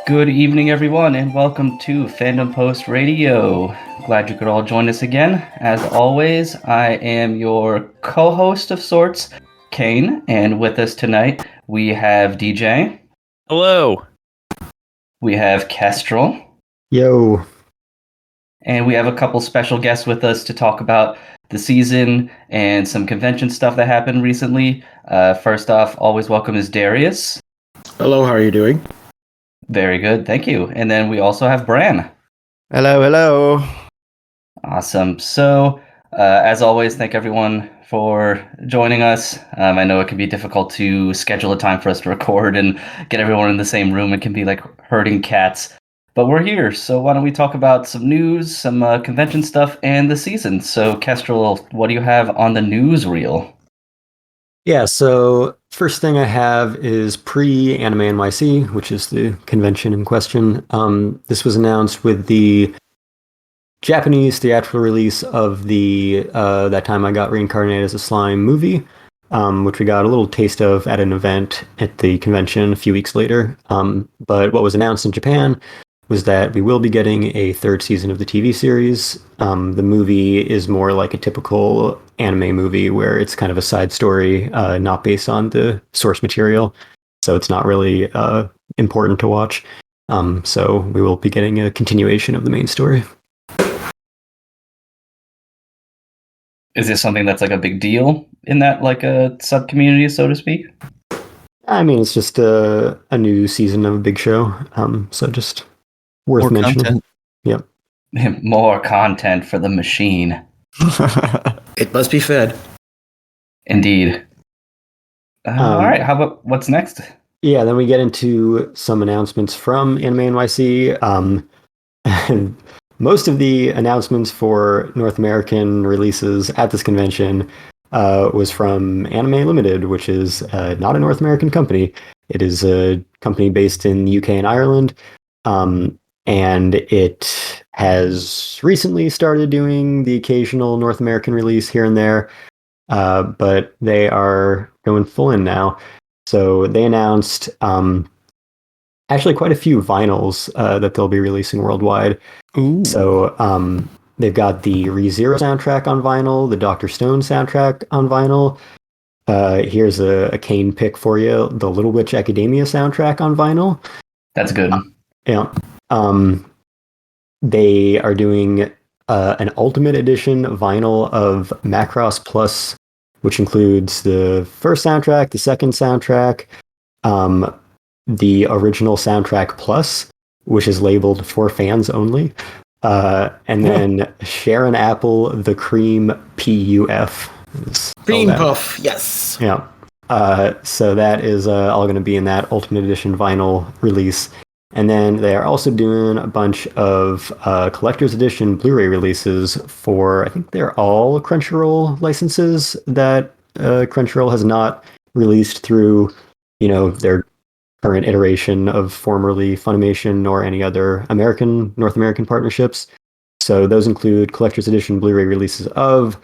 Good evening, everyone, and welcome to Fandom Post Radio. Glad you could all join us again. As always, I am your co-host of sorts, Cain, and with us tonight we have DJ. Hello. We have Kestrel. Yo. And we have a couple special guests with us to talk about the season and some convention stuff that happened recently. First off, always welcome is Darius. Hello, how are you doing? Very good, thank you. And then we also have Bran. Hello, hello. Awesome. So, as always, thank everyone for joining us. I know it can be difficult to schedule a time for us to record and get everyone in the same room. It can be like herding cats. But we're here, so why don't we talk about some news, some convention stuff, and the season. So, Kestrel, what do you have on the news reel? Yeah, so first thing I have is pre-AnimeNYC, which is the convention in question. This was announced with the Japanese theatrical release of the That Time I Got Reincarnated as a Slime movie, which we got a little taste of at an event at the convention a few weeks later. But what was announced in Japan was that we will be getting a third season of the TV series. The movie is more like a typical anime movie where it's kind of a side story, not based on the source material. So it's not really important to watch. So we will be getting a continuation of the main story. Is this something that's like a big deal in that like a sub-community, so to speak? I mean, it's just a new season of a big show. So just worth More mentioning. content. Yep. More content for the machine. It must be fed. Indeed. All right, how about what's next? Yeah, then we get into some announcements from AnimeNYC. And most of the announcements for North American releases at this convention was from Anime Limited, which is not a North American company. It is a company based in the UK and Ireland. And it has recently started doing the occasional North American release here and there, but they are going full in now. So they announced actually quite a few vinyls that they'll be releasing worldwide. Ooh. So they've got the ReZero soundtrack on vinyl, the Dr. Stone soundtrack on vinyl. Here's a Cain pick for you, the Little Witch Academia soundtrack on vinyl. That's good. Yeah. They are doing an Ultimate Edition vinyl of Macross Plus, which includes the first soundtrack, the second soundtrack, the original soundtrack Plus, which is labeled for fans only, and then Sharon Apple, the Cream PUF. Cream Puff, yes. Yeah. So that is all going to be in that Ultimate Edition vinyl release. And then they are also doing a bunch of collector's edition Blu-ray releases for, I think they're all Crunchyroll licenses that Crunchyroll has not released through, their current iteration of formerly Funimation or any other North American partnerships. So those include collector's edition Blu-ray releases of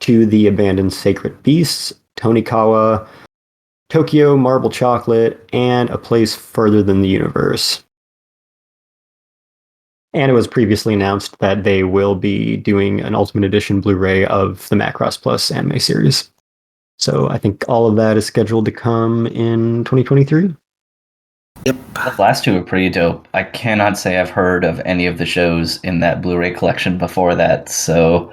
To the Abandoned Sacred Beasts, Tonikawa, Tokyo Marble Chocolate, and A Place Further Than the Universe. And it was previously announced that they will be doing an Ultimate Edition Blu-ray of the Macross Plus anime series. So I think all of that is scheduled to come in 2023. Yep. The last two are pretty dope. I cannot say I've heard of any of the shows in that Blu-ray collection before that, so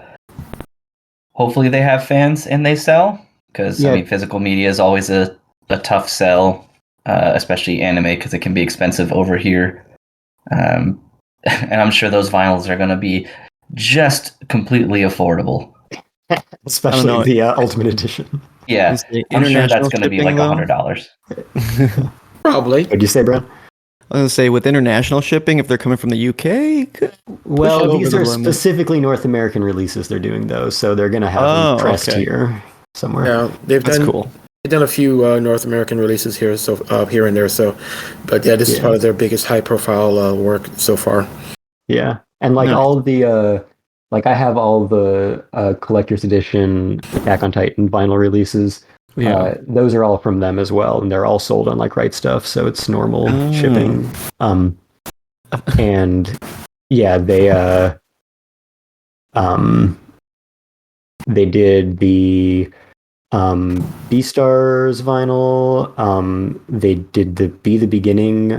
hopefully they have fans and they sell, because Yeah. physical media is always a tough sell, especially anime, because it can be expensive over here. And I'm sure those vinyls are going to be just completely affordable. Especially the Ultimate Edition. Yeah, Is the I'm sure that's international going to be shipping, like though? $100. Probably. What'd you say, Brad? was gonna say with international shipping, if they're coming from the UK, Well, these the are limit. specifically North American releases they're doing though, so they're gonna have them pressed here somewhere. Yeah, they've That's done cool. they've done a few North American releases here, so here and there. So, but yeah, this is probably their biggest high-profile work so far. Yeah, and like all the like I have all the collector's edition Attack on Titan vinyl releases. Yeah. Those are all from them as well, and they're all sold on like Right Stuff, so it's normal shipping. And yeah, they did the Beastars vinyl. They did the Be the Beginning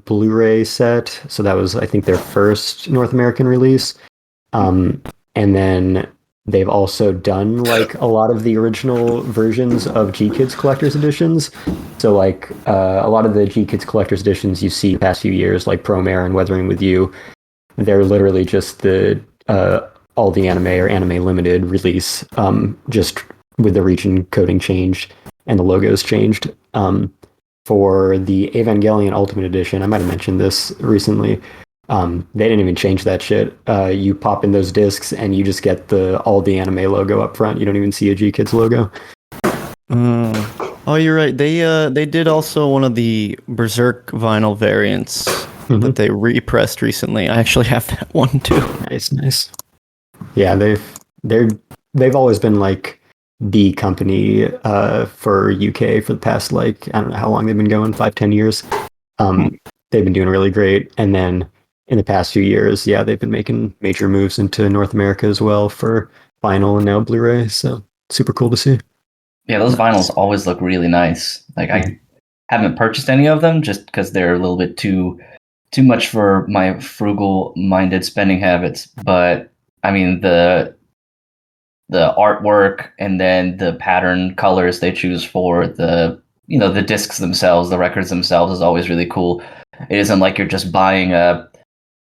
Blu-ray set, so that was I think their first North American release. And then they've also done like a lot of the original versions of G-Kids collector's editions. So like a lot of the G-Kids collector's editions you see the past few years, like Promare and Weathering with You, they're literally just the all the anime or anime limited release, just with the region coding changed and the logos changed. For the Evangelion Ultimate Edition, I might have mentioned this recently. They didn't even change that shit. You pop in those discs and you just get all the anime logo up front. You don't even see a G-Kids logo. Oh, you're right. They did also one of the Berserk vinyl variants that they repressed recently. I actually have that one too. Nice. Yeah, they've always been like the company for UK for the past like I don't know how long they've been going, 5-10 years. They've been doing really great, and then in the past few years, yeah, they've been making major moves into North America as well for vinyl and now Blu-ray. So super cool to see. Yeah, those vinyls always look really nice. Like I haven't purchased any of them just because they're a little bit too much for my frugal-minded spending habits. But I mean the artwork and then the pattern colors they choose for the discs themselves, the records themselves is always really cool. It isn't like you're just buying a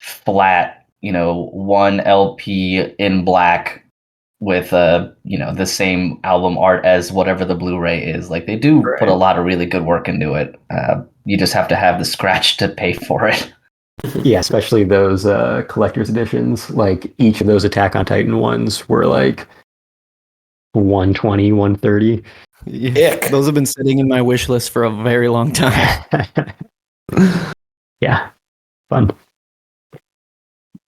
flat, one LP in black with the same album art as whatever the Blu-ray is. Like they do put a lot of really good work into it. You just have to have the scratch to pay for it. Yeah, especially those collector's editions. Like each of those Attack on Titan ones were like 120, 130. Yeah, those have been sitting in my wish list for a very long time. Yeah, fun.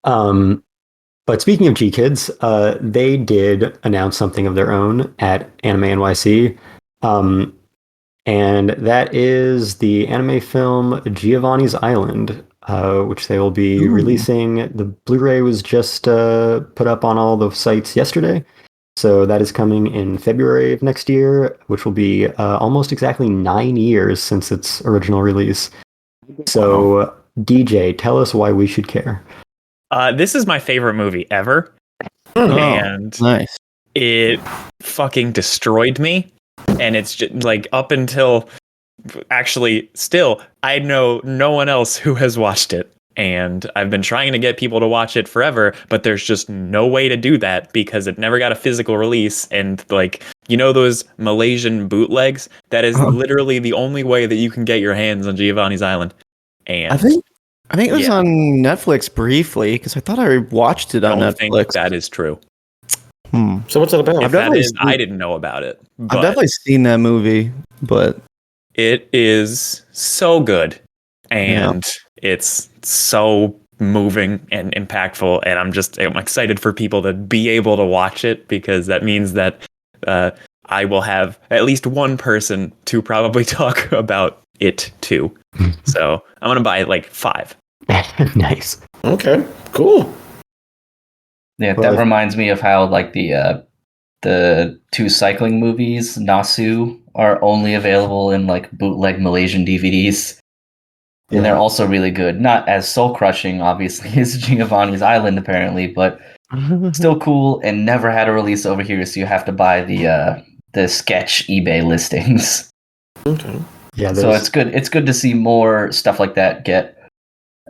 But speaking of G-Kids, they did announce something of their own at AnimeNYC. And that is the anime film Giovanni's Island, which they will be releasing. The Blu-ray was just put up on all the sites yesterday. So that is coming in February of next year, which will be almost exactly 9 years since its original release. So, DJ, tell us why we should care. This is my favorite movie ever. And nice. It fucking destroyed me. And it's just like up until actually still, I know no one else who has watched it. And I've been trying to get people to watch it forever, but there's just no way to do that because it never got a physical release. And like, those Malaysian bootlegs, that is literally the only way that you can get your hands on Giovanni's Island. And I think it was on Netflix briefly because I thought I watched it on Netflix. Think that is true. So what's it about? I didn't know about it. I've definitely seen that movie, but it is so good and it's so moving and impactful, and I'm excited for people to be able to watch it because that means that I will have at least one person to probably talk about it to. So I'm gonna buy like 5. Nice. Okay, cool. Yeah, that reminds me of how like the 2 cycling movies, Nasu, are only available in like bootleg Malaysian DVDs. And they're also really good. Not as soul-crushing, obviously, as Giovanni's Island, apparently, but still cool and never had a release over here, so you have to buy the sketch eBay listings. Okay. Yeah, so it's good. It's good to see more stuff like that get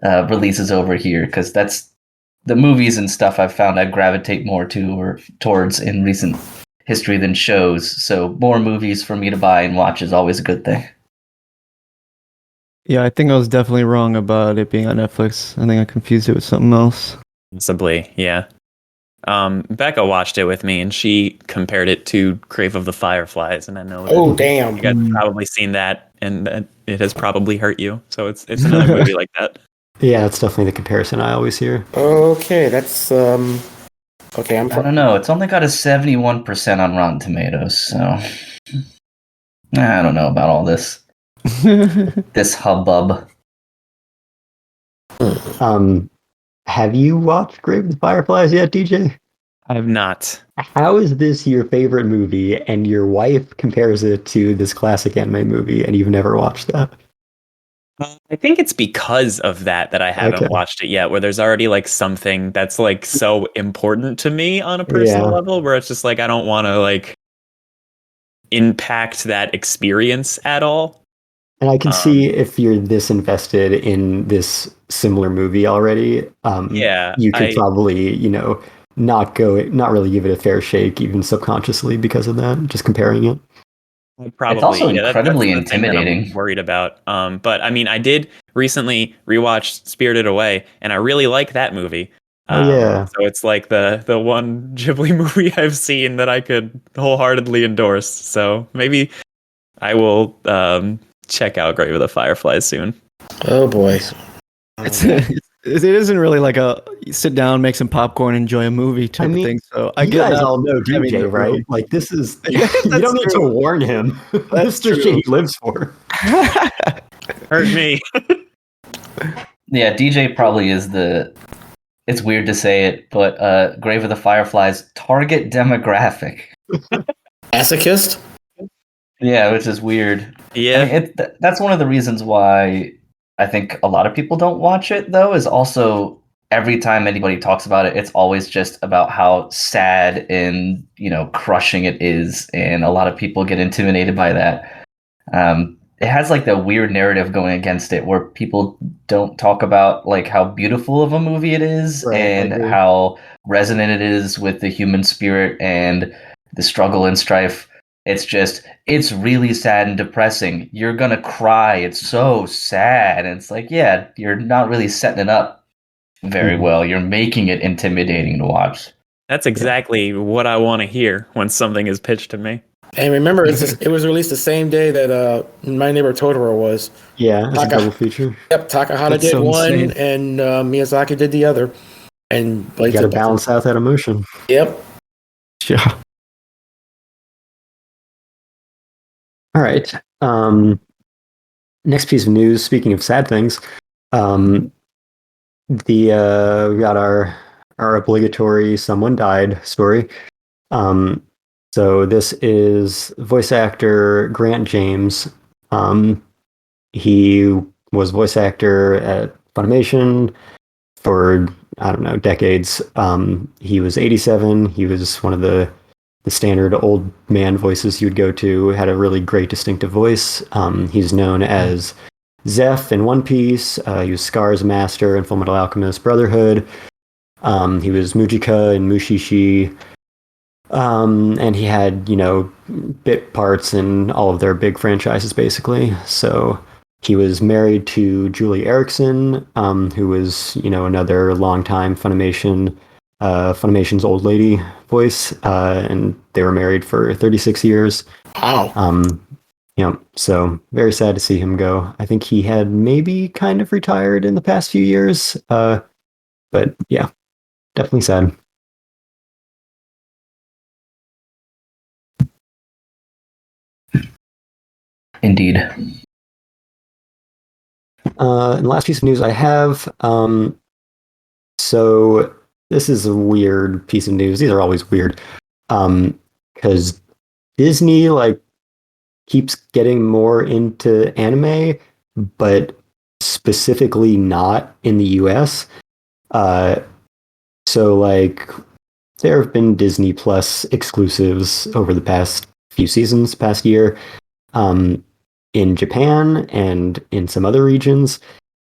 releases over here, because that's the movies and stuff I've found I gravitate more to or towards in recent history than shows. So more movies for me to buy and watch is always a good thing. Yeah, I think I was definitely wrong about it being on Netflix. I think I confused it with something else. Possibly, yeah. Becca watched it with me, and she compared it to Grave of the Fireflies, and I know that Oh, damn. you guys have probably seen that, and that it has probably hurt you. So it's another movie like that. Yeah, that's definitely the comparison I always hear. Okay, that's okay. I don't know. It's only got a 71% on Rotten Tomatoes, so I don't know about all this hubbub. Have you watched Grave of the Fireflies yet, DJ? I have not. How is this your favorite movie, and your wife compares it to this classic anime movie, and you've never watched that? I think it's because of that I haven't watched it yet, where there's already like something that's like so important to me on a personal level, where it's just like I don't want to like impact that experience at all. And I can see if you're this invested in this similar movie already, you could probably, not really give it a fair shake, even subconsciously, because of that, just comparing it. Probably. It's also incredibly that's the intimidating. Thing that I'm worried about. But I mean, I did recently rewatch Spirited Away, and I really like that movie. So it's like the one Ghibli movie I've seen that I could wholeheartedly endorse. So maybe I will check out Grave of the Fireflies soon. Oh boy. It isn't really like a sit down, make some popcorn, enjoy a movie type of thing. So I get guys all know DJ, right? Like this is you don't need to warn him. That's the shit he lives for. Hurt me. Yeah, DJ probably is it's weird to say it, but Grave of the Fireflies target demographic. Masochist? Yeah, which is weird. Yeah. I mean, that's one of the reasons why I think a lot of people don't watch it, though, is also every time anybody talks about it, it's always just about how sad and, crushing it is. And a lot of people get intimidated by that. It has like the weird narrative going against it where people don't talk about like how beautiful of a movie it is and how resonant it is with the human spirit and the struggle and strife. It's really sad and depressing. You're gonna cry. It's so sad. And it's like, yeah, you're not really setting it up very well. You're making it intimidating to watch. That's exactly what I want to hear when something is pitched to me. And remember, it was released the same day that My Neighbor Totoro was. Yeah, it's a double feature. Yep, Takahata did one, and Miyazaki did the other. And you got to balance out that emotion. Yep. Yeah. All right. Next piece of news. Speaking of sad things, we got our obligatory "someone died" story. So this is voice actor Grant James. He was voice actor at Funimation for decades. He was 87. He was one of the standard old man voices you would go to. Had a really great distinctive voice. He's known as Zeph in One Piece. He was Scar's master in Fullmetal Alchemist Brotherhood. He was Mujika in Mushishi. And he had, bit parts in all of their big franchises, basically. So he was married to Julie Erickson, who was, another longtime Funimation's old lady voice, and they were married for 36 years. Wow. So very sad to see him go. I think he had maybe kind of retired in the past few years, but yeah, definitely sad. Indeed. And the last piece of news I have, so this is a weird piece of news. These are always weird, because Disney keeps getting more into anime, but specifically not in the US. So there have been Disney Plus exclusives over the past few seasons, past year, in Japan and in some other regions,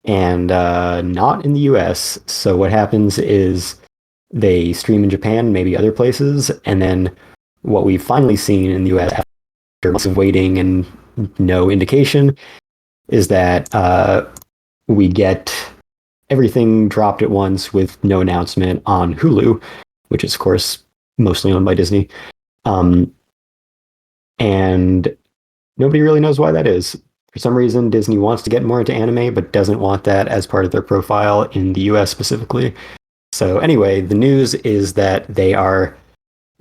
and not in the US. So what happens is they stream in Japan, maybe other places, and then what we've finally seen in the US after months of waiting and no indication is that we get everything dropped at once with no announcement on Hulu, which is, of course, mostly owned by Disney. And nobody really knows why that is. For some reason, Disney wants to get more into anime, but doesn't want that as part of their profile in the US specifically. So anyway, the news is that they are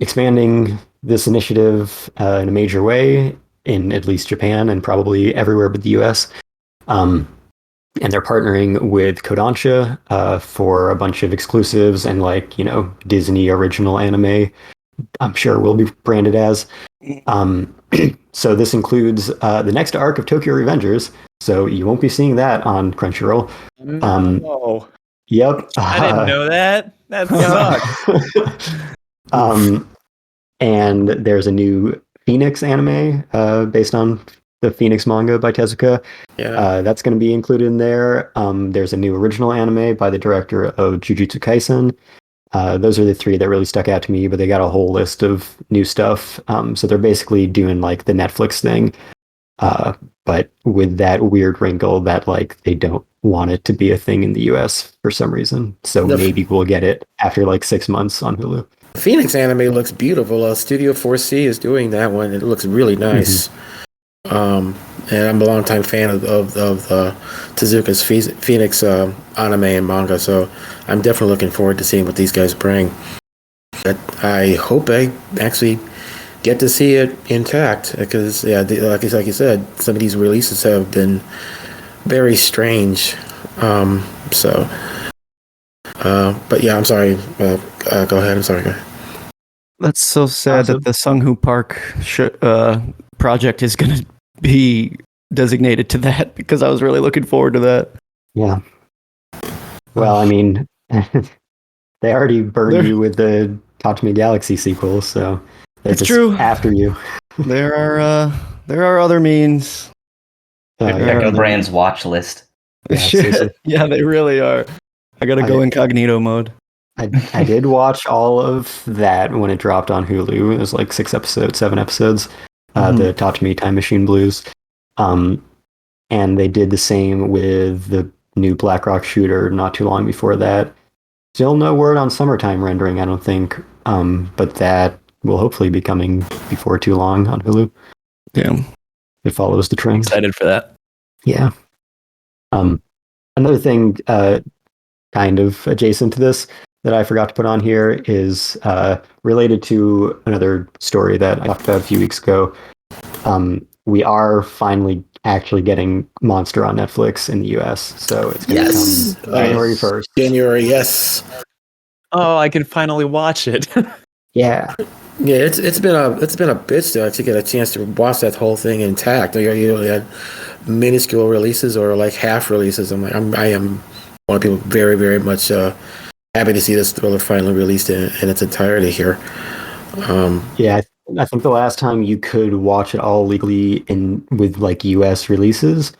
expanding this initiative in a major way in at least Japan and probably everywhere but the US. And they're partnering with Kodansha for a bunch of exclusives and Disney original anime. I'm sure will be branded as. So this includes the next arc of Tokyo Revengers. So you won't be seeing that on Crunchyroll. No. Yep. I didn't know that. That sucks. And there's a new Phoenix anime based on the Phoenix manga by Tezuka. Yeah. That's going to be included in there. There's a new original anime by the director of Jujutsu Kaisen. Those are the three that really stuck out to me, but they got a whole list of new stuff. So they're basically doing like the Netflix thing, but with that weird wrinkle that they don't want it to be a thing in the US for some reason. So maybe we'll get it after 6 months on Hulu. Phoenix anime looks beautiful. Studio 4C is doing that one. It looks really nice. And I'm a longtime fan of Tezuka's Phoenix anime and manga, so I'm definitely looking forward to seeing what these guys bring. But I hope I actually get to see it intact, because like you said, some of these releases have been very strange. But yeah, I'm sorry. Go ahead. I'm sorry. Go ahead. That's so sad that the Sunghoo Park project is going to be designated to that, because I was really looking forward to that. Yeah. Well, I mean, they already burned you with the Tatami Galaxy sequel, so they're It's just true. after you. There are other means. Techno Brand's watch list. Yeah, They really are. I gotta go incognito mode. I did watch all of that when it dropped on Hulu. It was 6 episodes, 7 episodes. The Tatami Time Machine Blues. And they did the same with the new BlackRock shooter not too long before that. Still no word on summertime rendering, I don't think. But that will hopefully be coming before too long on Hulu. Damn. It follows the trend. Excited for that. Yeah. Another thing kind of adjacent to this that I forgot to put on here is related to another story that I talked about a few weeks ago. We are finally actually getting Monster on Netflix in the US, so it's going to come January 1st. January, yes. Oh, I can finally watch it. Yeah. Yeah, it's been a bitch to actually get a chance to watch that whole thing intact. You usually had minuscule releases or half releases. I am one of people very, very much happy to see this thriller finally released in its entirety here. Yeah, I think the last time you could watch it all legally with US releases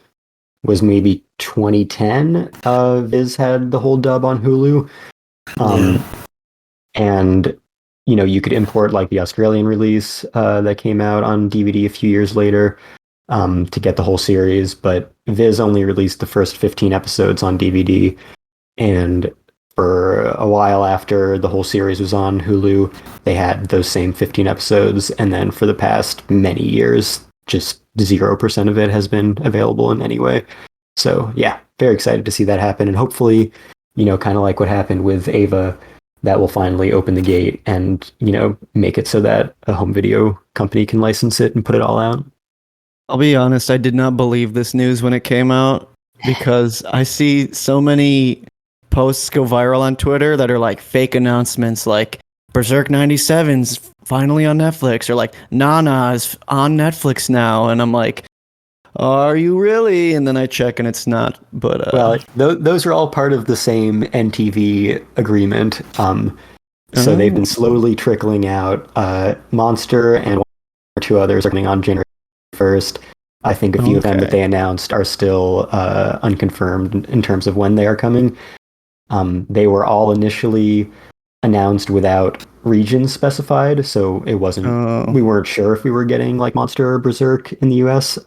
was maybe 2010. Viz had the whole dub on Hulu. And you could import the Australian release that came out on DVD a few years later to get the whole series, but Viz only released the first 15 episodes on DVD, and for a while after the whole series was on Hulu, they had those same 15 episodes, and then for the past many years, just 0% of it has been available in any way. So yeah, very excited to see that happen, and hopefully, kind of like what happened with Ava, that will finally open the gate and, make it so that a home video company can license it and put it all out. I'll be honest, I did not believe this news when it came out, because I see so many posts go viral on Twitter that are fake announcements, like Berserk 97's finally on Netflix, or Nana is on Netflix now, and I'm like, are you really? And then I check and it's not. But well, those are all part of the same NTV agreement. So they've been slowly trickling out. Monster and one or two others are coming on January 1st. I think a few of them that they announced are still unconfirmed in terms of when they are coming. They were all initially announced without regions specified, so it wasn't. We weren't sure if we were getting Monster or Berserk in the US.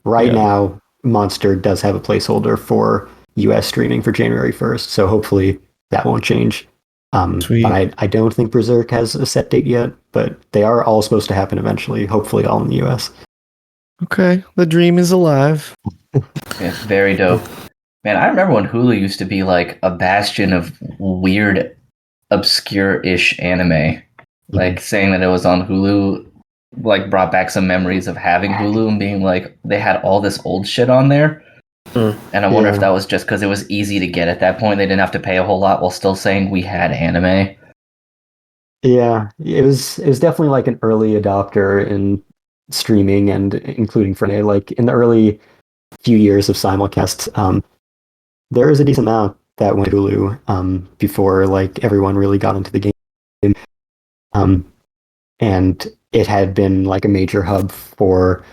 Right now, Monster does have a placeholder for US streaming for January 1st, so hopefully that won't change. Sweet. But I don't think Berserk has a set date yet, but they are all supposed to happen eventually, hopefully all in the US. Okay, the dream is alive. Yeah, very dope. Man, I remember when Hulu used to be like a bastion of weird, obscure-ish anime. Like saying that it was on Hulu, like brought back some memories of having Hulu and being like they had all this old shit on there. And I wonder if that was just because it was easy to get at that point. They didn't have to pay a whole lot while still saying we had anime. Yeah, it was definitely like an early adopter in streaming and including for like in the early few years of simulcast. There is a decent amount that went to Hulu before like everyone really got into the game. And it had been like a major hub for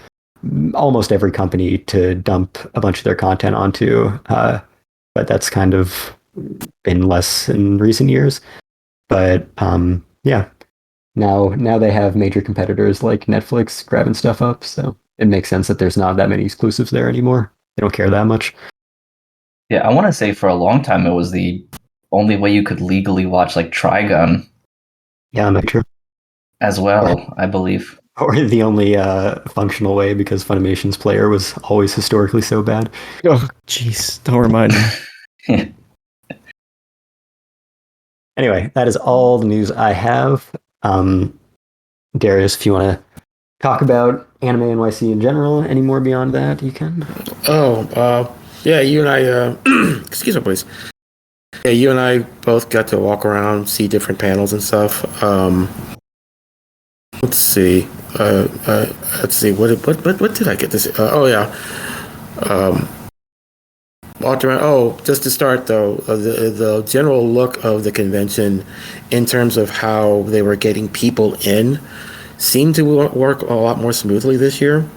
almost every company to dump a bunch of their content onto. But that's kind of been less in recent years. But yeah, now they have major competitors like Netflix grabbing stuff up, so it makes sense that there's not that many exclusives there anymore. They don't care that much. Yeah, I want to say for a long time it was the only way you could legally watch like Trigun. Yeah, I'm sure. As well, I believe. Or the only functional way because Funimation's player was always historically so bad. Oh, jeez, don't remind me. Anyway, that is all the news I have. Darius, if you want to talk about AnimeNYC in general, any more beyond that, you can. Yeah, you and I, excuse me, please. Yeah, you and I both got to walk around, see different panels and stuff. Let's see. Let's see. What did I get to see? Walked around. Oh, just to start though, the general look of the convention, in terms of how they were getting people in, seemed to work a lot more smoothly this year.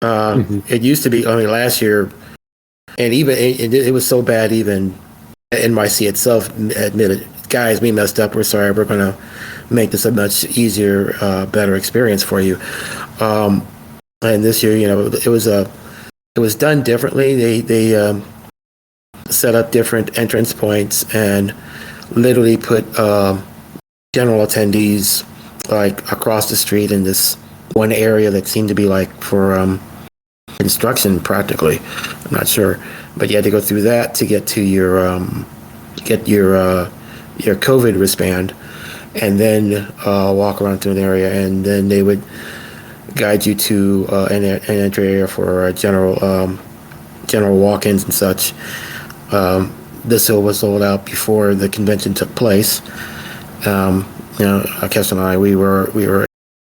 It used to be. I mean, last year, and even it was so bad. Even NYC itself admitted, guys, we messed up. We're sorry. We're gonna make this a much easier, better experience for you. And this year, it was done differently. They set up different entrance points and literally put general attendees like across the street in this one area that seemed to be like for construction practically. I'm not sure, but you had to go through that to get to your COVID wristband, and then walk around to an area, and then they would guide you to an entry area for general walk-ins and such. This was sold out before the convention took place. Kestrel and I, we were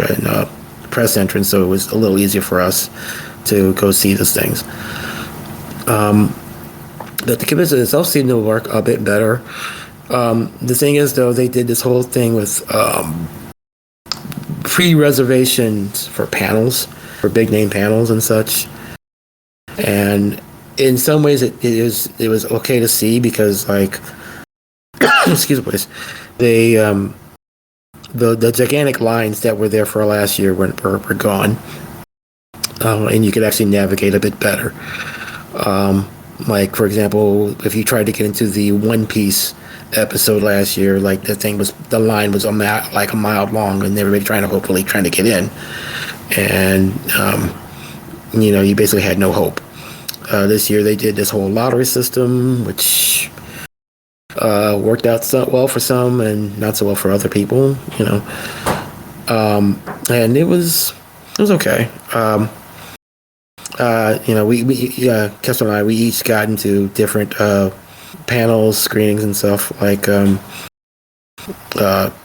in a press entrance, so it was a little easier for us to go see those things. But the convention itself seemed to work a bit better. The thing is, though, they did this whole thing with pre-reservations for panels, for big name panels and such. And in some ways, it was okay to see because, like, excuse me, please, they the gigantic lines that were there for last year were gone, and you could actually navigate a bit better. Like, for example, if you tried to get into the One Piece episode last year, like the line was like a mile long, and everybody hopefully trying to get in, and you basically had no hope. This year they did this whole lottery system, which worked out well for some and not so well for other people, and it was okay. Kestrel and I, we each got into different panels, screenings and stuff. Like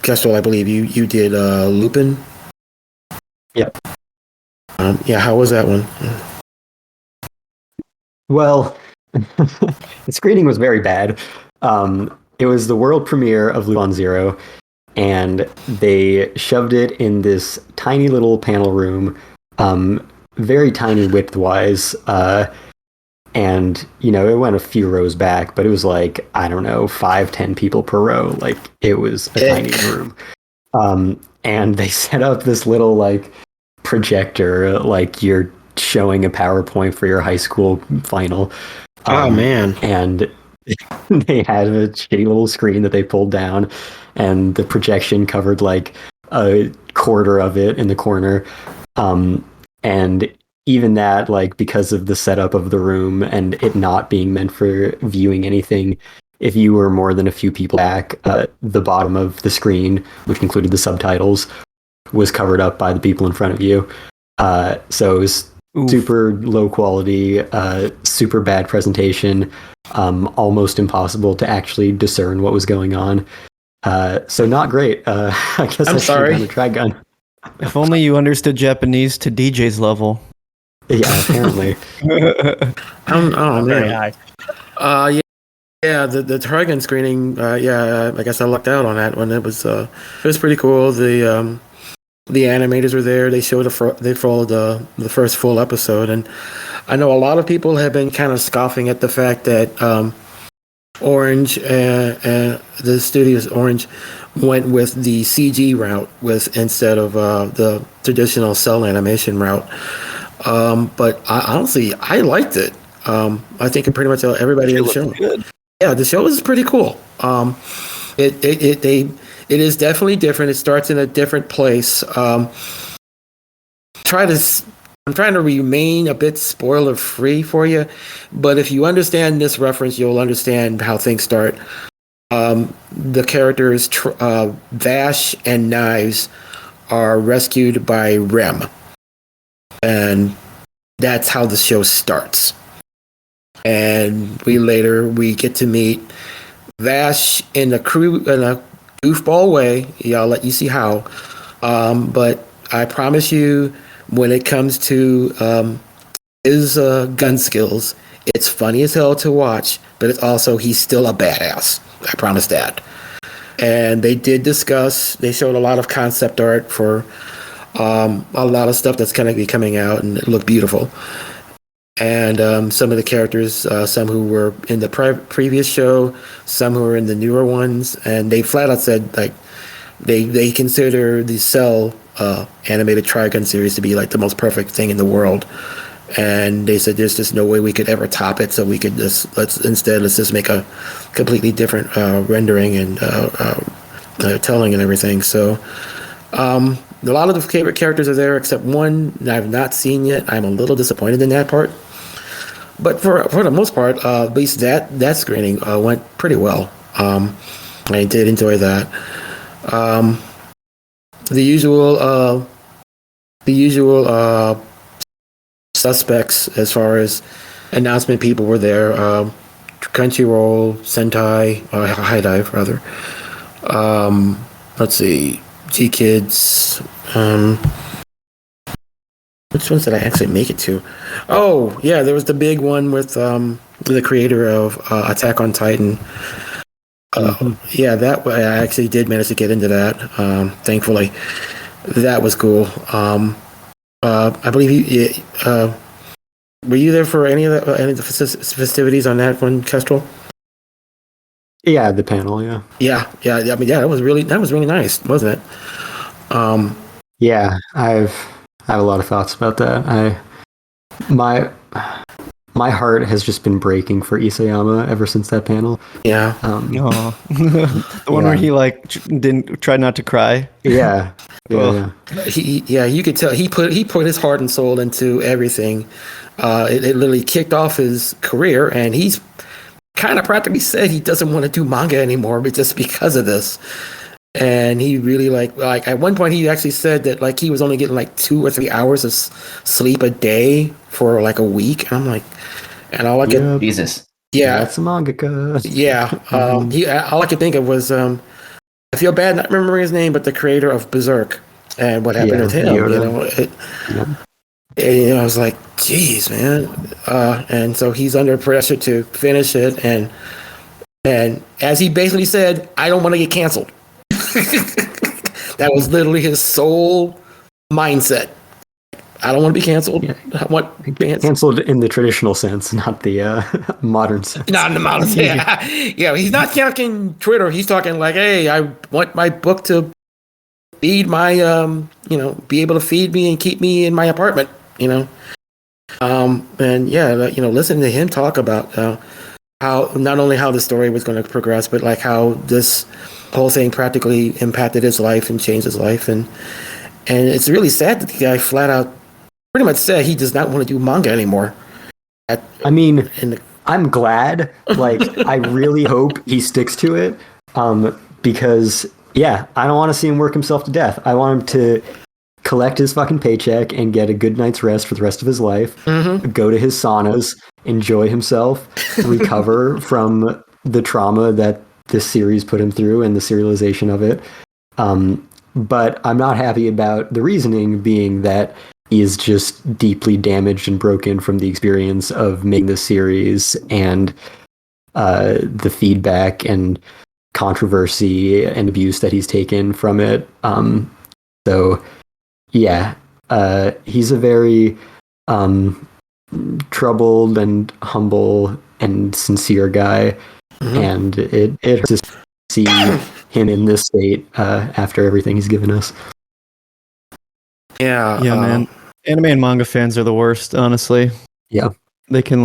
Kestrel, I believe you did Lupin. Yep. Yeah, how was that one? Well, the screening was very bad. It was the world premiere of Lupin Zero, and they shoved it in this tiny little panel room, very tiny width-wise, and it went a few rows back, but it was like, I don't know, 5-10 people per row. Like, it was a tiny room. And they set up this little like projector, like you're showing a PowerPoint for your high school final. Oh man. And they had a shitty little screen that they pulled down, and the projection covered like a quarter of it in the corner. And even that, like, because of the setup of the room and it not being meant for viewing anything, if you were more than a few people back, the bottom of the screen, which included the subtitles, was covered up by the people in front of you. So it was super low quality, super bad presentation, almost impossible to actually discern what was going on. So not great. I guess I'm sorry. On a Trigun. If only you understood Japanese to DJ's level. Yeah, apparently. Oh Very man. high. Yeah, the Trigun screening. I guess I lucked out on that one. It was pretty cool. The animators were there. They showed they followed the first full episode, and I know a lot of people have been kind of scoffing at the fact that Orange and the studios Orange went with the CG route instead of the traditional cell animation route. But honestly, I liked it. I think pretty much everybody in the show. Good. Yeah, the show is pretty cool. It is definitely different. It starts in a different place. I'm trying to remain a bit spoiler free for you, but if you understand this reference, you'll understand how things start. The characters Vash and Knives are rescued by Rem, and that's how the show starts. And we get to meet Vash in a goofball way. Yeah, I'll let you see how. But I promise you, when it comes to his gun skills, it's funny as hell to watch, but it's also, he's still a badass. I promise that. And they showed a lot of concept art for a lot of stuff that's going to be coming out, and it looked beautiful. And some of the characters, some who were in the previous show, some who were in the newer ones, and they flat out said, like, they consider the Cell animated Trigun series to be like the most perfect thing in the world. And they said there's just no way we could ever top it, so we could let's just make a completely different rendering and telling and everything. So a lot of the favorite characters are there, except one that I've not seen yet. I'm a little disappointed in that part. But for the most part, at least that screening went pretty well. I did enjoy that. The usual suspects as far as announcement people were there. Crunchyroll, Sentai, High Dive rather. Let's see, G Kids. Which ones did I actually make it to? Oh, yeah, there was the big one with the creator of Attack on Titan. Yeah, that I actually did manage to get into that. Thankfully, that was cool. I believe were you there for any of the festivities on that one, Kestrel? Yeah, the panel. Yeah. Yeah. I mean, yeah, that was really nice, wasn't it? Yeah, I have a lot of thoughts about that. My heart has just been breaking for Isayama ever since that panel. Yeah. The one where he like didn't try not to cry. Yeah. Yeah. You could tell he put his heart and soul into everything. It literally kicked off his career, and he's kind of practically said he doesn't want to do manga anymore, but just because of this. And he really like at one point he actually said that like he was only getting like 2 or 3 hours of sleep a day for like a week. And I'm like, and all I could Jesus. Yeah, that's a mangaka. Yeah. All I could think of was I feel bad not remembering his name, but the creator of Berserk and what happened with him. And I was like, geez, man. And so he's under pressure to finish it, and as he basically said, I don't want to get canceled. That was literally his sole mindset. I don't want to be canceled. Yeah. I want to be canceled in the traditional sense, not the modern sense. Not in the modern sense. Yeah, he's not talking Twitter. He's talking like, hey, I want my book to feed my, be able to feed me and keep me in my apartment, And yeah, listening to him talk about how not only how the story was going to progress, but like how this whole thing practically impacted his life and changed his life, and it's really sad that the guy flat out pretty much said he does not want to do manga anymore. I mean, I'm glad. Like, I really hope he sticks to it. Because yeah, I don't want to see him work himself to death. I want him to collect his fucking paycheck and get a good night's rest for the rest of his life. Go to his saunas, enjoy himself, recover from the trauma that this series put him through and the serialization of it. But I'm not happy about the reasoning being that he is just deeply damaged and broken from the experience of making the series and the feedback and controversy and abuse that he's taken from it. So yeah, he's a very troubled and humble and sincere guy, and it hurts to see him in this state after everything he's given us. Yeah, man. Anime and manga fans are the worst, honestly. Yeah. They can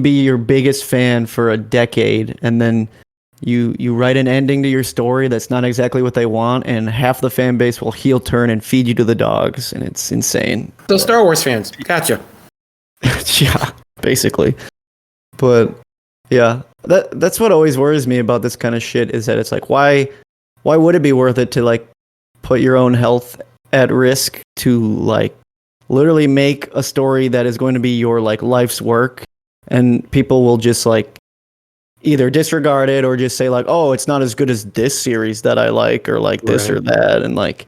be your biggest fan for a decade, and then you write an ending to your story that's not exactly what they want, and half the fan base will heel turn and feed you to the dogs, and it's insane. So Star Wars fans, gotcha. Yeah, basically. But yeah, that's what always worries me about this kind of shit, is that it's like, why would it be worth it to like put your own health at risk to like literally make a story that is going to be your like life's work, and people will just like either disregard it or just say like, oh, it's not as good as this series that I like, or like this or that. And like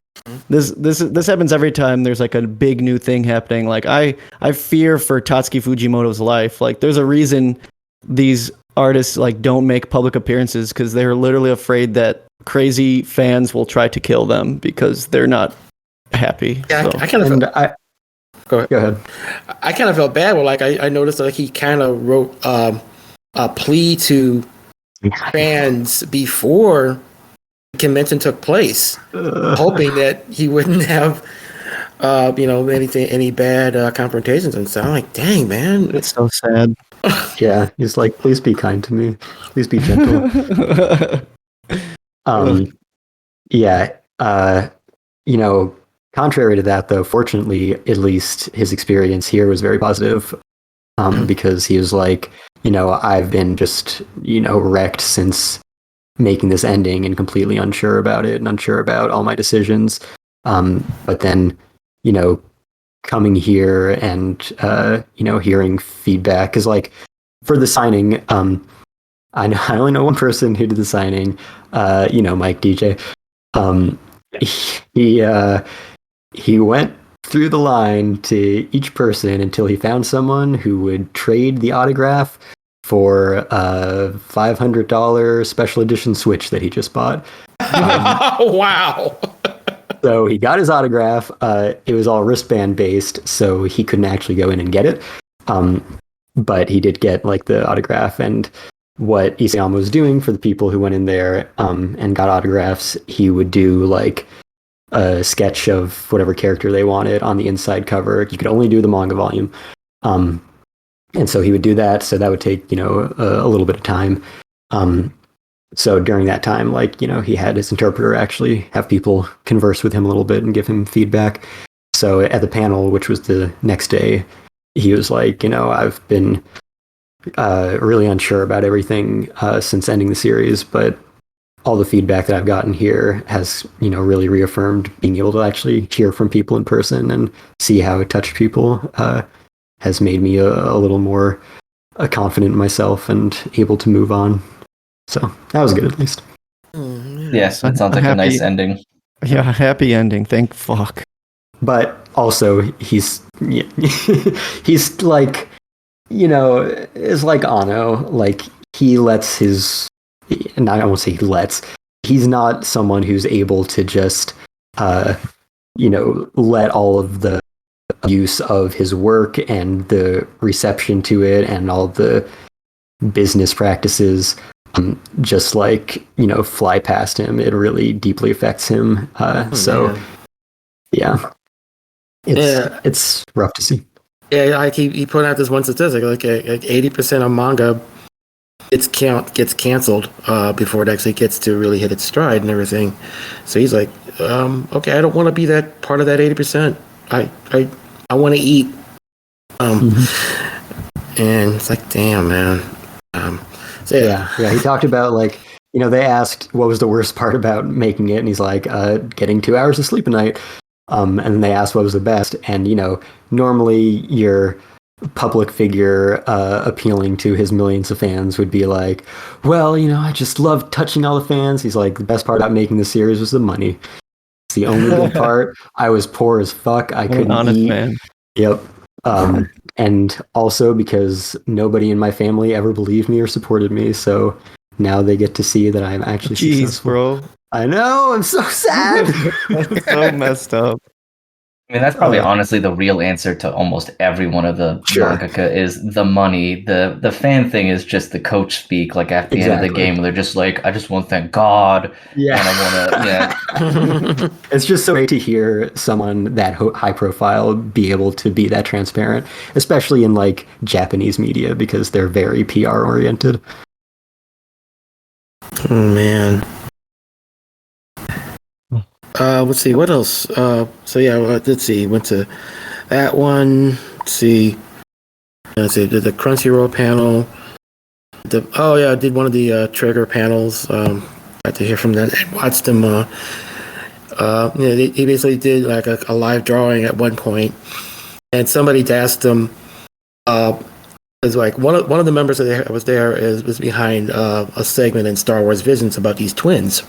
this happens every time there's like a big new thing happening. Like I fear for Tatsuki Fujimoto's life. Like there's a reason these artists like don't make public appearances, because they're literally afraid that crazy fans will try to kill them because they're not happy. Yeah, so. I kind of felt, Go ahead. I kind of felt bad. Well, like I noticed like he kind of wrote a plea to fans before the convention took place, hoping that he wouldn't have any bad confrontations and stuff. I'm like, dang, man, It's so sad. Yeah, he's like, please be kind to me. Please be gentle. Contrary to that, though, fortunately, at least his experience here was very positive, because he was like, I've been just, wrecked since making this ending and completely unsure about it and unsure about all my decisions. But then, coming here and, hearing feedback, because like for the signing, I only know one person who did the signing, Mike DJ. He went through the line to each person until he found someone who would trade the autograph for a $500 special edition Switch that he just bought. Wow. So he got his autograph. It was all wristband based, so he couldn't actually go in and get it. But he did get like the autograph, and what Isayama was doing for the people who went in there and got autographs, he would do like a sketch of whatever character they wanted on the inside cover. You could only do the manga volume. And so he would do that. So that would take, a little bit of time. So during that time, like, he had his interpreter actually have people converse with him a little bit and give him feedback. So at the panel, which was the next day, he was like, I've been really unsure about everything since ending the series, but all the feedback that I've gotten here has, really reaffirmed being able to actually hear from people in person and see how it touched people has made me a little more confident in myself and able to move on. So that was good, at least. Yes, it sounds like a nice ending. Yeah, happy ending. Thank fuck. But also, he's like, is like Ano. Like, he lets his... And I won't say he lets. He's not someone who's able to just, let all of the use of his work and the reception to it and all the business practices just like, fly past him. It really deeply affects him. Man. Yeah. It's rough to see. Yeah, like he put out this one statistic, like 80% of manga gets canceled before it actually gets to really hit its stride and everything. So he's like, okay, I don't want to be that part of that 80%. I want to eat. And it's like, damn, man. So Yeah. He talked about like, they asked what was the worst part about making it, and he's like, getting 2 hours of sleep a night. And then they asked what was the best, and normally your public figure appealing to his millions of fans would be like, well, I just love touching all the fans. He's like, the best part about making the series was the money. It's the only good part. I was poor as fuck. I couldn't honest eat. man. Yep. And also because nobody in my family ever believed me or supported me, so now they get to see that I'm actually Jeez, successful. bro. I know, I'm so sad. That's so messed up. I mean, that's probably honestly the real answer to almost every one of the mangaka is the money. The fan thing is just the coach speak. Like at the end of the game, they're just like, I just want to thank God. Yeah. And I want to, It's just so great to hear someone that high profile be able to be that transparent, especially in like Japanese media, because they're very PR oriented. Oh, man. Let's see, what else? Let's see, went to that one. Let's see, did the Crunchyroll panel. I did one of the Trigger panels. Got to hear from them. I watched them. He basically did like a live drawing at one point, and somebody asked him. It's like one of the members that was behind a segment in Star Wars Visions about these twins.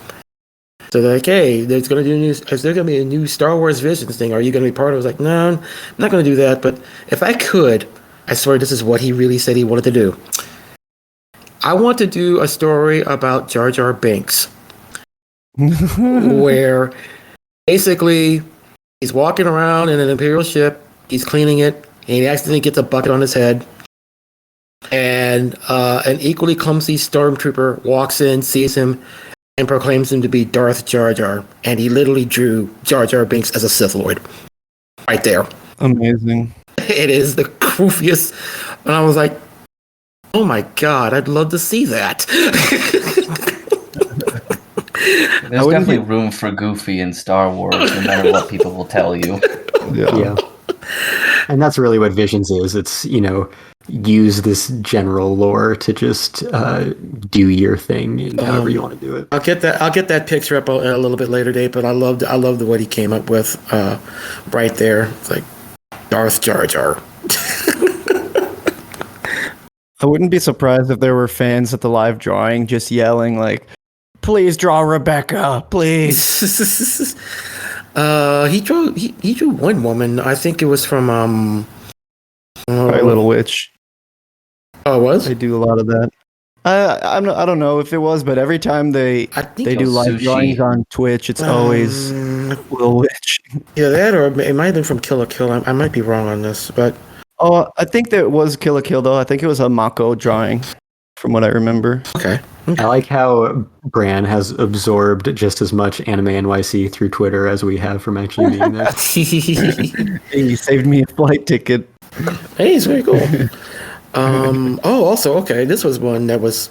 So they're like, hey, is there going to be a new Star Wars Visions thing? Are you going to be part of it? I was like, no, I'm not going to do that. But if I could, I swear this is what he really said he wanted to do. I want to do a story about Jar Jar Binks. Where basically he's walking around in an Imperial ship, he's cleaning it, and he accidentally gets a bucket on his head. And an equally clumsy stormtrooper walks in, sees him, and proclaims him to be Darth Jar Jar, and he literally drew Jar Jar Binks as a Sith Lord. Right there. Amazing. It is the goofiest. And I was like, oh my god, I'd love to see that. there's definitely room for Goofy in Star Wars, no matter what people will tell you. Yeah. And that's really what Visions is. It's, use this general lore to just do your thing however you want to do it. I'll get that picture up a little bit later date, but I loved what he came up with right there. It's like Darth Jar Jar. I wouldn't be surprised if there were fans at the live drawing just yelling like, please draw Rebecca, please. He drew one woman. I think it was from Probably Little Witch. Oh, it was? They do a lot of that. I don't know if it was, but every time they do live drawings on Twitch, it's always Little Witch. Yeah, that or it might have been from Kill la Kill. I might be wrong on this, but I think that was Kill la Kill though. I think it was a Mako drawing, from what I remember. Okay. I like how Bran has absorbed just as much AnimeNYC through Twitter as we have from actually being there. He saved me a flight ticket. Hey, it's very cool. Also, okay, this was one that was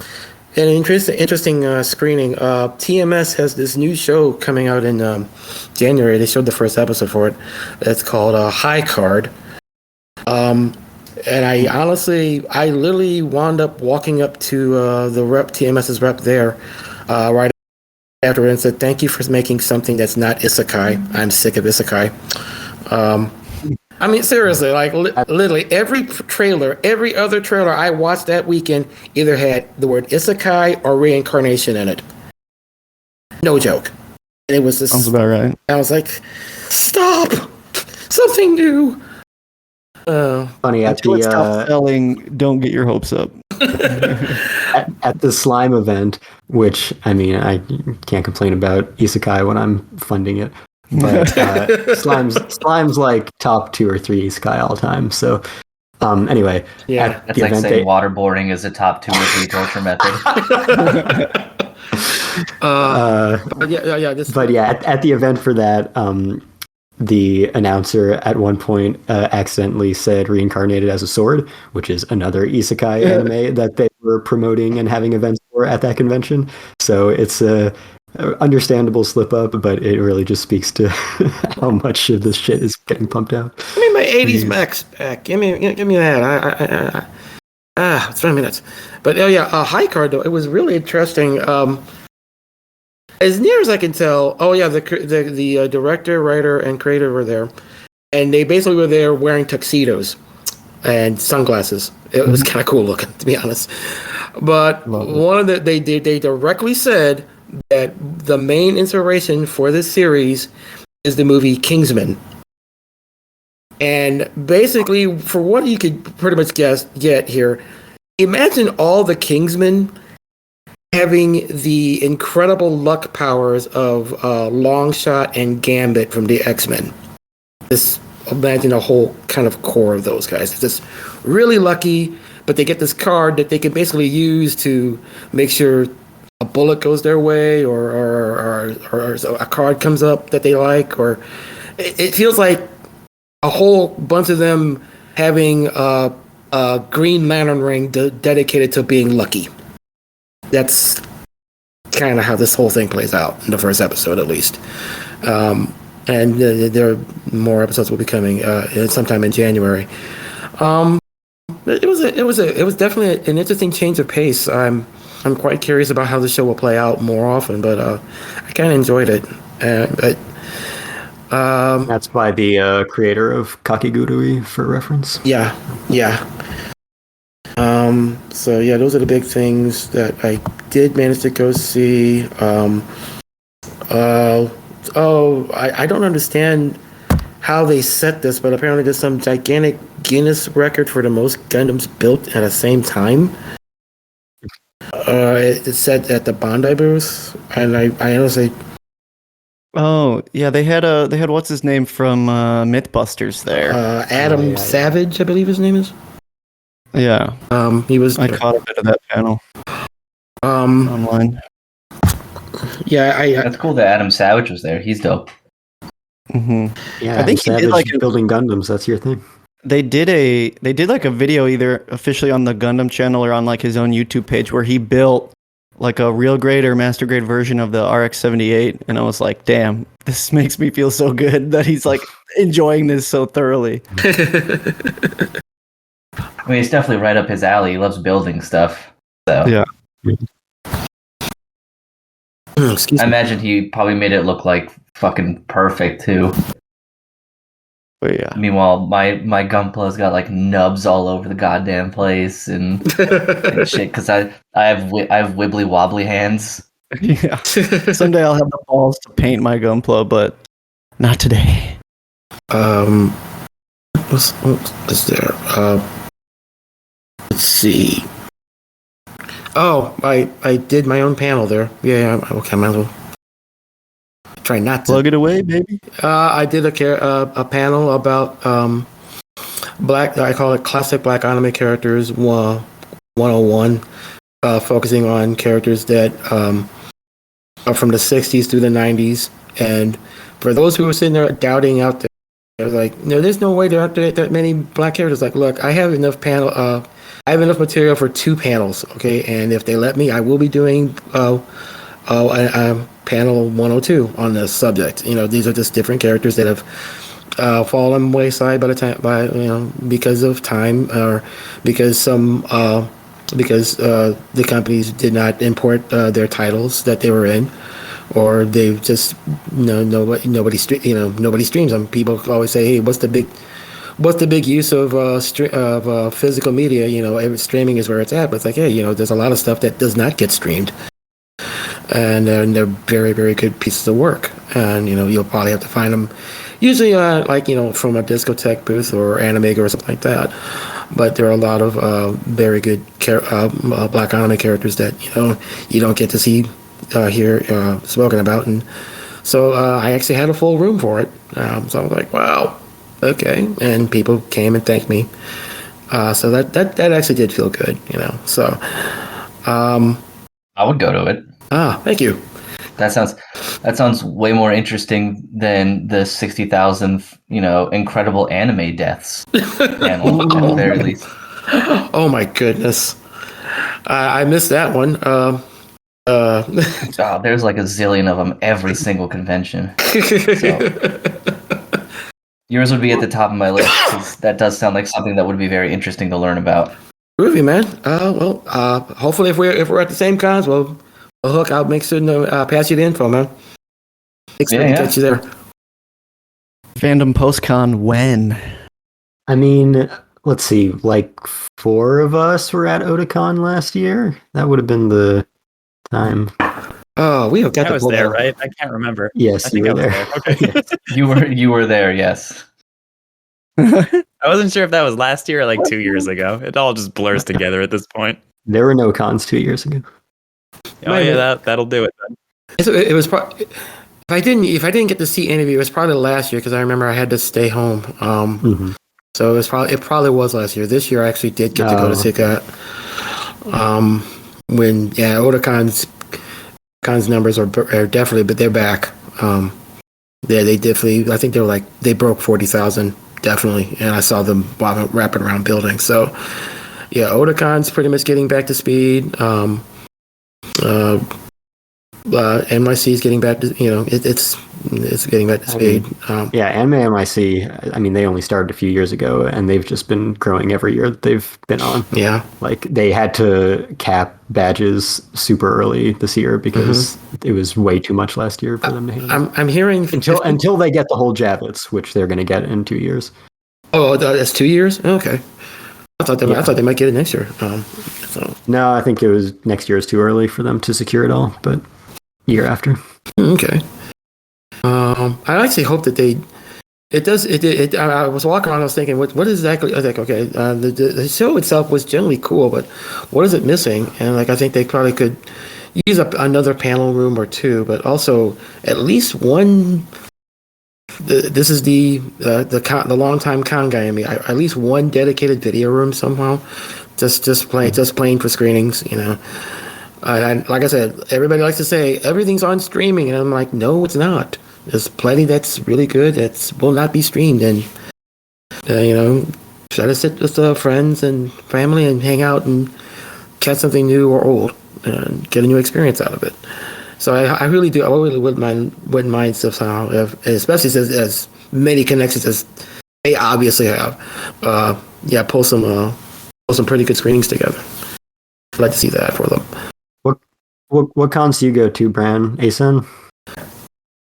an interesting screening. TMS has this new show coming out in January. They showed the first episode for it. It's called High Card. And I literally wound up walking up to the rep, TMS's rep there, right after it, and said, "Thank you for making something that's not isekai. I'm sick of isekai." I mean, seriously, like literally every other trailer I watched that weekend either had the word isekai or reincarnation in it. No joke. And it was just, Sounds about right. I was like, stop! Something new! Funny, at Until it stops the selling, don't get your hopes up. at the slime event, which I mean, I can't complain about isekai when I'm funding it. But slime's like top 2 or 3 isekai all time. So anyway, yeah, that's like saying waterboarding is a top 2 or 3 torture method. But yeah, at the event for that, the announcer at one point accidentally said reincarnated as a sword, which is another isekai anime that they were promoting and having events for at that convention. So it's a understandable slip up, but it really just speaks to how much of this shit is getting pumped out. Give me my 80s Max back. Give me that. It's 5 minutes. But High Card though, it was really interesting. As near as I can tell, the director, writer, and creator were there, and they basically were there wearing tuxedos and sunglasses. It was kind of cool looking, to be honest. But they directly said that the main inspiration for this series is the movie Kingsman. And basically, for what you could pretty much get here, imagine all the Kingsmen having the incredible luck powers of Longshot and Gambit from the X-Men. Just imagine a whole kind of core of those guys. It's just really lucky, but they get this card that they can basically use to make sure a bullet goes their way, or a card comes up that they like, or it feels like a whole bunch of them having a Green Lantern ring dedicated to being lucky. That's kind of how this whole thing plays out in the first episode, at least. And there are more episodes will be coming sometime in January. It was definitely an interesting change of pace. I'm quite curious about how the show will play out more often, but I kind of enjoyed it. That's by the creator of Kakigurui, for reference. Yeah. So those are the big things that I did manage to go see. I don't understand how they set this, but apparently there's some gigantic Guinness record for the most Gundams built at the same time. It's set at the Bandai booth, and I honestly. Oh yeah, they had what's his name from Mythbusters there. Adam Savage, I believe his name is. Yeah. He was. I caught a bit of that panel. Online. Yeah, That's cool that Adam Savage was there. He's dope. Mm-hmm. Yeah, I think he did like building Gundams. That's your thing. They did like a video either officially on the Gundam channel or on like his own YouTube page where he built like a real grade or master grade version of the RX-78, and I was like, damn, this makes me feel so good that he's like enjoying this so thoroughly. I mean, it's definitely right up his alley. He loves building stuff. So Yeah. I imagine he probably made it look like fucking perfect too. But yeah. Meanwhile, my Gunpla's got like nubs all over the goddamn place and shit because I have wibbly wobbly hands. Yeah. Someday I'll have the balls to paint my Gunpla, but not today. What's there? Let's see. Oh, I did my own panel there. Yeah, okay, I might as well try not to. Plug it away, baby. I did a panel about black. I call it classic black anime characters 101, focusing on characters that are from the 60s through the 90s. And for those who are sitting there doubting out there, they're like, no, there's no way there aren't that many black characters. Like, look, I have enough I have enough material for 2 panels, okay? And if they let me, I will be doing panel 102 on this subject. You know, these are just different characters that have fallen wayside because of time, or because the companies did not import their titles that they were in, or they just nobody streams them. People always say, hey, what's the big use of physical media? You know, streaming is where it's at. But it's like, hey, there's a lot of stuff that does not get streamed, and they're very, very good pieces of work. And you'll probably have to find them, usually from a discotheque booth or AnimeNYC or something like that. But there are a lot of very good black anime characters that you don't get to see here spoken about. And so I actually had a full room for it. So I was like, wow. Okay, and people came and thanked me, so that actually did feel good, So, I would go to it. Thank you. That sounds way more interesting than the 60,000, incredible anime deaths panel at the very least. Oh my goodness, I missed that one. Oh, there's like a zillion of them every single convention. So yours would be at the top of my list because that does sound like something that would be very interesting to learn about. Groovy, man. Hopefully if we're at the same cons, we'll hook. I'll make sure to pass you the info, man. Excited to get you there. Fandom PostCon when? I mean, let's see, like 4 of us were at Otakon last year. That would have been the time. Oh, we have got I to was pull there, that. right? I can't remember. Yes, I think you I were was there. there. Okay. You were there, yes. I wasn't sure if that was last year or like 2 years ago. It all just blurs together at this point. There were no cons 2 years ago. Oh yeah, that'll do it then. It was if I didn't get to see any of you, it was probably last year because I remember I had to stay home. So it probably was last year. This year I actually did get to go to see that. When Otacon's numbers are definitely, but they're back. They definitely. I think they broke 40,000 definitely, and I saw them wrapping around buildings. So yeah, Otacon's pretty much getting back to speed. NYC is getting back to it's getting back to speed. AnimeNYC. I mean, they only started a few years ago, and they've just been growing every year that they've been on. Yeah, like they had to cap badges super early this year because it was way too much last year for them to handle. I'm hearing until they get the whole Javits, which they're going to get in 2 years. Oh, that's 2 years. Okay, I thought they might get it next year. No, I think it was next year is too early for them to secure it all, but year after. Okay. I actually hope that I was walking around, I was thinking, what exactly? I was like, okay, the show itself was generally cool, but what is it missing? And I think they probably could use up another panel room or two, but also at least one. This is the longtime con guy in me. At least one dedicated video room somehow, just playing for screenings, And like I said, everybody likes to say everything's on streaming, and I'm like, no, it's not. There's plenty that's really good that will not be streamed, and try to sit with friends and family and hang out and catch something new or old and get a new experience out of it. So I really do. I really wouldn't mind somehow, especially as many connections as they obviously have. Pull some pretty good screenings together. I'd like to see that for them. What cons do you go to, Bran? ASEN?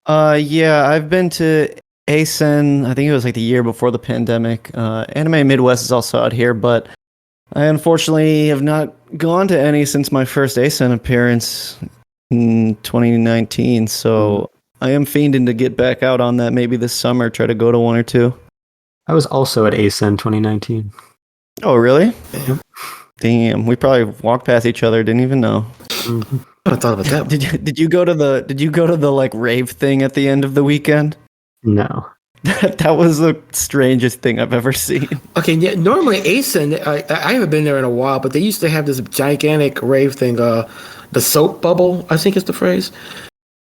Yeah, I've been to ASEN. I think it was like the year before the pandemic. Anime Midwest is also out here, but I unfortunately have not gone to any since my first ASEN appearance in 2019. So I am fiending to get back out on that maybe this summer. Try to go to one or two. I was also at ASEN 2019. Oh, really? Damn, we probably walked past each other. Didn't even know. I thought about that. Did you go to the like rave thing at the end of the weekend? No. That was the strangest thing I've ever seen. Okay, yeah, normally ASEN, I haven't been there in a while, but they used to have this gigantic rave thing, the soap bubble, I think is the phrase.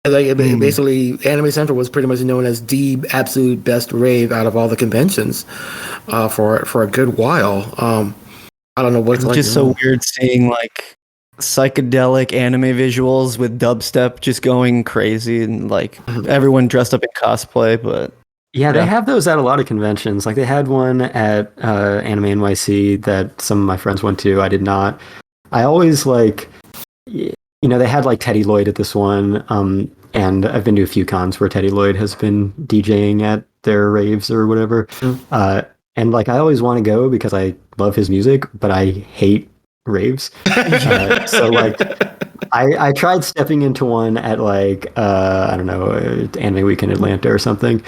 Basically, Anime Central was pretty much known as the absolute best rave out of all the conventions for a good while. I don't know what's like. It's just so weird seeing like psychedelic anime visuals with dubstep just going crazy and like everyone dressed up in cosplay, but yeah, they have those at a lot of conventions. Like they had one at AnimeNYC that some of my friends went to. I did not. I always they had like Teddy Lloyd at this one, and I've been to a few cons where Teddy Lloyd has been DJing at their raves or whatever. And like I always want to go because I love his music, but I hate raves. So like I tried stepping into one at like I don't know, Anime Week in Atlanta or something,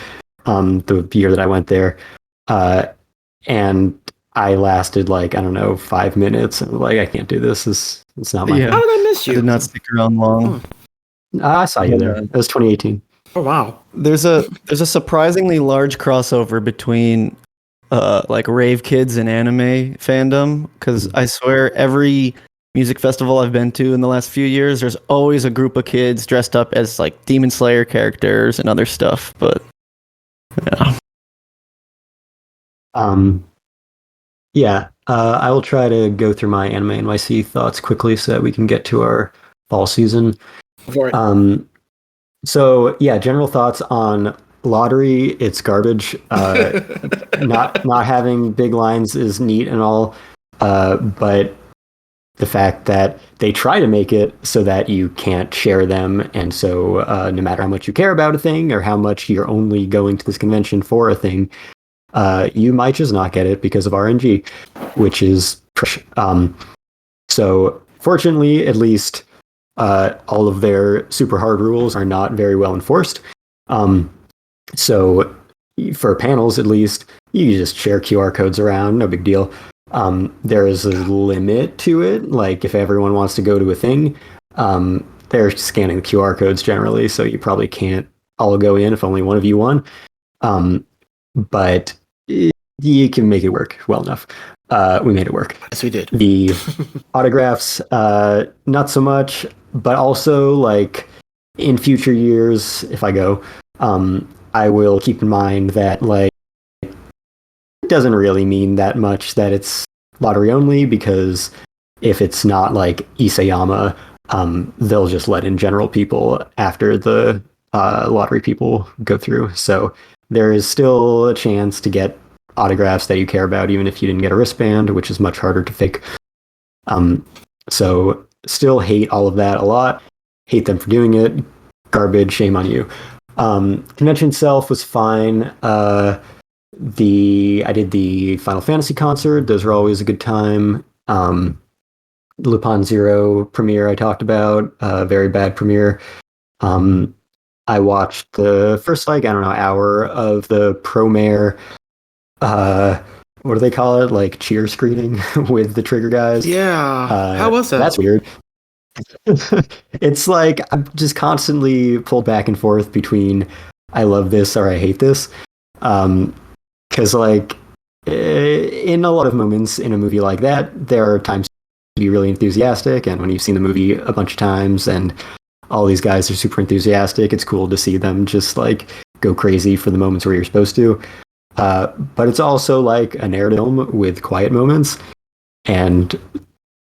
the year that I went there, and I lasted like, I don't know, 5 minutes, and like I can't do this. It's not my thing. How did I miss you? I did not stick around long. I saw you there. It was 2018. Oh wow. There's a surprisingly large crossover between like rave kids and anime fandom, because I swear every music festival I've been to in the last few years, there's always a group of kids dressed up as like Demon Slayer characters and other stuff. But yeah. I will try to go through my AnimeNYC thoughts quickly so that we can get to our fall season. For it. So yeah, general thoughts on lottery. It's garbage. Not having big lines is neat and all, but the fact that they try to make it so that you can't share them, and so no matter how much you care about a thing or how much you're only going to this convention for a thing, you might just not get it because of RNG, which is so fortunately, at least all of their super hard rules are not very well enforced. So for panels, at least, you just share QR codes around, no big deal. There is a limit to it. Like if everyone wants to go to a thing, they're scanning the QR codes generally, so you probably can't all go in if only one of you won. But you can make it work well enough. We made it work. Yes, we did. The autographs, not so much, but also like in future years, if I go, I will keep in mind that like it doesn't really mean that much that it's lottery only, because if it's not like Isayama, they'll just let in general people after the lottery people go through. So there is still a chance to get autographs that you care about, even if you didn't get a wristband, which is much harder to fake. So still hate all of that a lot. Hate them for doing it. Garbage. Shame on you. Convention itself was fine. I did the Final Fantasy concert. Those were always a good time. Lupin Zero premiere I talked about. Very bad premiere. I watched the first, like, I don't know, hour of the Promare, what do they call it? Like cheer screening with the Trigger guys. Yeah. How was that? That's weird. It's like I'm just constantly pulled back and forth between I love this or I hate this. Because like in a lot of moments in a movie like that, there are times to be really enthusiastic, and when you've seen the movie a bunch of times and all these guys are super enthusiastic, it's cool to see them just like go crazy for the moments where you're supposed to. But it's also like a narrative film with quiet moments, and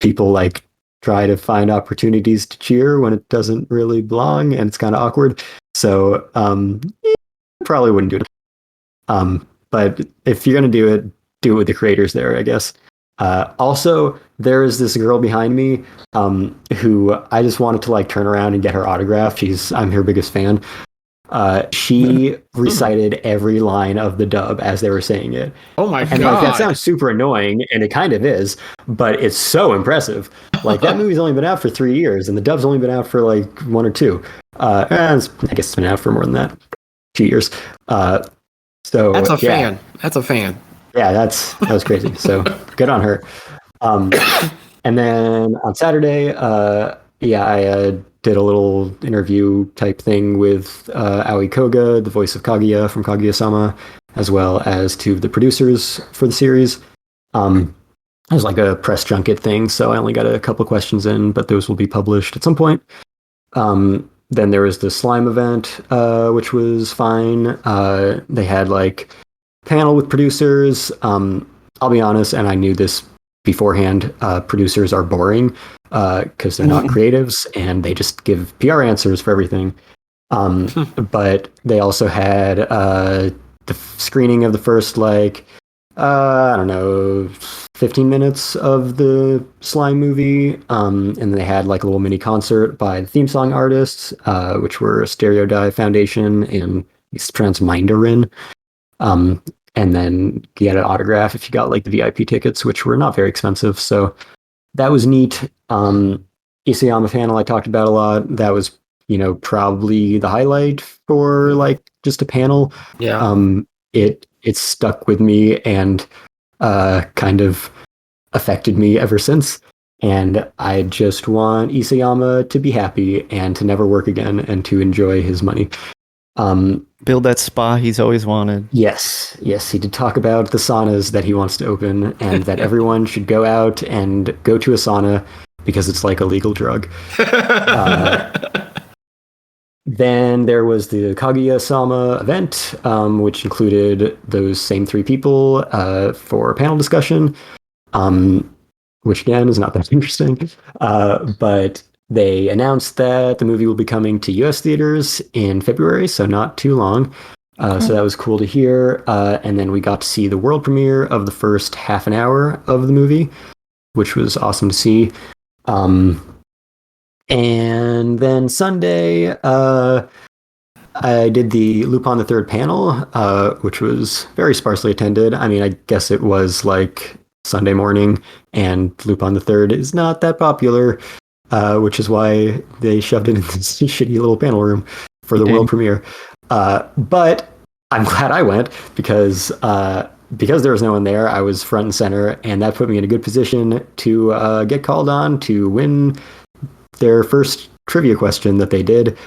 people like try to find opportunities to cheer when it doesn't really belong, and it's kind of awkward. So probably wouldn't do it. But if you're gonna do it with the creators there, I guess. Also, there is this girl behind me who I just wanted to like turn around and get her autograph. I'm her biggest fan. She recited every line of the dub as they were saying it. Oh my And god. like, that sounds super annoying, and it kind of is, but it's so impressive. Like that movie's only been out for 3 years, and the dub's only been out for like 1 or 2. I guess it's been out for more than that, 2 years. So That's a fan. That's a fan. Yeah, that was crazy. So good on her. And then on Saturday, I did a little interview type thing with Aoi Koga, the voice of Kaguya from Kaguya-sama, as well as 2 of the producers for the series. It was like a press junket thing, so I only got a couple questions in, but those will be published at some point. Then there was the slime event, which was fine. They had like panel with producers. I'll be honest, and I knew this beforehand, producers are boring because they're not creatives and they just give PR answers for everything. But they also had the screening of the first, like, I don't know, 15 minutes of the Slime movie. And they had like a little mini concert by the theme song artists, which were Stereo Dive Foundation and it's pronounced Mindarin. And then you had an autograph if you got like the VIP tickets, which were not very expensive. So that was neat. Isayama panel I talked about a lot. That was, probably the highlight for like just a panel. Yeah. It stuck with me and kind of affected me ever since. And I just want Isayama to be happy and to never work again and to enjoy his money. Build that spa he's always wanted. Yes, he did talk about the saunas that he wants to open and that everyone should go out and go to a sauna because it's like a legal drug. Then there was the Kaguya-sama event, which included those same three people for a panel discussion, which again is not that interesting. But they announced that the movie will be coming to US theaters in February, so not too long. So that was cool to hear. And then we got to see the world premiere of the first half an hour of the movie, which was awesome to see. And then Sunday, I did the Lupin the Third panel, which was very sparsely attended. I mean, I guess it was like Sunday morning, and Lupin the Third is not that popular, which is why they shoved it in this shitty little panel room for the world premiere. But I'm glad I went because there was no one there. I was front and center, and that put me in a good position to get called on to win their first trivia question that they did,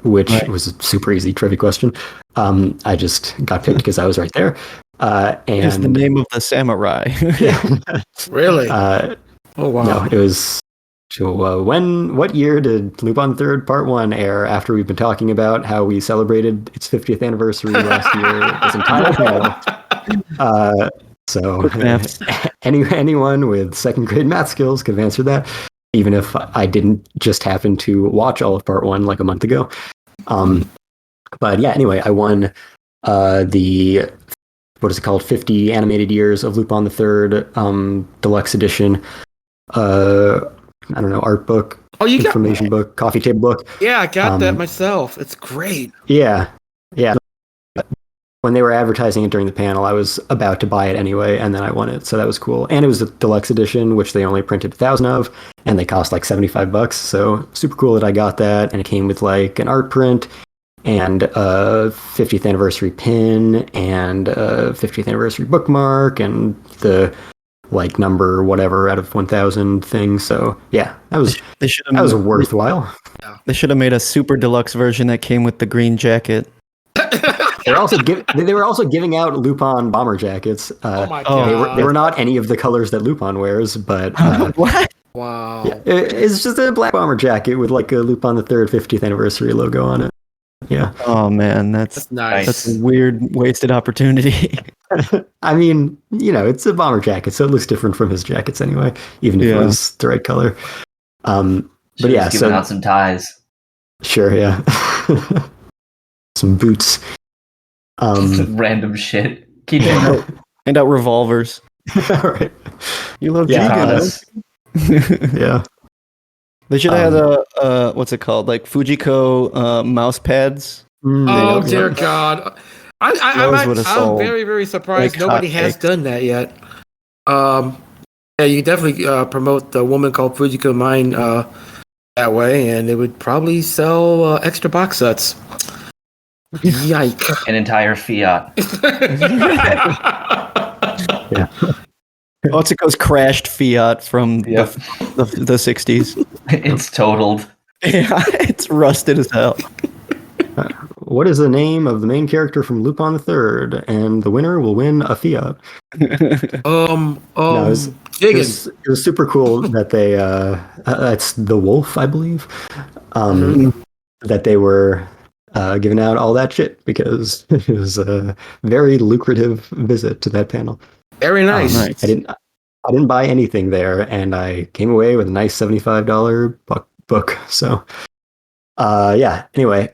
which was a super easy trivia question. I just got picked because I was right there. And it's the name of the samurai. Really? Oh wow! No, it was. So what year did Lupin Third Part 1 air? After we've been talking about how we celebrated its 50th anniversary last year, this entire panel. So anyone with second grade math skills could have answered that, even if I didn't just happen to watch all of Part 1 like a month ago. But yeah, anyway, I won the, what is it called, 50 Animated Years of Lupin the Third Deluxe Edition. I don't know, art book, information book, coffee table book. Yeah, I got that myself. It's great. Yeah. When they were advertising it during the panel, I was about to buy it anyway, and then I won it, so that was cool. And it was a deluxe edition, which they only printed 1,000 of, and they cost like $75. So super cool that I got that, and it came with like an art print and a 50th anniversary pin and a 50th anniversary bookmark and the like number whatever out of 1,000 thing. So yeah, that was worthwhile. They should have made a super deluxe version that came with the green jacket. They were also giving out Lupin bomber jackets. Oh my god! They were not any of the colors that Lupin wears, but what? Wow! Yeah, it's just a black bomber jacket with like a Lupin the Third 50th anniversary logo on it. Yeah. Oh man, that's nice. That's a weird wasted opportunity. I mean, it's a bomber jacket, so it looks different from his jackets anyway, even if it was the right color. But yeah, giving out some ties. Sure, yeah. Some boots. Random shit. Hand out revolvers. All right. You love Katanas. Yeah. They should have had a what's it called? Like Fujiko mouse pads. Oh dear God. I'm very, very surprised nobody has done that yet. Yeah, you definitely promote the Woman Called Fujiko Mine that way, and it would probably sell extra box sets. Yike. An entire Fiat. Yeah. Otsuko's crashed Fiat from the 60s. It's totaled. Yeah, it's rusted as hell. What is the name of the main character from Lupin the Third? And the winner will win a Fiat. It was super cool that they that's the Wolf, I believe. That they were giving out all that shit because it was a very lucrative visit to that panel. Very nice. Nice. I didn't buy anything there, and I came away with a nice $75 book. So, yeah. Anyway,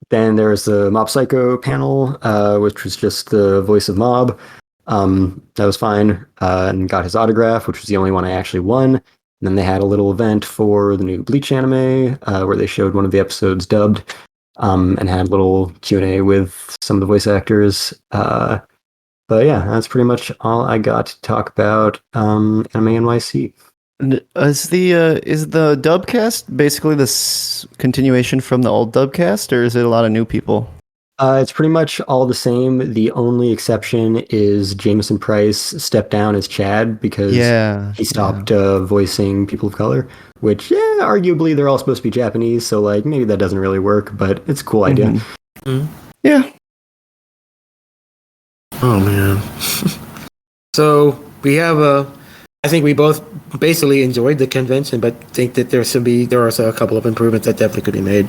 then there was the Mob Psycho panel, which was just the voice of Mob. That was fine, and got his autograph, which was the only one I actually won. And then they had a little event for the new Bleach anime, where they showed one of the episodes dubbed, and had a little Q&A with some of the voice actors. But yeah, that's pretty much all I got to talk about AnimeNYC. Is the dubcast basically this continuation from the old dubcast, or is it a lot of new people? It's pretty much all the same. The only exception is Jameson Price stepped down as Chad because he stopped voicing people of color, which, arguably they're all supposed to be Japanese, so like maybe that doesn't really work, but it's a cool idea. Mm-hmm. Yeah. Oh man. So we have I think we both basically enjoyed the convention, but think that there are a couple of improvements that definitely could be made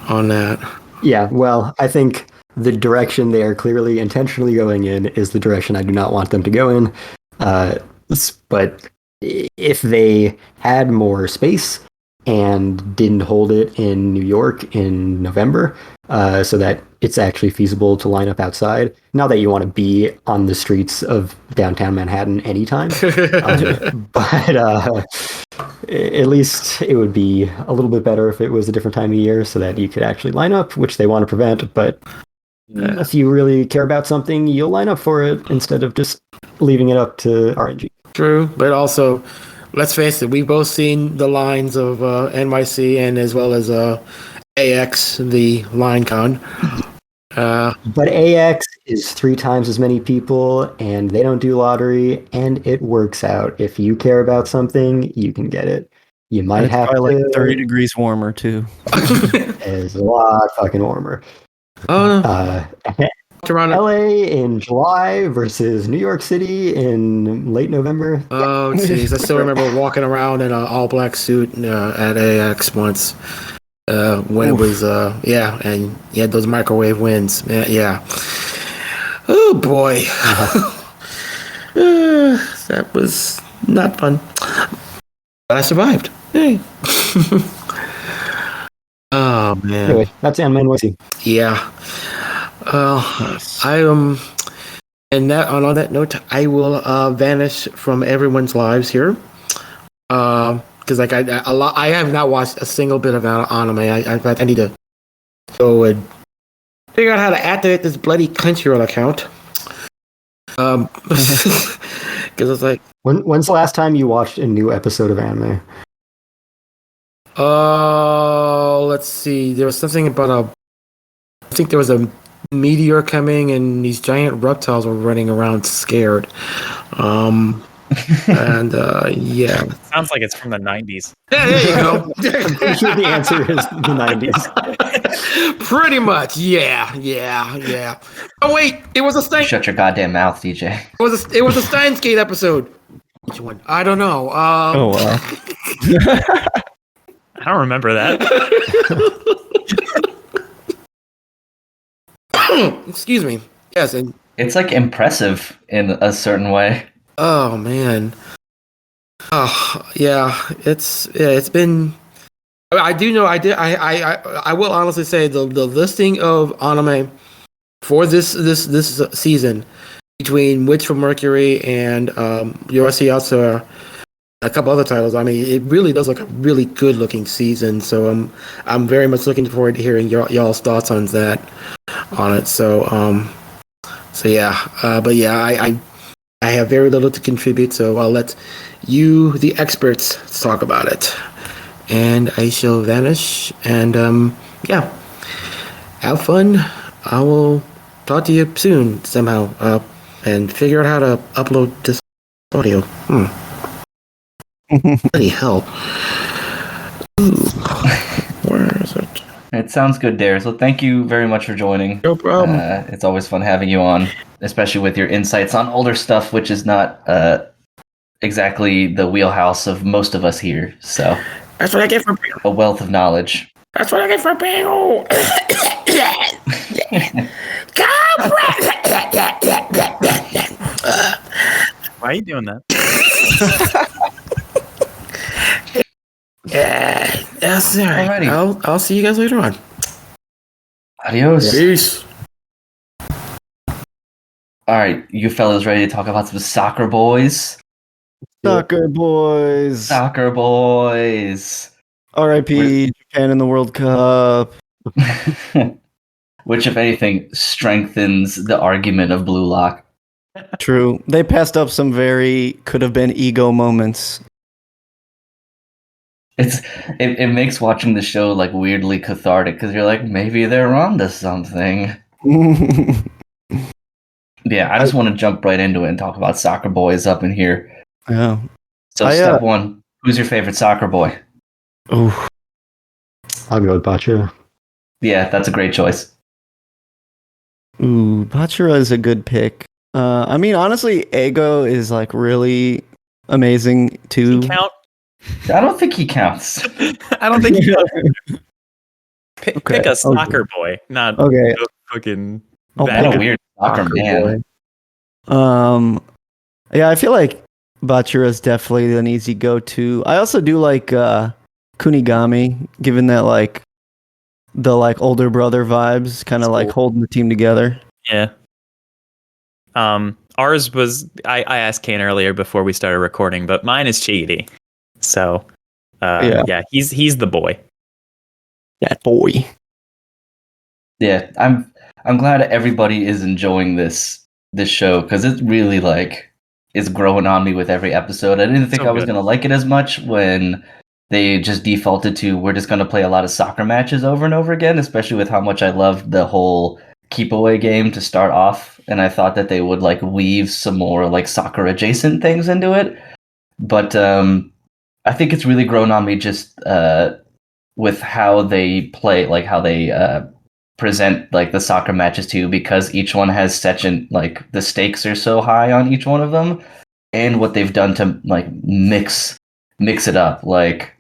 on that. Yeah, well, I think the direction they are clearly intentionally going in is the direction I do not want them to go in. But if they had more space and didn't hold it in New York in November, so that it's actually feasible to line up outside, not that you want to be on the streets of downtown Manhattan anytime, but at least it would be a little bit better if it was a different time of year so that you could actually line up, which they want to prevent. But if you really care about something, you'll line up for it instead of just leaving it up to RNG. True, but also, let's face it, we've both seen the lines of NYC and as well as AX, the line con. But AX is 3 times as many people, and they don't do lottery, and it works out. If you care about something, you can get it. You might It's have to. probably like 30 degrees warmer too. It's a lot fucking warmer. Oh no. Toronto. LA in July versus New York City in late November. Oh jeez, I still remember walking around in an all-black suit at AX once. When it was and you had those microwave winds. Yeah. Oh boy. That was not fun. But I survived. Hey. Oh man. Anyway, that's AnimeNYC. Yeah. I and that on that note, I will vanish from everyone's lives here. Because I have not watched a single bit of anime. I need to go and figure out how to activate this bloody Crunchyroll account. Because it's like, When's the last time you watched a new episode of anime? let's see. There was something about I think there was a meteor coming, and these giant reptiles were running around scared. And yeah. Sounds like it's from the 90s. Yeah, there you go. I'm pretty sure the answer is the 90s. Pretty much, yeah. Oh wait, it was a Stein. Shut your goddamn mouth, DJ. It was a Steins Gate episode. Which one? I don't know. Oh wow. I don't remember that. Excuse me. Yes, and It's like impressive in a certain way. oh man. Oh yeah, it's been. I do know. I will honestly say the listing of anime for this season between Witch from Mercury and Yoroshiatsu, a couple other titles. I mean, it really does look a really good looking season. So I'm very much looking forward to hearing y'all's thoughts on that, on it. So yeah, but yeah, I have very little to contribute. So I'll let you, the experts, talk about it, and I shall vanish. And yeah, have fun. I will talk to you soon somehow, and figure out how to upload this audio. Bloody hell. Ooh. Where is it? It sounds good, Darius. Well, thank you very much for joining. No problem. It's always fun having you on, especially with your insights on older stuff, which is not exactly the wheelhouse of most of us here. So That's what I get for being. a wealth of knowledge. That's what I get for being old. Why are you doing that? Yes, all right. Alrighty. I'll see you guys later on. Adios. Peace. All right, you fellas ready to talk about some soccer boys? Soccer boys. Soccer boys. R.I.P. Japan in the World Cup. Which, if anything, strengthens the argument of Blue Lock. True. They passed up some very could have been ego moments. It makes watching the show like weirdly cathartic because you're like, maybe they're onto something. Yeah, I just want to jump right into it and talk about soccer boys up in here. Yeah. So step one, who's your favorite soccer boy? Oh, I'll go with Bachira. Yeah, that's a great choice. Bachira is a good pick. I mean, honestly, Ego is like really amazing Does too. he count? I don't think he counts. I don't think he counts. Pick Okay, a soccer boy, not Okay. a fucking Oh, What a Vatican. weird soccer man. Yeah, I feel like Bachira is definitely an easy go-to. I also do like Kunigami, given that like the like older brother vibes, kind of like Cool. holding the team together. Yeah. Ours was I asked Cain earlier before we started recording, but mine is Chidi. So, yeah, he's the boy. That boy. Yeah, I'm glad everybody is enjoying this show because it really like is growing on me with every episode. I didn't think So I was good. gonna like it as much when they just defaulted to we're just gonna play a lot of soccer matches over and over again, especially with how much I loved the whole keep away game to start off, and I thought that they would like weave some more like soccer adjacent things into it. But I think it's really grown on me just with how they play, like how they present like the soccer matches too, because each one has such an like the stakes are so high on each one of them, and what they've done to like mix it up. Like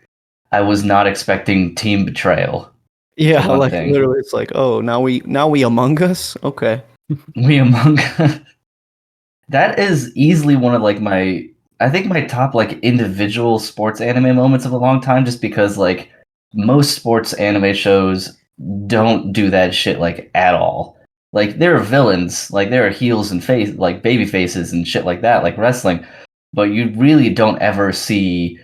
I was not expecting team betrayal. Yeah, For one like thing. literally, it's like, oh, now we Among Us. Okay. We Among Us. That is easily one of like I think my top like individual sports anime moments of a long time, just because like most sports anime shows don't do that shit like at all. Like there are villains, like there are heels and face like baby faces and shit like that, like wrestling, but you really don't ever see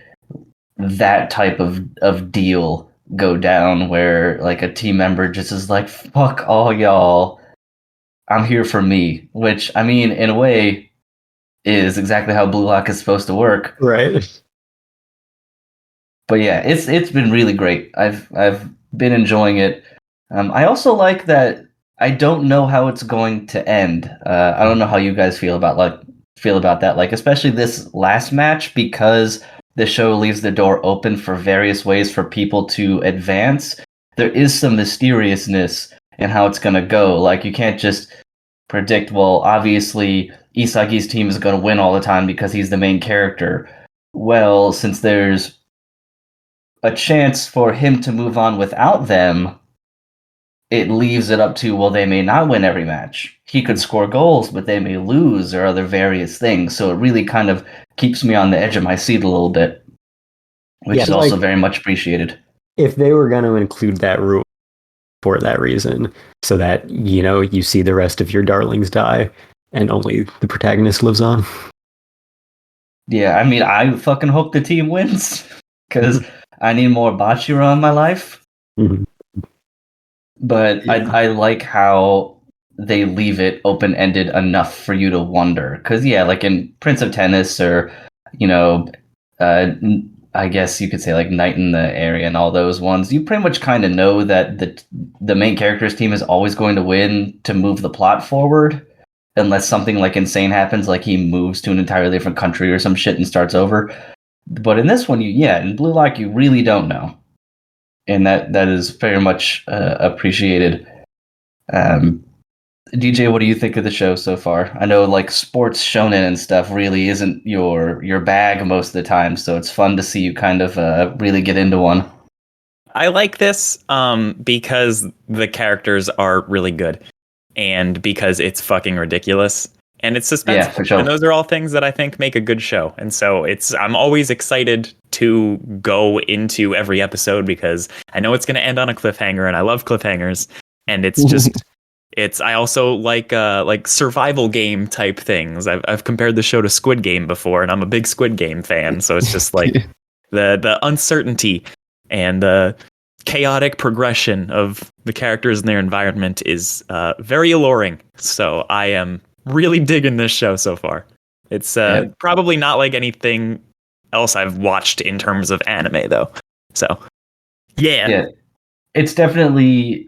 that type of deal go down where like a team member just is like fuck all y'all, I'm here for me, which I mean in a way is exactly how Blue Lock is supposed to work. Right. But yeah, it's been really great. I've been enjoying it. I also like that I don't know how it's going to end. I don't know how you guys feel about that. Like especially this last match, because the show leaves the door open for various ways for people to advance. There is some mysteriousness in how it's gonna go. Like you can't just predict. Well, obviously Isagi's team is going to win all the time because he's the main character. Well, since there's a chance for him to move on without them, it leaves it up to, well, they may not win every match. He could score goals, but they may lose or other various things. So it really kind of keeps me on the edge of my seat a little bit, which Yeah, is also like- very much appreciated. If they were going to include that rule for that reason, so that, you know, you see the rest of your darlings die and only the protagonist lives on. Yeah, I mean, I fucking hope the team wins because I need more Bachira in my life. Mhm. But Yeah. I like how they leave it open ended enough for you to wonder. Because yeah, like in Prince of Tennis or you know, I guess you could say like Night in the Area and all those ones, you pretty much kind of know that the main character's team is always going to win to move the plot forward, unless something like insane happens, like he moves to an entirely different country or some shit and starts over. But in this one, in Blue Lock, you really don't know, and that is very much appreciated. DJ, what do you think of the show so far? I know like sports shonen and stuff really isn't your bag most of the time, so it's fun to see you kind of really get into one. I like this because the characters are really good and because it's fucking ridiculous and it's suspenseful. Yeah, for sure. And those are all things that I think make a good show. And so I'm always excited to go into every episode because I know it's going to end on a cliffhanger and I love cliffhangers. And it's just I also like survival game type things. I've compared the show to Squid Game before, and I'm a big Squid Game fan. So it's just like the uncertainty and the chaotic progression of the characters and their environment is very alluring. So I am really digging this show so far. It's probably not like anything else I've watched in terms of anime, though. So yeah, it's definitely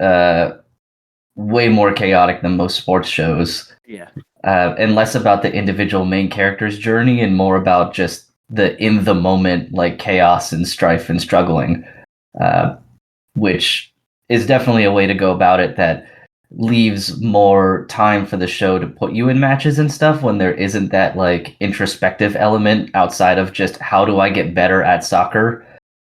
way more chaotic than most sports shows. Yeah. And less about the individual main character's journey and more about just the in the moment like chaos and strife and struggling, which is definitely a way to go about it that leaves more time for the show to put you in matches and stuff when there isn't that like introspective element outside of just how do I get better at soccer.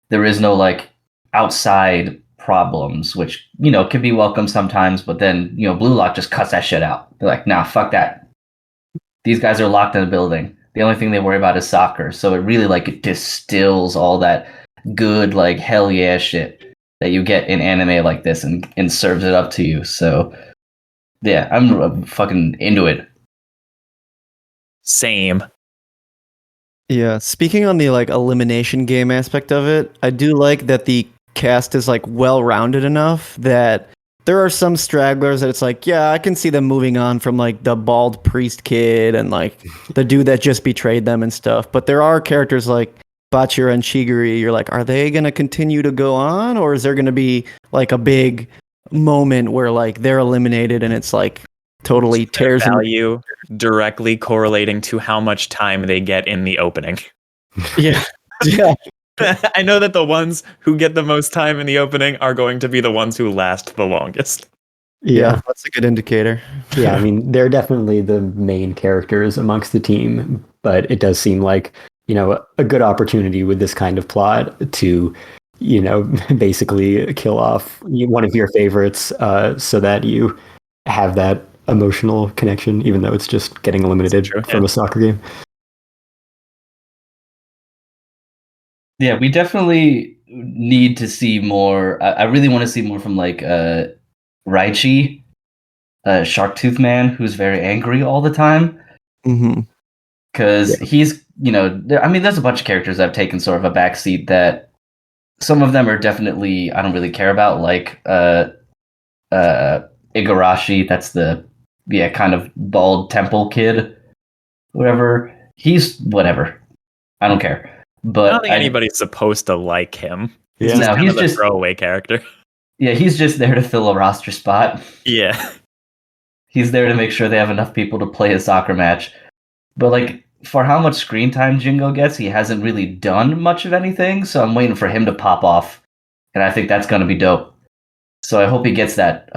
There is no like outside problems, which can be welcome sometimes, but then Blue Lock just cuts that shit out. They're like, nah, fuck that. These guys are locked in a building. The only thing they worry about is soccer. So it really like distills all that good like hell yeah shit that you get in anime like this and serves it up to you. So yeah, I'm fucking into it. Same. Yeah, speaking on the like elimination game aspect of it, I do like that the cast is like well-rounded enough that there are some stragglers that it's like, yeah, I can see them moving on from like the bald priest kid and like the dude that just betrayed them and stuff. But there are characters like Bachira and Chigiri. You're like, are they going to continue to go on, or is there going to be like a big moment where like they're eliminated and it's like totally tears them? Value directly correlating to how much time they get in the opening. Yeah. Yeah. I know that the ones who get the most time in the opening are going to be the ones who last the longest. Yeah, that's a good indicator. Yeah, I mean, they're definitely the main characters amongst the team, but it does seem like, a good opportunity with this kind of plot to, basically kill off one of your favorites so that you have that emotional connection, even though it's just getting eliminated from a soccer game. Yeah, we definitely need to see more. I really want to see more from like Raichi, Sharktooth Man, who's very angry all the time. Because he's, there's a bunch of characters that have taken sort of a backseat that some of them are definitely I don't really care about, like Igarashi. That's the kind of bald temple kid, whatever. He's whatever. I don't care. But I don't think anybody's supposed to like him. He's He's just a throwaway character. Yeah, he's just there to fill a roster spot. Yeah. He's there to make sure they have enough people to play a soccer match. But like for how much screen time Jingo gets, he hasn't really done much of anything, so I'm waiting for him to pop off. And I think that's going to be dope. So I hope he gets that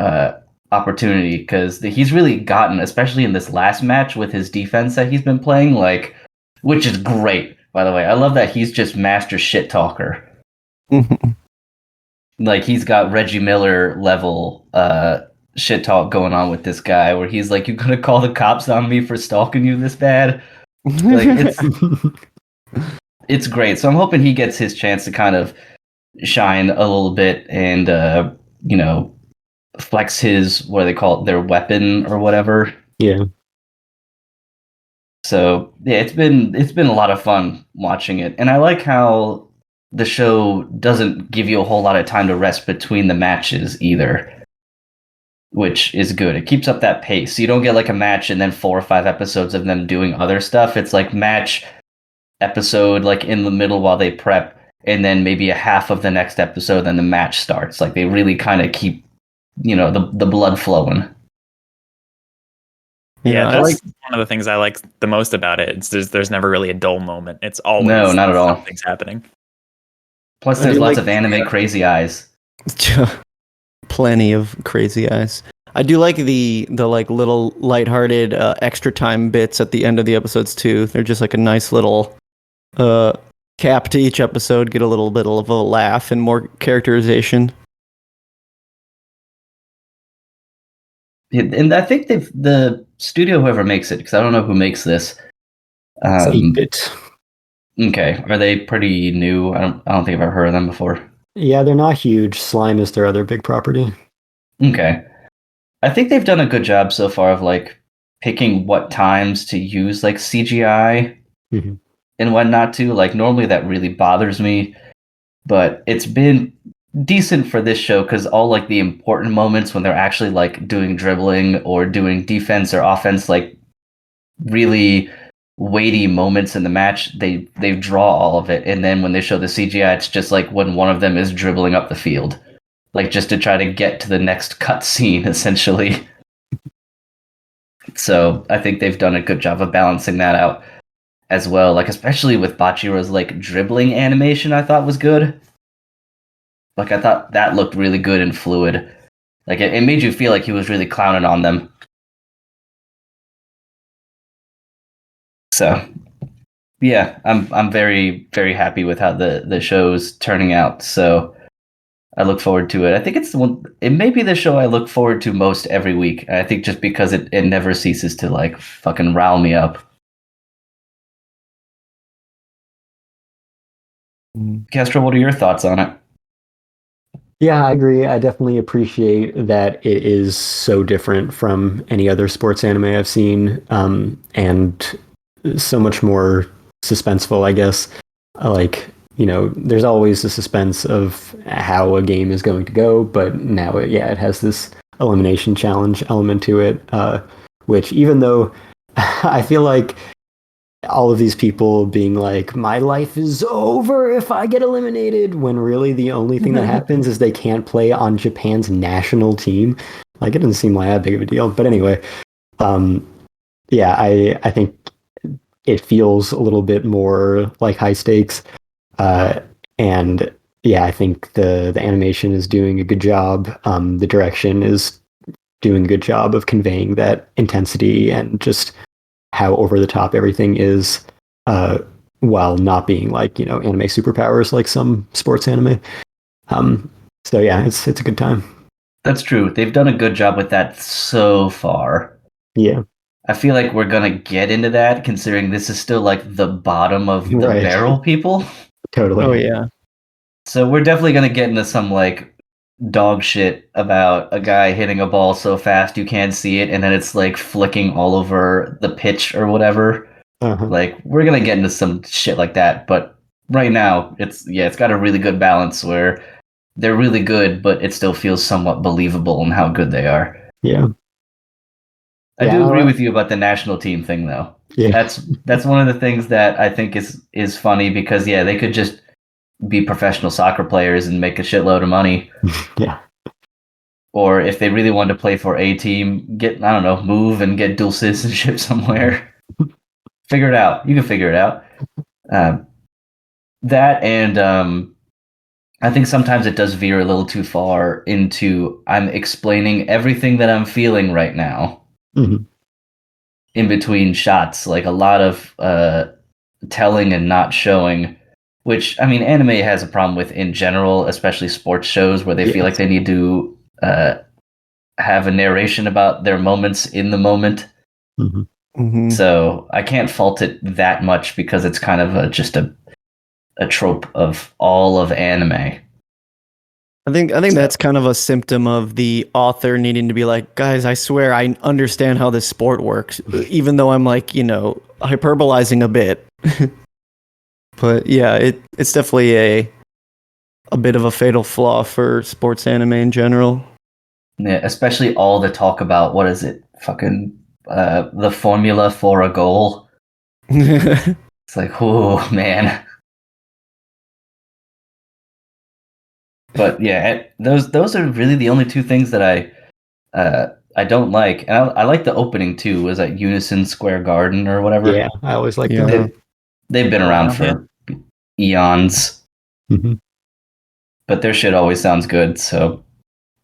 opportunity, because he's really gotten, especially in this last match with his defense that he's been playing, like, which is great. By the way, I love that he's just master shit talker. Like he's got Reggie Miller level shit talk going on with this guy, where he's like, "You gonna call the cops on me for stalking you this bad?" Like it's great. So I'm hoping he gets his chance to kind of shine a little bit and flex his, what do they call it, their weapon or whatever. Yeah. So yeah, it's been a lot of fun watching it, and I like how the show doesn't give you a whole lot of time to rest between the matches either, which is good. It keeps up that pace. So you don't get like a match and then 4 or 5 episodes of them doing other stuff. It's like match, episode like in the middle while they prep, and then maybe a half of the next episode, then the match starts. Like they really kind of keep the blood flowing. Yeah, that's one of the things I like the most about it. There's never really a dull moment. It's always not at all. Something's happening. Plus, there's lots of anime crazy eyes. Plenty of crazy eyes. I do like the like little lighthearted extra time bits at the end of the episodes too. They're just like a nice little cap to each episode. Get a little bit of a laugh and more characterization. And I think the studio, whoever makes it, because I don't know who makes this. 8-bit. Okay, are they pretty new? I don't think I've ever heard of them before. Yeah, they're not huge. Slime is their other big property. Okay, I think they've done a good job so far of like picking what times to use like CGI and what not to. Like normally that really bothers me, but it's been decent for this show because all like the important moments when they're actually like doing dribbling or doing defense or offense, like really weighty moments in the match, they draw all of it, and then when they show the CGI, it's just like when one of them is dribbling up the field, like just to try to get to the next cut scene, essentially. So I think they've done a good job of balancing that out as well. Like especially with Bachira's like dribbling animation, I thought was good. Like I thought that looked really good and fluid. Like it made you feel like he was really clowning on them. So yeah, I'm very, very happy with how the show's turning out. So I look forward to it. I think it's the one. It may be the show I look forward to most every week. I think just because it never ceases to like fucking rile me up. Kestrel, what are your thoughts on it? Yeah, I agree. I definitely appreciate that it is so different from any other sports anime I've seen, and so much more suspenseful, I guess. Like, there's always the suspense of how a game is going to go, but now, it has this elimination challenge element to it, which even though I feel like all of these people being like, my life is over if I get eliminated, when really the only thing that happens is they can't play on Japan's national team. Like, it doesn't seem like that big of a deal. But anyway, I think it feels a little bit more like high stakes. And yeah, I think the animation is doing a good job. The direction is doing a good job of conveying that intensity and just how over the top everything is, while not being like, anime superpowers like some sports anime. So yeah, it's a good time. That's true. They've done a good job with that so far. Yeah. I feel like we're gonna get into that, considering this is still like the bottom of the Right. barrel, people. Totally. Oh yeah. So we're definitely gonna get into some like dog shit about a guy hitting a ball so fast you can't see it, and then it's like flicking all over the pitch or whatever. Uh-huh. Like we're gonna get into some shit like that, but right now it's got a really good balance where they're really good, but it still feels somewhat believable in how good they are. Yeah. I do agree with you about the national team thing, though. Yeah. That's one of the things that I think is funny because they could just be professional soccer players and make a shitload of money. Yeah. Or if they really wanted to play for a team, move and get dual citizenship somewhere. Figure it out. You can figure it out. That and I think sometimes it does veer a little too far into I'm explaining everything that I'm feeling right now. Mm-hmm. In between shots, like a lot of telling and not showing, which I mean anime has a problem with in general, especially sports shows where they feel like they need to have a narration about their moments in the moment. Mm-hmm. Mm-hmm. So I can't fault it that much because it's kind of just a trope of all of anime. I think that's kind of a symptom of the author needing to be like, guys, I swear I understand how this sport works, even though I'm like, hyperbolizing a bit. But yeah, it's definitely a bit of a fatal flaw for sports anime in general. Yeah, especially all the talk about what is it, fucking the formula for a goal. It's like, oh man. But yeah, those are really the only two things that I don't like. And I like the opening too. Was that Unison Square Garden or whatever? Yeah, I always like Yeah. that. They've been around for eons, Mm-hmm. but their shit always sounds good. So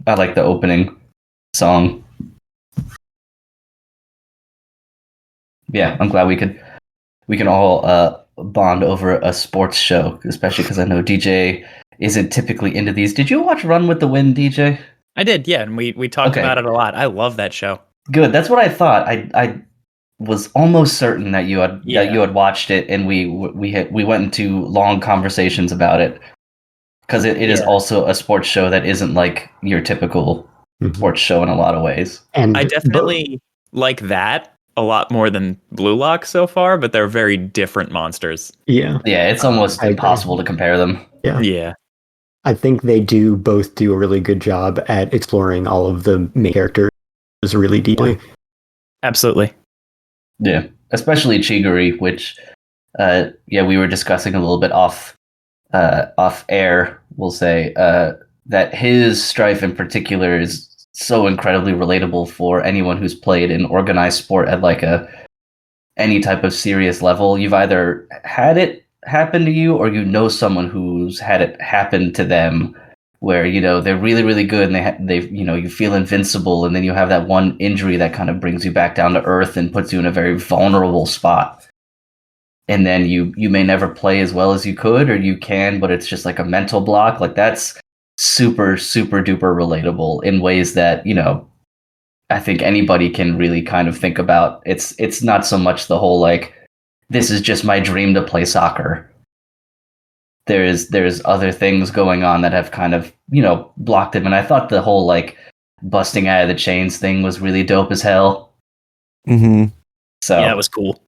I like the opening song. Yeah, I'm glad we can all bond over a sports show, especially because I know DJ isn't typically into these. Did you watch Run with the Wind, DJ? I did, yeah, and we talked about it a lot. I love that show. Good. That's what I thought. I was almost certain that you had watched it, and we went into long conversations about it because it is also a sports show that isn't like your typical sports show in a lot of ways. And I definitely like that a lot more than Blue Lock so far, but they're very different monsters. Yeah. Yeah, it's almost impossible to compare them. Yeah. I think they both do a really good job at exploring all of the main characters really deeply. Absolutely. Yeah, especially Chiguri, which we were discussing a little bit off air. We'll say that his strife in particular is so incredibly relatable for anyone who's played an organized sport at like any type of serious level. You've either had it happen to you or you know someone who's had it happen to them where they're really really good and they you feel invincible, and then you have that one injury that kind of brings you back down to earth and puts you in a very vulnerable spot, and then you may never play as well as you could, or you can, but it's just like a mental block. Like that's super super duper relatable in ways that I think anybody can really kind of think about. It's not so much the whole like, this is just my dream to play soccer. There's other things going on that have kind of blocked him, and I thought the whole like busting out of the chains thing was really dope as hell. Mm-hmm. So Yeah, it was cool.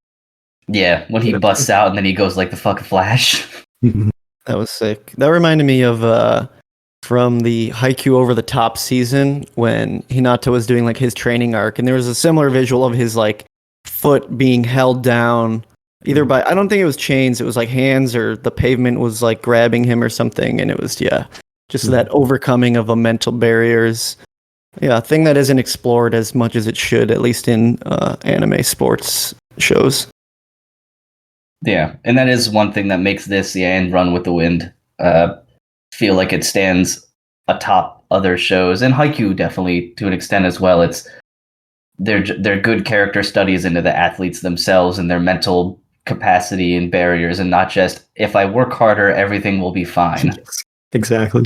Yeah, when he busts out and then he goes like the fucking Flash. That was sick. That reminded me of from the Haikyuu Over the Top season when Hinata was doing like his training arc, and there was a similar visual of his like foot being held down either by, I don't think it was chains, it was like hands, or the pavement was like grabbing him or something, and it was just that overcoming of a mental barriers. Yeah, a thing that isn't explored as much as it should, at least in anime sports shows. Yeah, and that is one thing that makes this and Run with the Wind feel like it stands atop other shows, and Haikyuu definitely to an extent as well. They're good character studies into the athletes themselves and their mental capacity and barriers, and not just, if I work harder, everything will be fine. Exactly.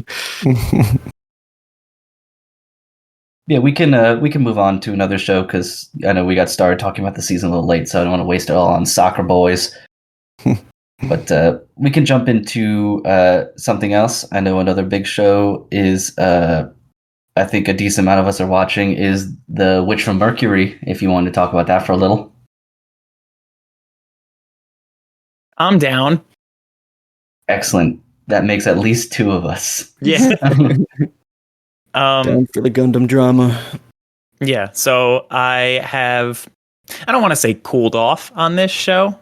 Yeah, we can move on to another show, because I know we got started talking about the season a little late, so I don't want to waste it all on Soccer Boys. But we can jump into something else. I know another big show is, I think a decent amount of us are watching, is The Witch from Mercury, if you want to talk about that for a little. I'm down. Excellent. That makes at least two of us. Yeah. Down for the Gundam drama. Yeah, so I don't want to say cooled off on this show,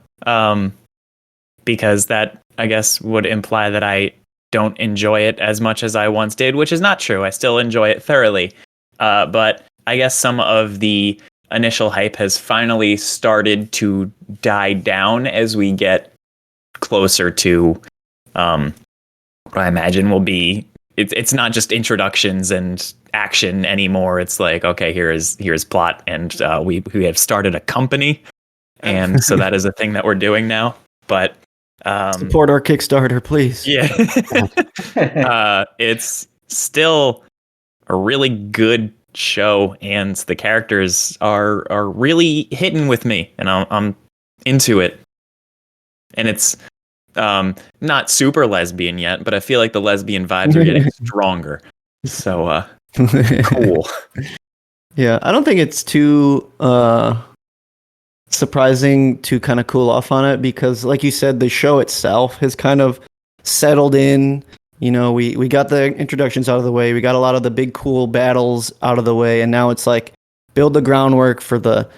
because that, I guess, would imply that I don't enjoy it as much as I once did, which is not true. I still enjoy it thoroughly. But I guess some of the initial hype has finally started to die down as we get closer to what I imagine will be, it's not just introductions and action anymore. It's like, okay, here's plot, and we have started a company, and so that is a thing that we're doing now. But support our Kickstarter, please. Yeah. It's still a really good show, and the characters are really hitting with me, and I'm into it. And it's not super lesbian yet, but I feel like the lesbian vibes are getting stronger. So cool. Yeah, I don't think it's too surprising to kind of cool off on it, because like you said, the show itself has kind of settled in. We got the introductions out of the way, we got a lot of the big cool battles out of the way, and now it's like build the groundwork for the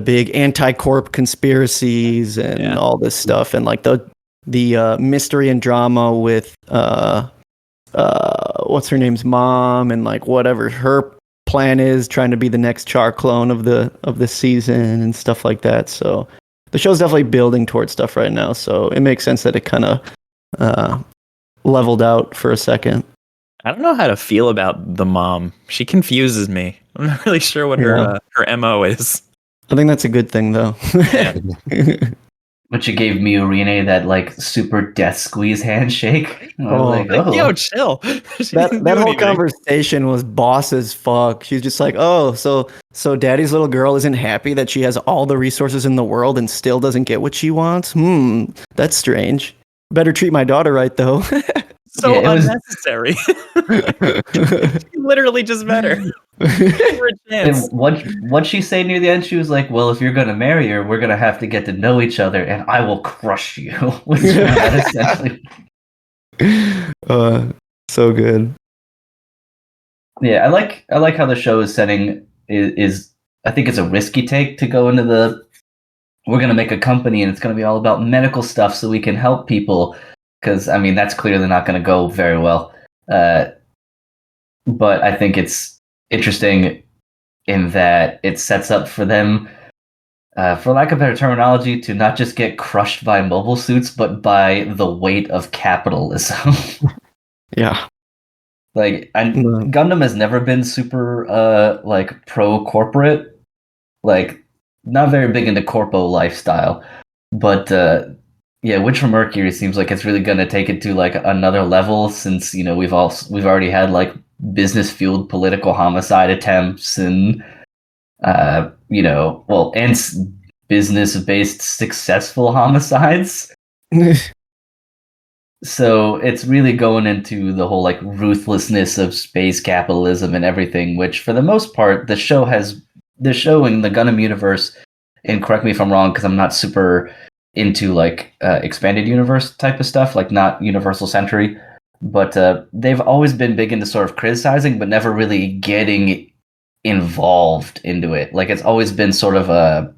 big anti-corp conspiracies and all this stuff, and like the mystery and drama with what's her name's mom, and like whatever her plan is, trying to be the next Char clone of the season and stuff like that. So the show's definitely building towards stuff right now, so it makes sense that it kind of leveled out for a second. I don't know how to feel about the mom. She confuses me. I'm not really sure what her MO is. I think that's a good thing, though. Yeah. But you gave Miorine that like super death squeeze handshake. Yo, chill. That whole conversation was boss as fuck. She's just like, oh, so daddy's little girl isn't happy that she has all the resources in the world and still doesn't get what she wants? That's strange. Better treat my daughter right, though. So unnecessary. She literally just met her. And what'd she say near the end? She was like, well, if you're going to marry her, we're going to have to get to know each other, and I will crush you. Which essentially... So good. Yeah, I like how the show is setting is I think it's a risky take to go into we're going to make a company and it's going to be all about medical stuff so we can help people, because I mean that's clearly not going to go very well. But I think it's interesting in that it sets up for them, for lack of better terminology, to not just get crushed by mobile suits, but by the weight of capitalism. Yeah. Like, and No. Gundam has never been super like pro corporate, like not very big into corpo lifestyle. But yeah, Witch from Mercury seems like it's really gonna take it to like another level since we've already had like business fueled political homicide attempts and well, and business based successful homicides. So it's really going into the whole like ruthlessness of space capitalism and everything, which for the most part the show in the Gundam universe, and correct me if I'm wrong because I'm not super into like expanded universe type of stuff, like not Universal Century, but they've always been big into sort of criticizing, but never really getting involved into it. Like it's always been sort of a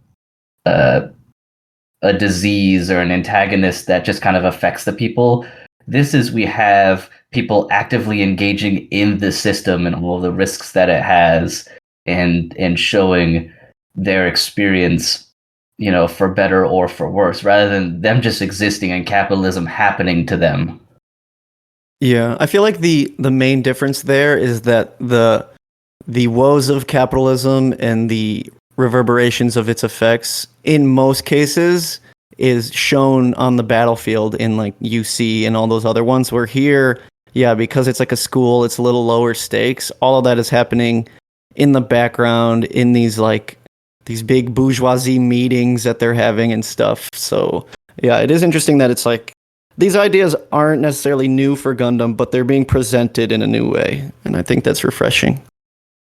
a disease or an antagonist that just kind of affects the people. We have people actively engaging in the system and all the risks that it has, and showing their experience, for better or for worse, rather than them just existing and capitalism happening to them. Yeah, I feel like the main difference there is that the woes of capitalism and the reverberations of its effects in most cases is shown on the battlefield in like UC and all those other ones, where here, yeah, because it's like a school, it's a little lower stakes. All of that is happening in the background in these big bourgeoisie meetings that they're having and stuff. So yeah, it is interesting that it's like these ideas aren't necessarily new for Gundam, but they're being presented in a new way, and I think that's refreshing.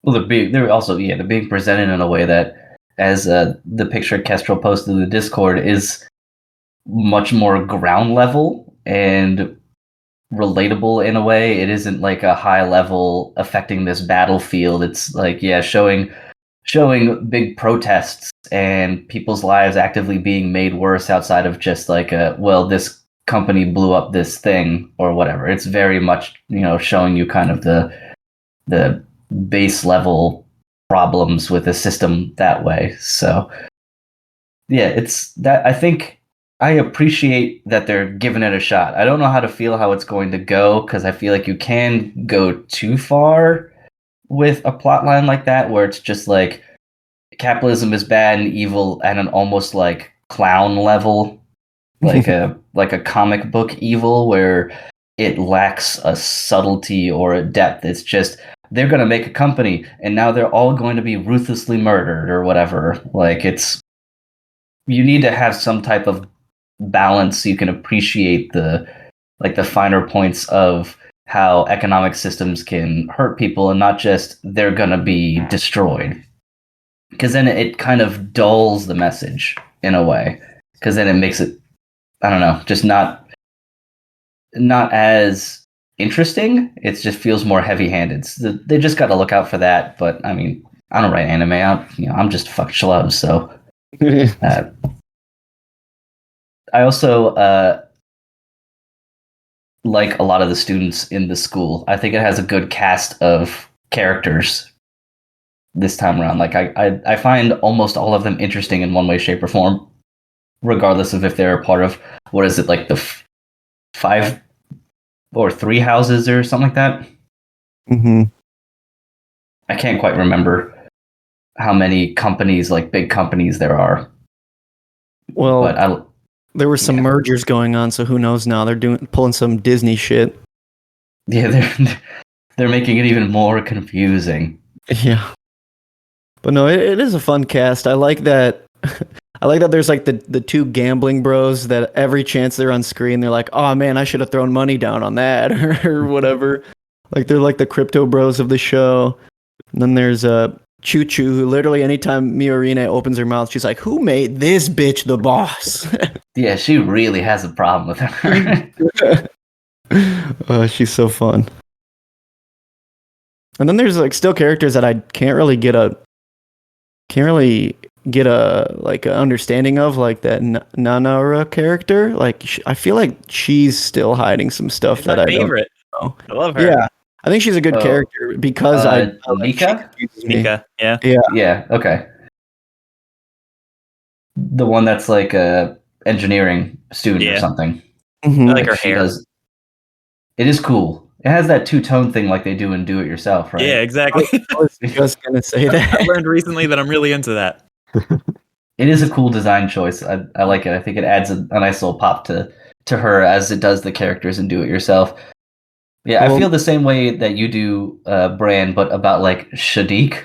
Well, they're being presented in a way that, as the picture Kestrel posted in the Discord, is much more ground level and relatable in a way. It isn't like a high level affecting this battlefield. It's like, yeah, showing big protests and people's lives actively being made worse outside of just like this company blew up this thing or whatever. It's very much, showing you kind of the base level problems with the system that way. So yeah, it's that I think I appreciate that they're giving it a shot. I don't know how to feel how it's going to go because I feel like you can go too far with a plot line like that where it's just like capitalism is bad and evil at an almost like clown level, like a comic book evil where it lacks a subtlety or a depth. It's just they're going to make a company and now they're all going to be ruthlessly murdered or whatever. Like you need to have some type of balance so you can appreciate the finer points of how economic systems can hurt people and not just they're going to be destroyed. Because then it kind of dulls the message in a way. Because then it makes it, I don't know, just not as interesting. It just feels more heavy-handed. So they just got to look out for that. But I mean, I don't write anime. I'm just a fuck schlub. So I also like a lot of the students in the school. I think it has a good cast of characters this time around. Like I find almost all of them interesting in one way, shape, or form, regardless of if they're a part of what is it like the 5 or 3 houses or something like that. Mm-hmm. I can't quite remember how many companies, like big companies, there are. Well, but there were some mergers going on, so who knows now? They're pulling some Disney shit. Yeah, they're making it even more confusing. Yeah. But no, it is a fun cast. I like that. I like that there's like the 2 gambling bros that every chance they're on screen, they're like, oh man, I should have thrown money down on that or whatever. Like they're like the crypto bros of the show. And then there's Choo Choo, who literally anytime Miorine opens her mouth, she's like, who made this bitch the boss? Yeah, she really has a problem with her. She's so fun. And then there's like still characters that I can't really get a like a understanding of, like that Nanara character. Like I feel like she's still hiding some stuff She's that my I favorite. don't know. I love her. Yeah, I think she's a good character because Nika? Nika, yeah. Yeah, okay. The one that's like a engineering student or something. Mm-hmm. I like her hair. It is cool. It has that two-tone thing like they do in Do It Yourself, right? Yeah, exactly. I was just gonna say I that. learned recently that I'm really into that. It is a cool design choice. I like it. I think it adds a nice little pop to her as it does the characters in Do It Yourself. Yeah, I Well, feel the same way that you do, Bran, but about like Shadiq.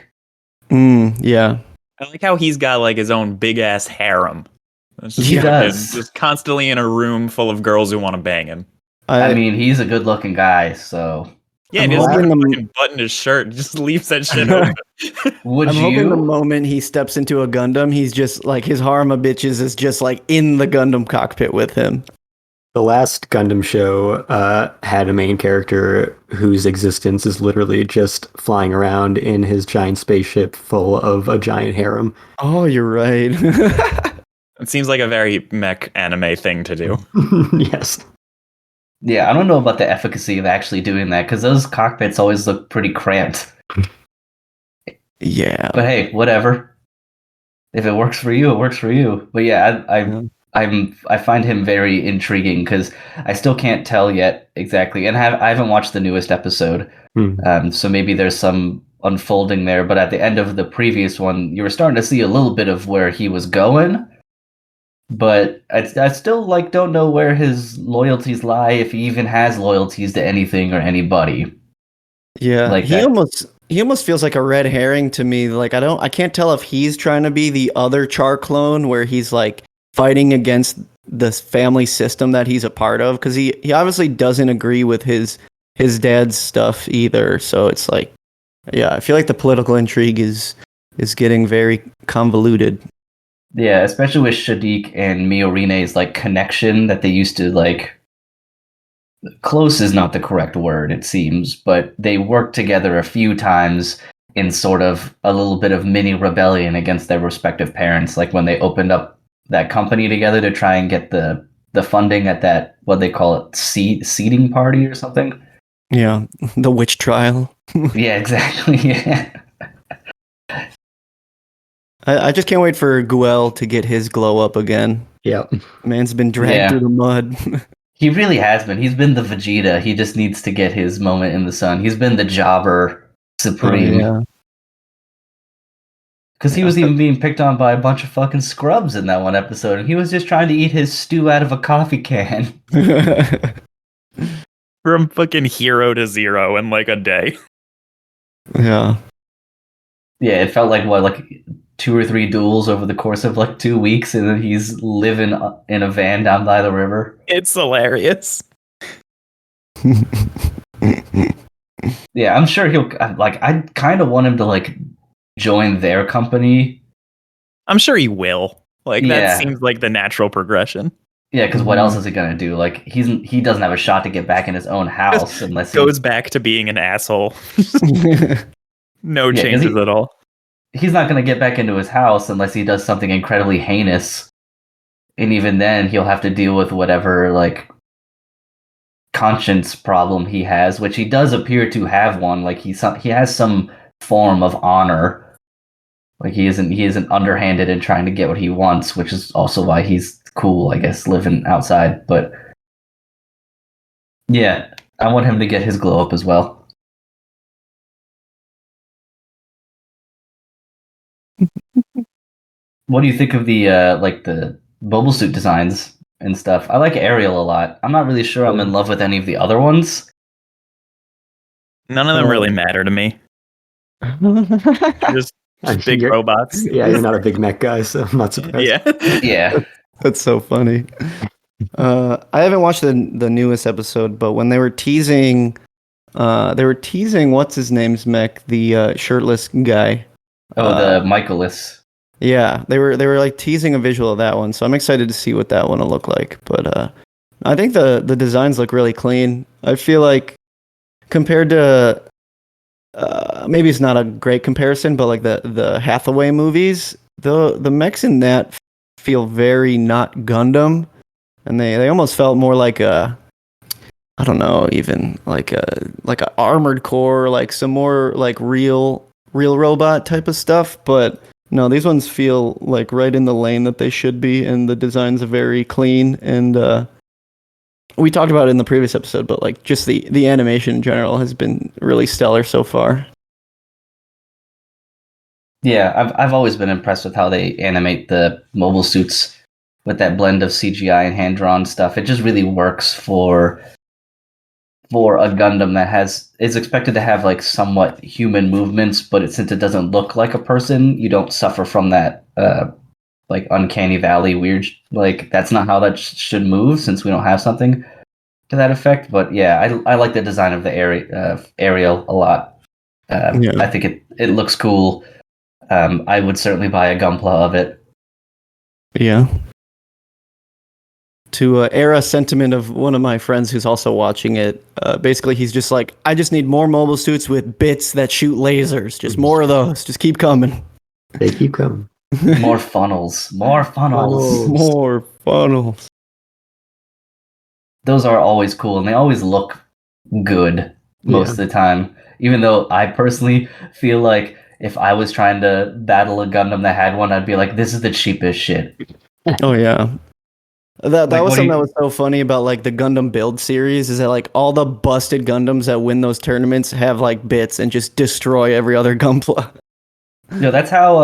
Yeah. I like how he's got like his own big ass harem. It's just He fucking- does. just constantly in a room full of girls who want to bang him. I mean, he's a good-looking guy, so Yeah, I'm and he doesn't hoping even the- fucking button his shirt. He just leaves that shit open. would I'm hoping the you? moment he steps into a Gundam, he's just like his harem of bitches is just like in the Gundam cockpit with him. The last Gundam show had a main character whose existence is literally just flying around in his giant spaceship full of a giant harem. Oh, you're right. It seems like a very mech anime thing to do. Yes. Yeah, I don't know about the efficacy of actually doing that because those cockpits always look pretty cramped. Yeah. But hey, whatever. If it works for you, it works for you. But yeah, I find him very intriguing because I still can't tell yet exactly, and I haven't watched the newest episode, so maybe there's some unfolding there. But at the end of the previous one, you were starting to see a little bit of where he was going. But I still like don't know where his loyalties lie, if he even has loyalties to anything or anybody. Yeah. Like he that. almost feels like a red herring to me. Like I can't tell if he's trying to be the other Char clone where he's like fighting against this family system that he's a part of, because he obviously doesn't agree with his dad's stuff either. So it's like, yeah, I feel like the political intrigue is getting very convoluted. Yeah, especially with Shadiq and Miorine's like connection that they used to like. Close is not the correct word, it seems, but they worked together a few times in sort of a little bit of mini rebellion against their respective parents, like when they opened up that company together to try and get the funding at that, what they call it, seeding party or something. Yeah, the witch trial. Yeah, exactly. Yeah. I just can't wait for Guel to get his glow up again. Yep. Man's been dragged Yeah. through the mud. He really has been. He's been the Vegeta. He just needs to get his moment in the sun. He's been the jobber supreme. Oh, Because he was even being picked on by a bunch of fucking scrubs in that one episode, and he was just trying to eat his stew out of a coffee can. yeah. From fucking hero to zero in like a day. Yeah. Yeah, it felt like what, like 2 or 3 duels over the course of like 2 weeks, and then he's living in a van down by the river. It's hilarious. Yeah, I'm sure he'll like. I kind of want him to like join their company. I'm sure he will. Like Yeah. that seems like the natural progression. Yeah, because what else is he gonna do? Like he doesn't have a shot to get back in his own house unless he Goes back to being an asshole. No Yeah, 'cause changes he- at all. he's not going to get back into his house unless he does something incredibly heinous. And even then, he'll have to deal with whatever, like, conscience problem he has, which he does appear to have one. Like, he has some form of honor. Like, he isn't underhanded in trying to get what he wants, which is also why he's cool, I guess, living outside. But, yeah, I want him to get his glow up as well. What do you think of the like the mobile suit designs and stuff? I like Ariel a lot. I'm not really sure I'm in love with any of the other ones. None of them really matter to me. Just big You're- robots. Yeah, you're not a big mech guy, so I'm not surprised. Yeah. Yeah. That's so funny. I haven't watched the newest episode, but when they were teasing what's his name's mech, the shirtless guy. Oh, the Michaelis. Yeah, they were like teasing a visual of that one, so I'm excited to see what that one will look like. But I think the designs look really clean. I feel like compared to maybe it's not a great comparison, but like the Hathaway movies, the mechs in that feel very not Gundam, and they almost felt more like a, I don't know, even like a Armored Core, like some more like real robot type of stuff. But no, these ones feel like right in the lane that they should be, and the designs are very clean, and We talked about it in the previous episode, but like just the animation in general has been really stellar so far. Yeah, I've always been impressed with how they animate the mobile suits with that blend of CGI and hand drawn stuff. It just really works for a Gundam that is expected to have like somewhat human movements, but since it doesn't look like a person, you don't suffer from that like uncanny valley weird. Like that's not how that should move since we don't have something to that effect. But yeah, I like the design of the Ariel a lot. I think it looks cool. I would certainly buy a Gunpla of it. Yeah. To air a sentiment of one of my friends who's also watching it, basically he's just like, I just need more mobile suits with bits that shoot lasers. Just more of those. Just keep coming. They keep coming. More funnels. More funnels. More funnels. Those are always cool, and they always look good most of the time. Even though I personally feel like if I was trying to battle a Gundam that had one, I'd be like, this is the cheapest shit. Oh, yeah. That Like, was what do something you- that was so funny about like the Gundam build series is that like all the busted Gundams that win those tournaments have like bits and just destroy every other Gunpla. No, that's how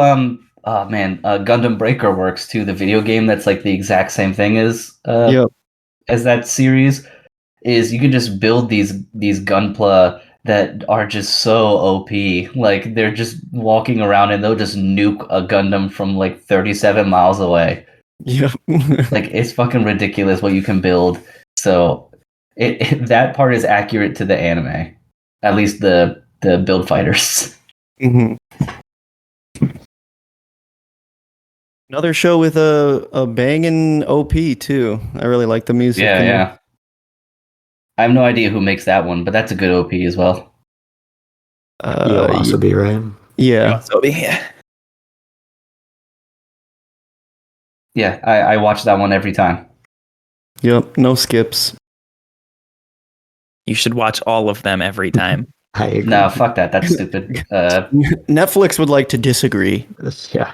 Gundam Breaker works too. The video game that's like the exact same thing as that series is you can just build these Gunpla that are just so OP. Like they're just walking around and they'll just nuke a Gundam from like 37 miles away. Yeah. Like it's fucking ridiculous what you can build. So that part is accurate to the anime, at least the build fighters. Mm-hmm. Another show with a banging OP too. I really like the music. Yeah. I have no idea who makes that one, but that's a good OP as well. You'll also be right. Yeah. Yeah, I watch that one every time. Yep. No skips. You should watch all of them every time. I agree. No, fuck that. That's stupid. Netflix would like to disagree. Yeah.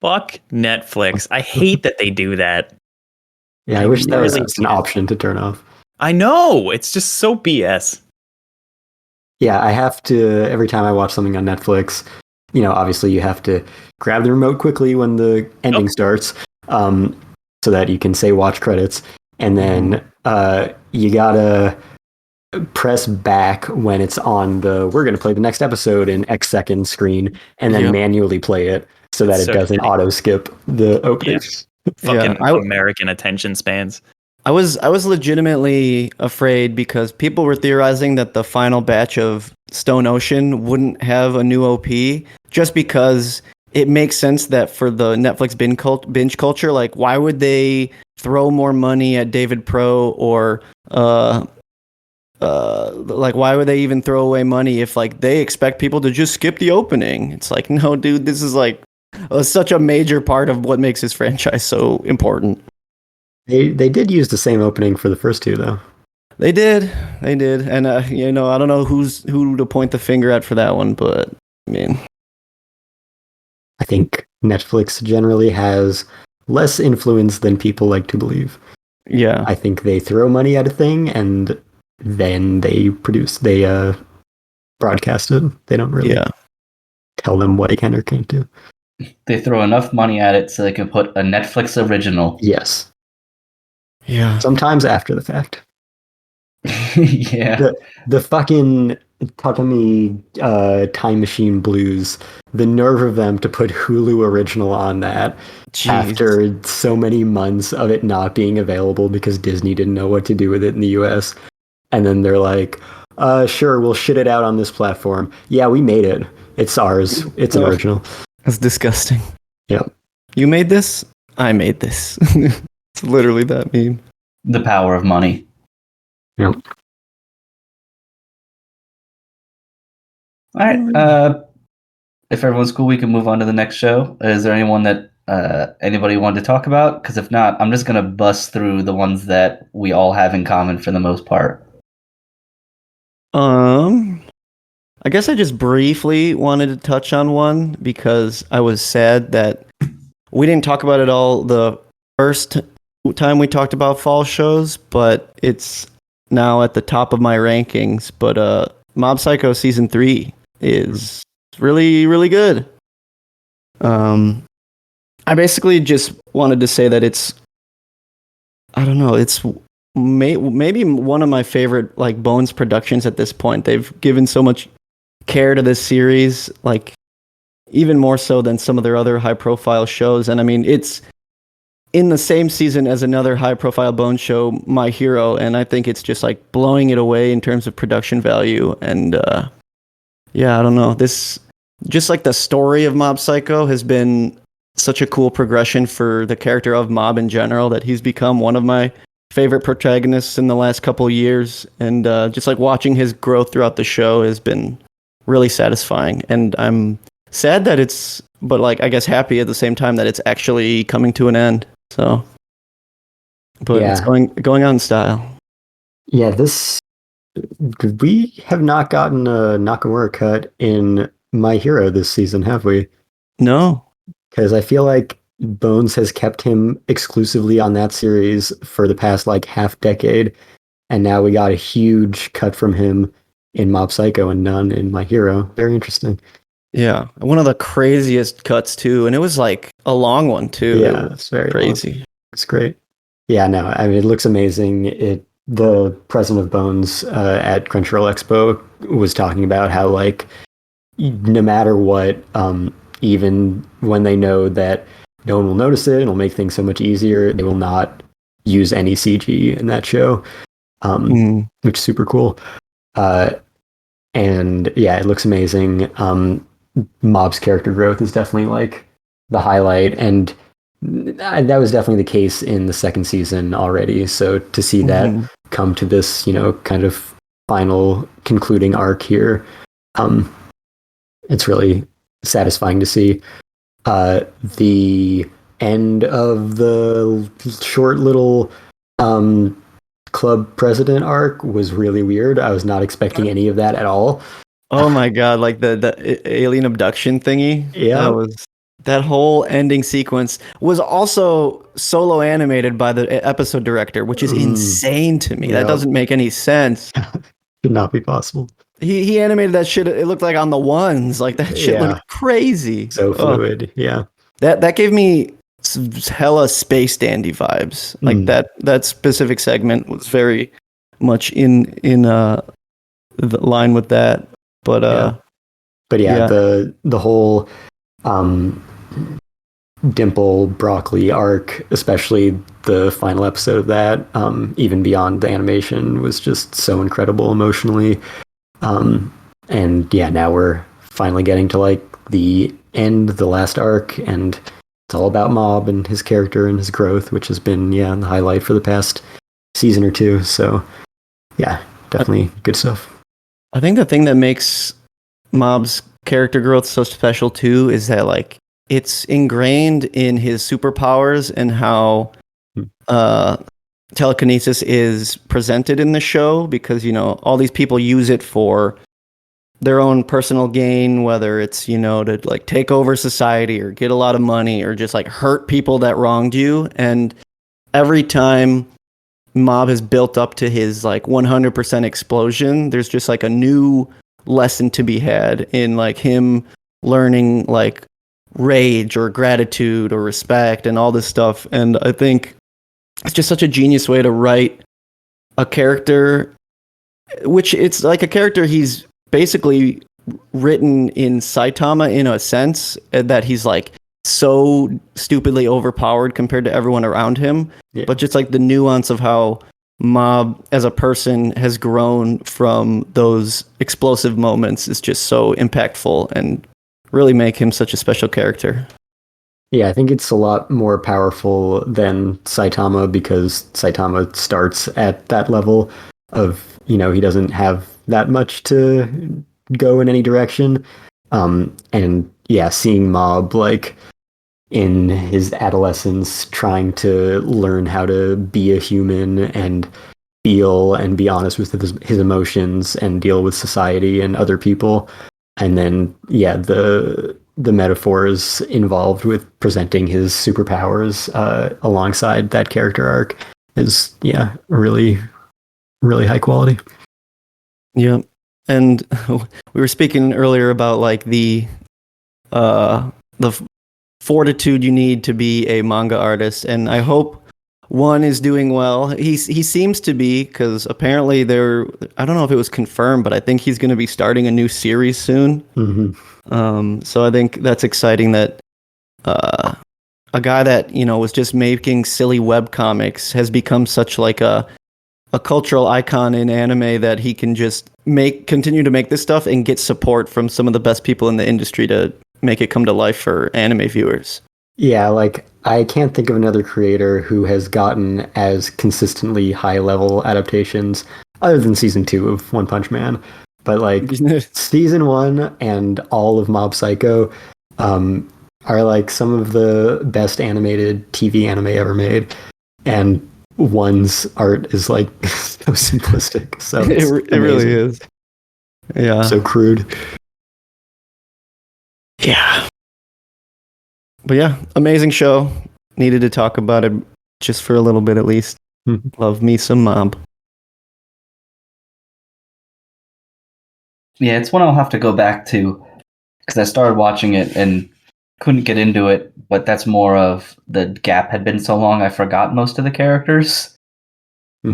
Fuck Netflix. I hate that they do that. Yeah, I wish that was really an option to turn off. I know. It's just so BS. Yeah, I have to, every time I watch something on Netflix, obviously you have to grab the remote quickly when the ending starts, so that you can say watch credits. And then you gotta press back when it's on we're going to play the next episode in X second screen, and then manually play it so that it doesn't auto skip the opening. Fucking American attention spans. I was legitimately afraid because people were theorizing that the final batch of Stone Ocean wouldn't have a new OP just because it makes sense that for the Netflix binge culture, like why would they throw more money at David Pro or like why would they even throw away money if like they expect people to just skip the opening? It's like, no, dude, this is like such a major part of what makes this franchise so important. They did use the same opening for the first two, though. They did, and I don't know who to point the finger at for that one, but I mean, I think Netflix generally has less influence than people like to believe. Yeah, I think they throw money at a thing and then they broadcast it. They don't really tell them what they can or can't do. They throw enough money at it so they can put a Netflix original. Yes. Yeah. Sometimes after the fact. Yeah. The fucking Tatami Time Machine Blues, the nerve of them to put Hulu original on that after so many months of it not being available because Disney didn't know what to do with it in the US. And then they're like, sure, we'll shit it out on this platform. Yeah, we made it. It's ours. It's an original. That's disgusting. Yep. You made this? I made this. It's literally that meme. The power of money. Yep. All right. If everyone's cool, we can move on to the next show. Is there anyone that anybody wanted to talk about? Because if not, I'm just gonna bust through the ones that we all have in common for the most part. I guess I just briefly wanted to touch on one because I was sad that we didn't talk about it all the first time we talked about fall shows, but it's now at the top of my rankings. But Mob Psycho season 3 is really, really good. I basically just wanted to say that it's, I don't know, it's maybe one of my favorite like Bones productions at this point. They've given so much care to this series, like even more so than some of their other high profile shows. And I mean, it's in the same season as another high profile Bones show, My Hero, and I think it's just like blowing it away in terms of production value. And yeah, I don't know, this just like the story of Mob Psycho has been such a cool progression for the character of Mob in general, that he's become one of my favorite protagonists in the last couple of years. And just like watching his growth throughout the show has been really satisfying. And I'm sad that it's, but like I guess happy at the same time that it's actually coming to an end. So, but it's going on in style. Yeah, we have not gotten a Nakamura cut in My Hero this season, have we? No. Because I feel like Bones has kept him exclusively on that series for the past like half decade, and now we got a huge cut from him in Mob Psycho and none in My Hero. Very interesting. Yeah, one of the craziest cuts too, and it was like a long one too. Yeah, it's very crazy. Long. It's great. Yeah, no, I mean it looks amazing. The president of Bones at Crunchyroll Expo was talking about how like no matter what, even when they know that no one will notice it, it'll make things so much easier, they will not use any CG in that show, which is super cool. And yeah, it looks amazing. Mob's character growth is definitely like the highlight, and that was definitely the case in the second season already. So to see that come to this, kind of final concluding arc here, it's really satisfying to see. The end of the short little club president arc was really weird. I was not expecting any of that at all. Oh my god, like the alien abduction thingy. Yeah. That whole ending sequence was also solo animated by the episode director, which is insane to me. Yep. That doesn't make any sense. Should not be possible. He animated that shit. It looked like on the ones. Like that shit looked crazy. So fluid. Yeah. That gave me hella Space Dandy vibes. Like that specific segment was very much in the line with that. But the whole Dimple Broccoli arc, especially the final episode of that, even beyond the animation, was just so incredible emotionally. And yeah, now we're finally getting to like the end, the last arc, and it's all about Mob and his character and his growth, which has been the highlight for the past season or two. So yeah, definitely good stuff. I think the thing that makes Mob's character growth so special too is that like it's ingrained in his superpowers and how telekinesis is presented in the show, because all these people use it for their own personal gain, whether it's to like take over society or get a lot of money or just like hurt people that wronged you. And every time Mob has built up to his like 100% explosion, there's just like a new lesson to be had in like him learning like rage or gratitude or respect and all this stuff. And I think it's just such a genius way to write a character, which it's like a character he's basically written in Saitama in a sense, that he's like so stupidly overpowered compared to everyone around him. Yeah. But just like the nuance of how Mob as a person has grown from those explosive moments is just so impactful and really make him such a special character. Yeah, I think it's a lot more powerful than Saitama, because Saitama starts at that level of, he doesn't have that much to go in any direction. And yeah, seeing Mob like in his adolescence trying to learn how to be a human and feel and be honest with his emotions and deal with society and other people. And then, the the metaphors involved with presenting his superpowers alongside that character arc is really, really high quality. Yeah. And we were speaking earlier about like the fortitude you need to be a manga artist, and I hope one is doing well. He seems to be, because apparently I don't know if it was confirmed, but I think he's going to be starting a new series soon. So I think that's exciting that a guy that was just making silly web comics has become such like a cultural icon in anime, that he can just continue to make this stuff and get support from some of the best people in the industry to make it come to life for anime viewers. Yeah, like I can't think of another creator who has gotten as consistently high level adaptations other than season 2 of One Punch Man. But like season 1 and all of Mob Psycho are like some of the best animated TV anime ever made. And one's art is like so simplistic. So it really is. Yeah. So crude. Yeah. But yeah, amazing show. Needed to talk about it just for a little bit at least. Love me some Mob. Yeah, it's one I'll have to go back to, because I started watching it and couldn't get into it, but that's more of the gap had been so long I forgot most of the characters.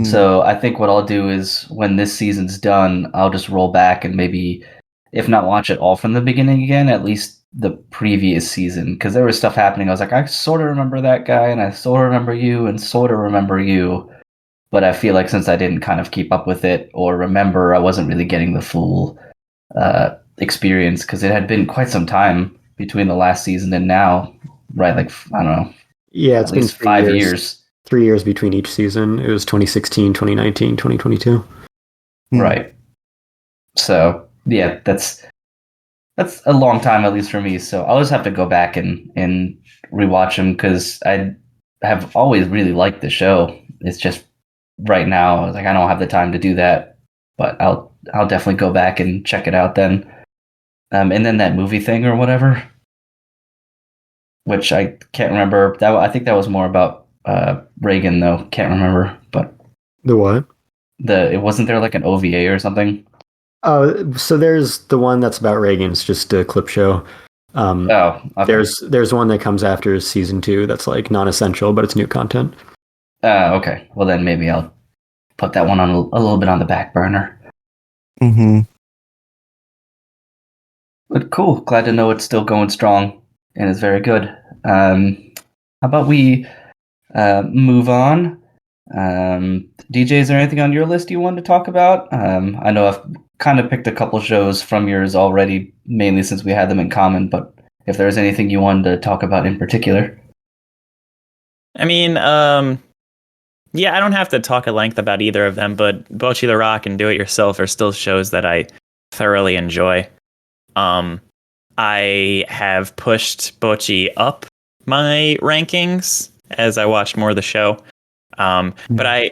So I think what I'll do is when this season's done, I'll just roll back and maybe, if not watch it all from the beginning again, at least the previous season, because there was stuff happening. I was like, I sort of remember that guy, and I sort of remember you, and sort of remember you. But I feel like since I didn't kind of keep up with it or remember, I wasn't really getting the full experience, because it had been quite some time between the last season and now, right? Like, I don't know. Yeah, it's at been least 5 years. 3 years between each season. It was 2016, 2019, 2022. Right. So, yeah, that's a long time, at least for me. So I'll just have to go back and rewatch them, because I have always really liked the show. It's just right now, I was like, I don't have the time to do that, but I'll definitely go back and check it out then. And then that movie thing or whatever, which I can't remember. I think that was more about Reagan, though. Can't remember, but The what? It wasn't there like an OVA or something. Oh, so there's the one that's about Reagan. It's just a clip show. Okay. There's one that comes after season 2 that's like non-essential, but it's new content. Okay. Well, then maybe I'll put that one on a little bit on the back burner. But cool. Glad to know it's still going strong and is very good. How about we move on? DJ, is there anything on your list you wanted to talk about? I know I've kind of picked a couple shows from yours already, mainly since we had them in common, but if there's anything you wanted to talk about in particular. I mean, yeah, I don't have to talk at length about either of them, but Bocchi the Rock and Do It Yourself are still shows that I thoroughly enjoy. I have pushed Bocchi up my rankings as I watched more of the show. But I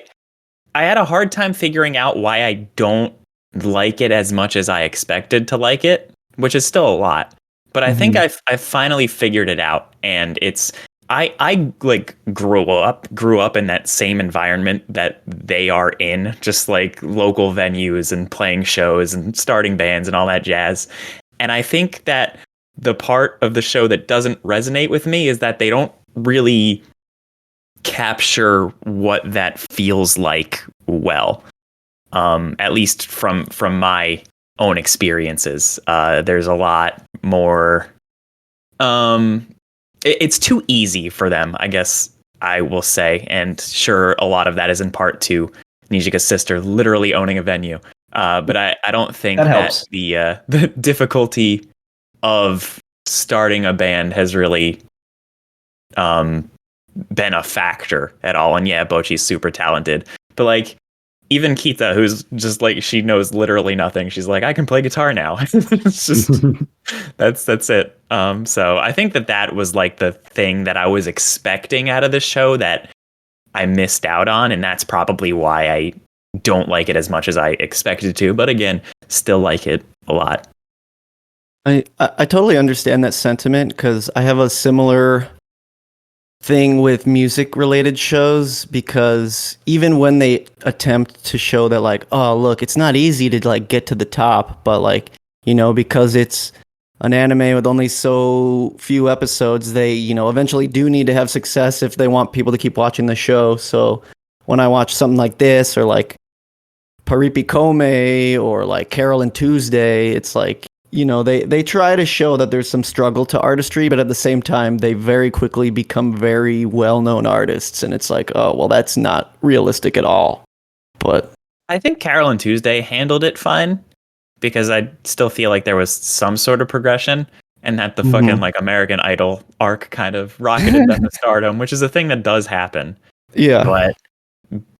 had a hard time figuring out why I don't like it as much as I expected to like it, which is still a lot. But I think I've finally figured it out, and it's I like grew up in that same environment that they are in, just like local venues and playing shows and starting bands and all that jazz. And I think that the part of the show that doesn't resonate with me is that they don't really capture what that feels like well, at least from my own experiences. There's a lot more it's too easy for them, I guess I will say, and sure, a lot of that is in part to Nijika's sister literally owning a venue, but I don't think that the difficulty of starting a band has really been a factor at all. And yeah, Bocchi's super talented, but like even Kita, who's just like, she knows literally nothing, she's like, I can play guitar now. It's just that's it. So I think that was like the thing that I was expecting out of the show that I missed out on, and that's probably why I don't like it as much as I expected to, but again, still like it a lot. I totally understand that sentiment because I have a similar thing with music related shows because even when they attempt to show that like, oh look, it's not easy to like get to the top, but like, because it's an anime with only so few episodes, they, eventually do need to have success if they want people to keep watching the show. So when I watch something like this or like Paripi Kome or like Carol and Tuesday, it's like, they try to show that there's some struggle to artistry, but at the same time, they very quickly become very well-known artists. And it's like, oh, well, that's not realistic at all. But I think Carol and Tuesday handled it fine because I still feel like there was some sort of progression and that the fucking like American Idol arc kind of rocketed them to stardom, which is a thing that does happen. yeah. But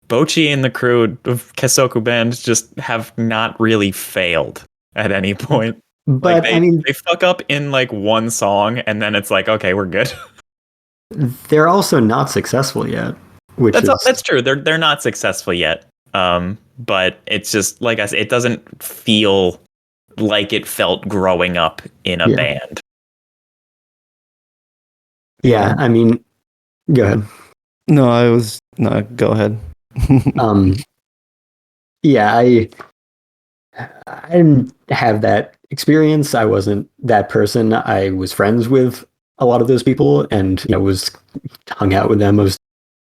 Bochi and the crew of Kesoku Band just have not really failed at any point. But like they fuck up in like one song and then it's like, okay, we're good. they're also not successful yet, That's true. They're not successful yet. But it's just like I said, it doesn't feel like it felt growing up in a band. Yeah, I mean, go ahead. No, go ahead. Yeah, I didn't have that experience. I wasn't that person. I was friends with a lot of those people and was hung out with them. I was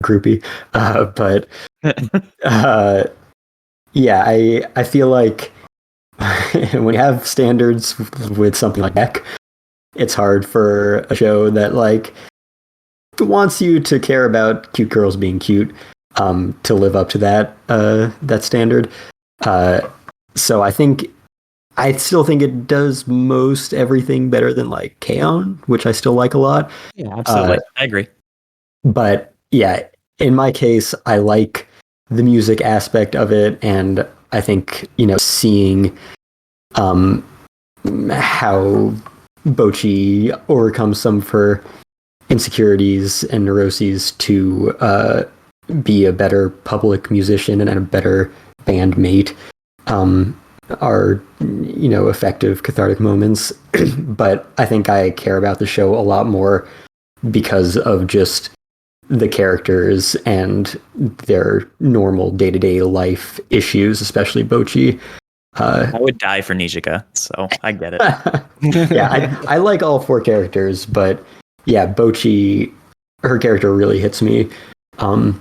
groupie. But yeah, I feel like when you have standards with something like that, it's hard for a show that like wants you to care about cute girls being cute to live up to that standard. So I still think it does most everything better than like Cain, which I still like a lot. Yeah, absolutely. I agree. But yeah, in my case, I like the music aspect of it, and I think seeing how Bochi overcomes some of her insecurities and neuroses to be a better public musician and a better bandmate are effective cathartic moments. But I think I care about the show a lot more because of just the characters and their normal day-to-day life issues, especially Bochi. I would die for Nijika, so I get it. Yeah, I like all four characters, but yeah, Bochi, her character really hits me. And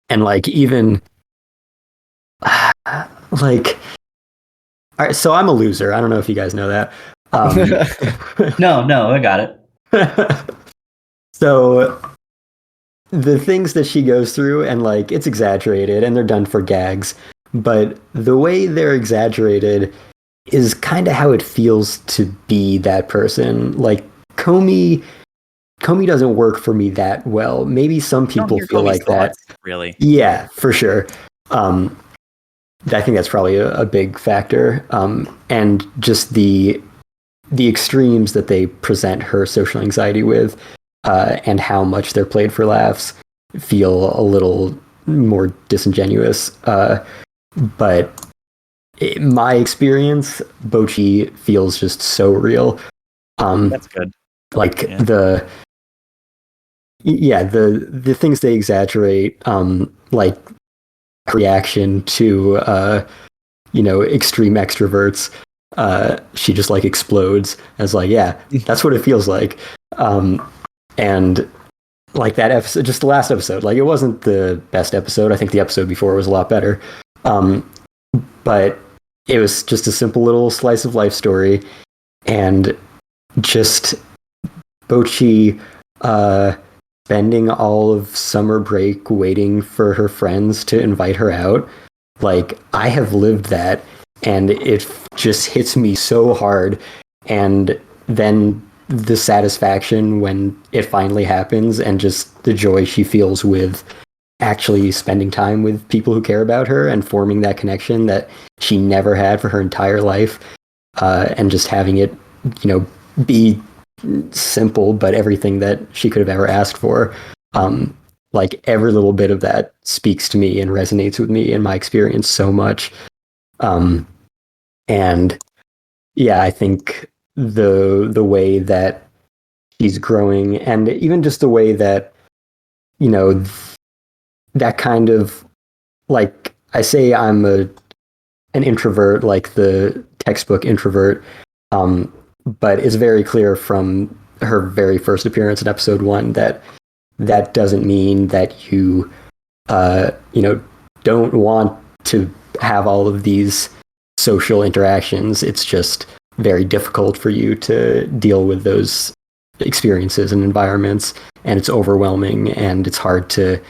like even like, all right, so I'm a loser. I don't know if you guys know that. No, I got it. So the things that she goes through, and like it's exaggerated and they're done for gags, but the way they're exaggerated is kind of how it feels to be that person. Like Comey doesn't work for me that well. Maybe some people feel like that. Really? Yeah, for sure. I think that's probably a big factor. And just the extremes that they present her social anxiety with, and how much they're played for laughs feel a little more disingenuous. But in my experience, Bochi feels just so real. That's good. Like the things they exaggerate, like reaction to extreme extroverts, she just like explodes as like, yeah, that's what it feels like. And like that episode, just the last episode, like it wasn't the best episode. I think the episode before was a lot better. But it was just a simple little slice of life story, and just Bochi spending all of summer break waiting for her friends to invite her out. Like, I have lived that, and it just hits me so hard. And then the satisfaction when it finally happens, and just the joy she feels with actually spending time with people who care about her and forming that connection that she never had for her entire life, and just having it, be simple, but everything that she could have ever asked for. Like every little bit of that speaks to me and resonates with me in my experience so much. And yeah, I think the way that he's growing, and even just the way that, you know, that kind of, like, I say I'm an introvert, like the textbook introvert, but it's very clear from her very first appearance in episode 1 that that doesn't mean that you don't want to have all of these social interactions. It's just very difficult for you to deal with those experiences and environments, and it's overwhelming, and it's hard to,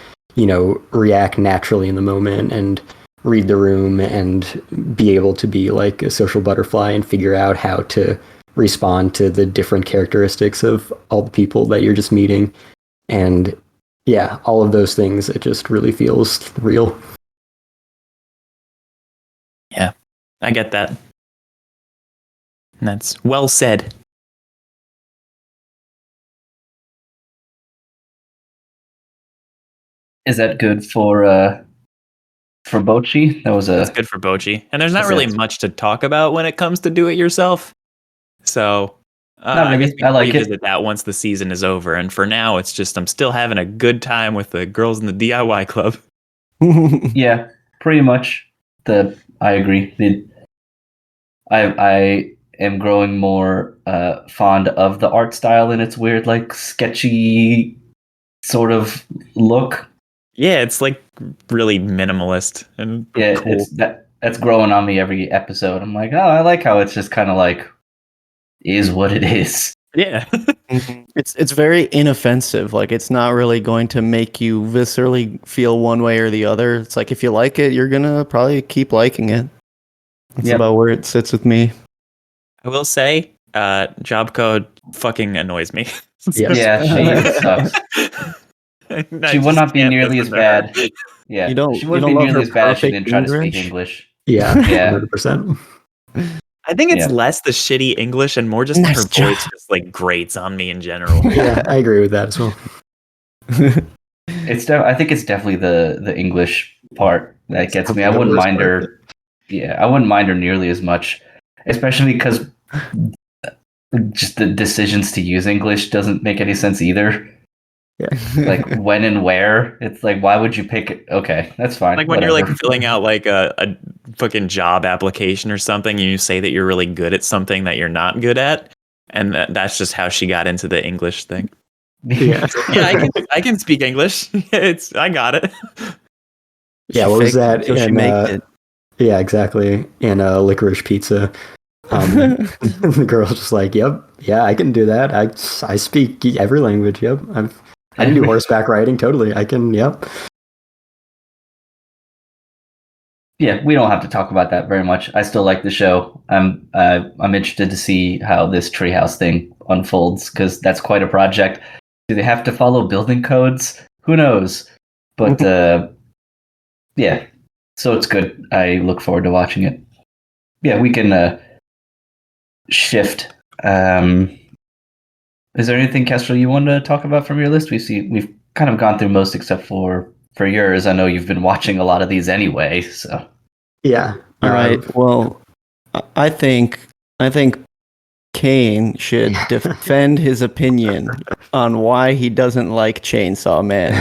react naturally in the moment and read the room and be able to be like a social butterfly and figure out how to respond to the different characteristics of all the people that you're just meeting. And yeah, all of those things, it just really feels real. Yeah, I get that. And that's well said. Is that good for Bochi? That's good for Bochi. And there's not really much to talk about when it comes to do it yourself. So I guess we can revisit that once the season is over. And for now, it's just I'm still having a good time with the girls in the DIY club. Yeah, pretty much. I agree. I am growing more fond of the art style and its weird, like, sketchy sort of look. Yeah, it's like really minimalist and cool. That's growing on me every episode. I'm like, oh, I like how it's just kind of like is what it is. Yeah. It's very inoffensive. Like, it's not really going to make you viscerally feel one way or the other. It's like, if you like it, you're gonna probably keep liking it. That's about where it sits with me. I will say, job code fucking annoys me. Yeah, she sucks. She would not be nearly as bad. Yeah, she wouldn't be nearly as bad if she didn't try to speak English. Yeah, 100%. I think it's less the shitty English and more just her voice just like grates on me in general. Yeah, I agree with that as well. I think it's definitely the English part that gets me. I wouldn't mind her. Yeah, I wouldn't mind her nearly as much, especially because just the decisions to use English doesn't make any sense either. Yeah. Like when and where. It's like, why would you pick it? Okay, that's fine. Like when you're like filling out like a fucking job application or something, and you say that you're really good at something that you're not good at, and that's just how she got into the English thing. Yeah, yeah, I can speak English. I got it. Yeah, what was that? She made it. Yeah, exactly. And licorice pizza. The girl's just like, yep, yeah, I can do that. I speak every language. Yep, I can do horseback riding. Totally, I can. Yep. Yeah, we don't have to talk about that very much. I still like the show. I'm interested to see how this treehouse thing unfolds because that's quite a project. Do they have to follow building codes? Who knows? But yeah, so it's good. I look forward to watching it. Yeah, we can shift. Is there anything, Kestrel, you want to talk about from your list? We've kind of gone through most except for yours. I know you've been watching a lot of these anyway, so. Yeah. All right. Well, I think Cain should defend his opinion on why he doesn't like Chainsaw Man.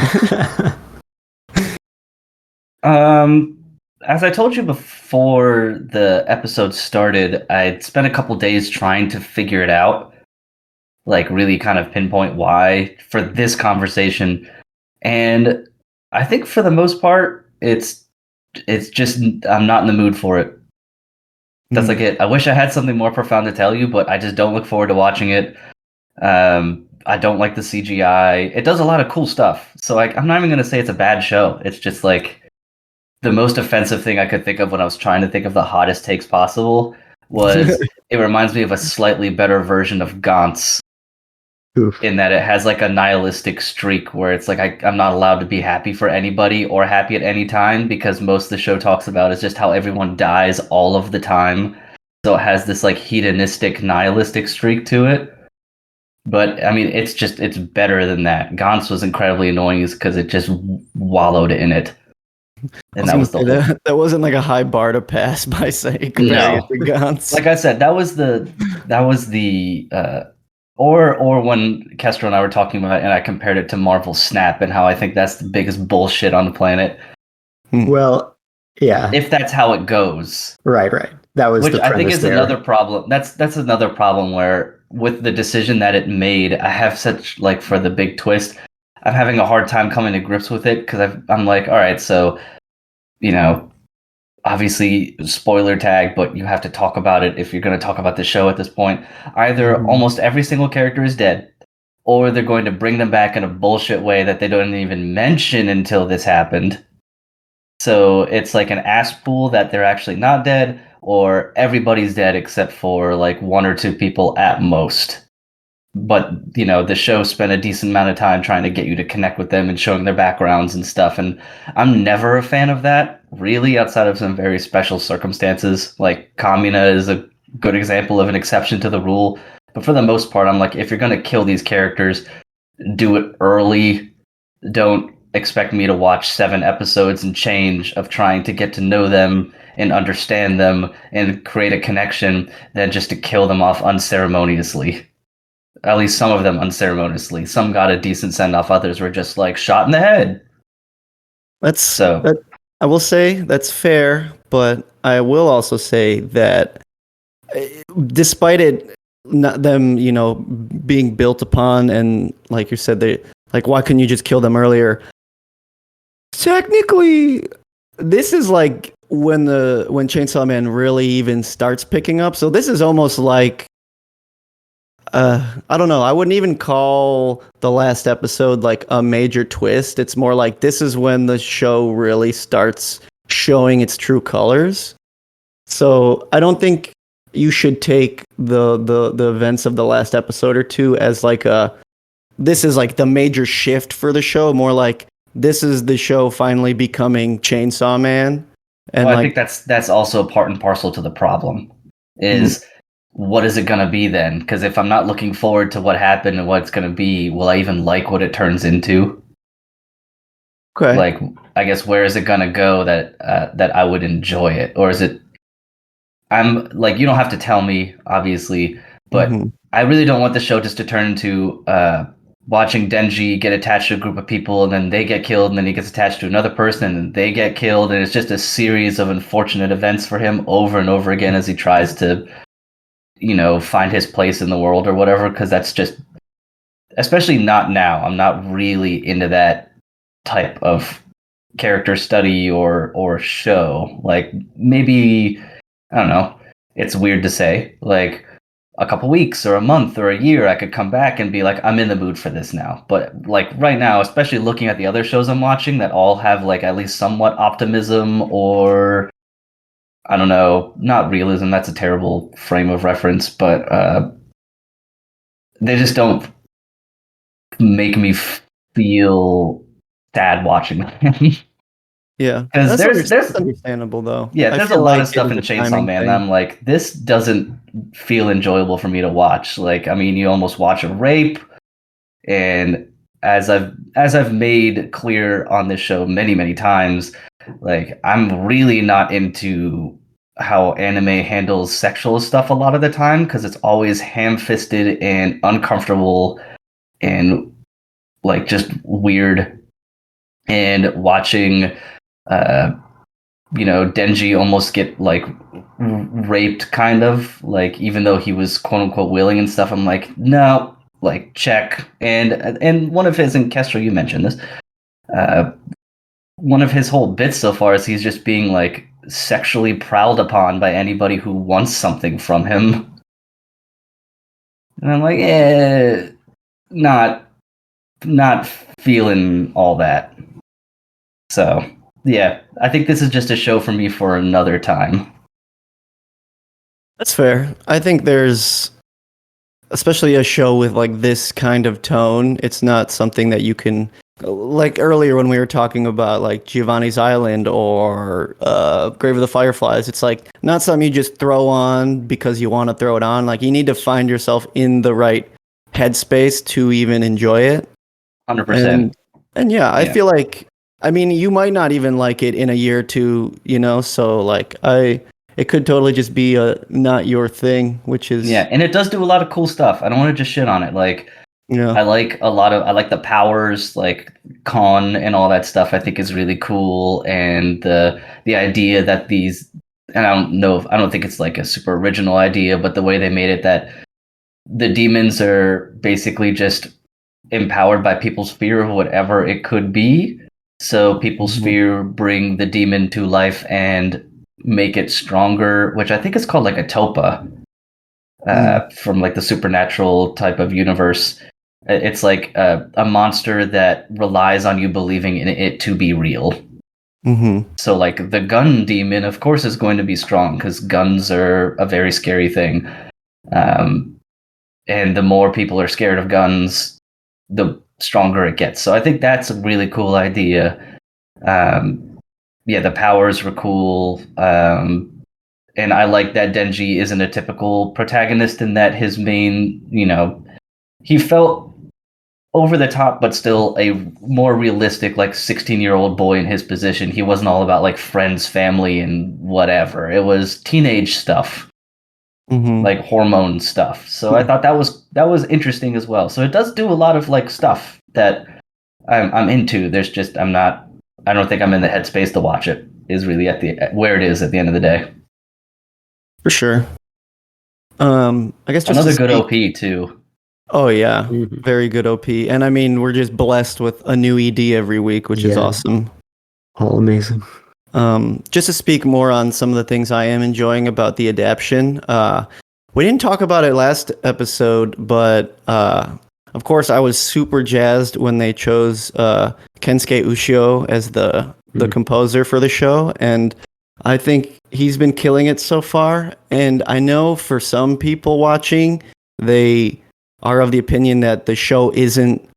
As I told you before the episode started, I'd spent a couple days trying to figure it out, like really kind of pinpoint why for this conversation. And I think for the most part, it's just I'm not in the mood for it. That's like it. I wish I had something more profound to tell you, but I just don't look forward to watching it. I don't like the CGI. It does a lot of cool stuff. So I'm not even going to say it's a bad show. It's just like the most offensive thing I could think of when I was trying to think of the hottest takes possible was it reminds me of a slightly better version of Gantz. Oof. In that it has like a nihilistic streak where it's like I'm not allowed to be happy for anybody or happy at any time because most of the show talks about is just how everyone dies all of the time. So it has this like hedonistic nihilistic streak to it. But I mean, it's better than that. Gantz was incredibly annoying because it just wallowed in it. And that was the whole. That wasn't like a high bar to pass by saying No. comparing it to Gantz. Like I said, that was the or when Kestrel and I were talking about it, and I compared it to Marvel Snap and how I think that's the biggest bullshit on the planet. Well, yeah. If that's how it goes. Right. That was Which the I think premise is there. another problem. That's another problem where with the decision that it made, I have such like for the big twist, I'm having a hard time coming to grips with it because I'm like, all right, so obviously spoiler tag, but you have to talk about it if you're going to talk about the show at this point. Either almost every single character is dead, or they're going to bring them back in a bullshit way that they don't even mention until this happened. So it's like an ass pool that they're actually not dead, or everybody's dead except for like one or two people at most. But the show spent a decent amount of time trying to get you to connect with them and showing their backgrounds and stuff, and I'm never a fan of that, really, outside of some very special circumstances. Like Kamina is a good example of an exception to the rule, but for the most part, I'm like, if you're going to kill these characters, do it early. Don't expect me to watch 7 episodes and change of trying to get to know them and understand them and create a connection than just to kill them off unceremoniously. At least some of them unceremoniously. Some got a decent send-off. Others were just like shot in the head. I will say that's fair, but I will also say that despite it, not them, being built upon, and like you said, why couldn't you just kill them earlier? Technically, this is like when Chainsaw Man really even starts picking up. So this is almost like. I don't know. I wouldn't even call the last episode like a major twist. It's more like this is when the show really starts showing its true colors. So I don't think you should take the events of the last episode or two as like this is like the major shift for the show. More like this is the show finally becoming Chainsaw Man. And I think that's also part and parcel to the problem. Is what is it going to be then? Because if I'm not looking forward to what happened and what it's going to be, will I even like what it turns into? Okay. Like, I guess where is it going to go that I would enjoy it? Or is it... I'm like, you don't have to tell me, obviously, but I really don't want the show just to turn into watching Denji get attached to a group of people and then they get killed and then he gets attached to another person and they get killed and it's just a series of unfortunate events for him over and over again as he tries to find his place in the world or whatever, because that's just, especially not now. I'm not really into that type of character study or show. Like maybe, I don't know, it's weird to say, like a couple weeks or a month or a year, I could come back and be like, I'm in the mood for this now. But like right now, especially looking at the other shows I'm watching that all have like at least somewhat optimism or I don't know, not realism, that's a terrible frame of reference, but they just don't make me feel sad watching them. Yeah. Because there's understandable though. Yeah, there's a lot of stuff in Chainsaw Man that I'm like, this doesn't feel enjoyable for me to watch. Like, I mean, you almost watch a rape, and as I've made clear on this show many, many times, like I'm really not into how anime handles sexual stuff a lot of the time because it's always ham-fisted and uncomfortable and like just weird. And watching Denji almost get like raped, kind of like, even though he was quote unquote willing and stuff, I'm like, no, like check. And one of his, and Kestrel, you mentioned this, one of his whole bits so far is he's just being like sexually prowled upon by anybody who wants something from him. And I'm like, not feeling all that. So yeah, I think this is just a show for me for another time. That's fair. I think there's, especially a show with like this kind of tone, it's not something that you can, like earlier when we were talking about like Giovanni's Island or Grave of the Fireflies, it's like not something you just throw on because you want to throw it on. Like you need to find yourself in the right headspace to even enjoy it. 100%. And yeah, I feel like I mean, you might not even like it in a year or two, so like it could totally just be not your thing, which is Yeah, and it does do a lot of cool stuff. I don't want to just shit on it. Like, yeah. I like I like the powers, like Cain and all that stuff. I think is really cool, and the idea that these, and I don't think it's like a super original idea, but the way they made it that the demons are basically just empowered by people's fear of whatever it could be. So people's fear bring the demon to life and make it stronger, which I think is called like a topa, from like the supernatural type of universe. It's like a monster that relies on you believing in it to be real. So like the gun demon, of course, is going to be strong because guns are a very scary thing. And the more people are scared of guns, the stronger it gets. So I think that's a really cool idea. Yeah, the powers were cool. And I like that Denji isn't a typical protagonist in that his main, he felt over the top, but still a more realistic, like 16-year-old boy in his position. He wasn't all about like friends, family, and whatever. It was teenage stuff. Like hormone stuff. So I thought that was interesting as well. So it does do a lot of like stuff that I'm into. There's just I don't think I'm in the headspace to watch it. Is really where it is at the end of the day. For sure. I guess just another good OP too. Oh yeah, very good OP. And I mean, we're just blessed with a new ED every week, which is awesome. All amazing. Just to speak more on some of the things I am enjoying about the adaptation. We didn't talk about it last episode, but of course I was super jazzed when they chose Kensuke Ushio as the composer for the show, and I think he's been killing it so far. And I know for some people watching, they are of the opinion that the show isn't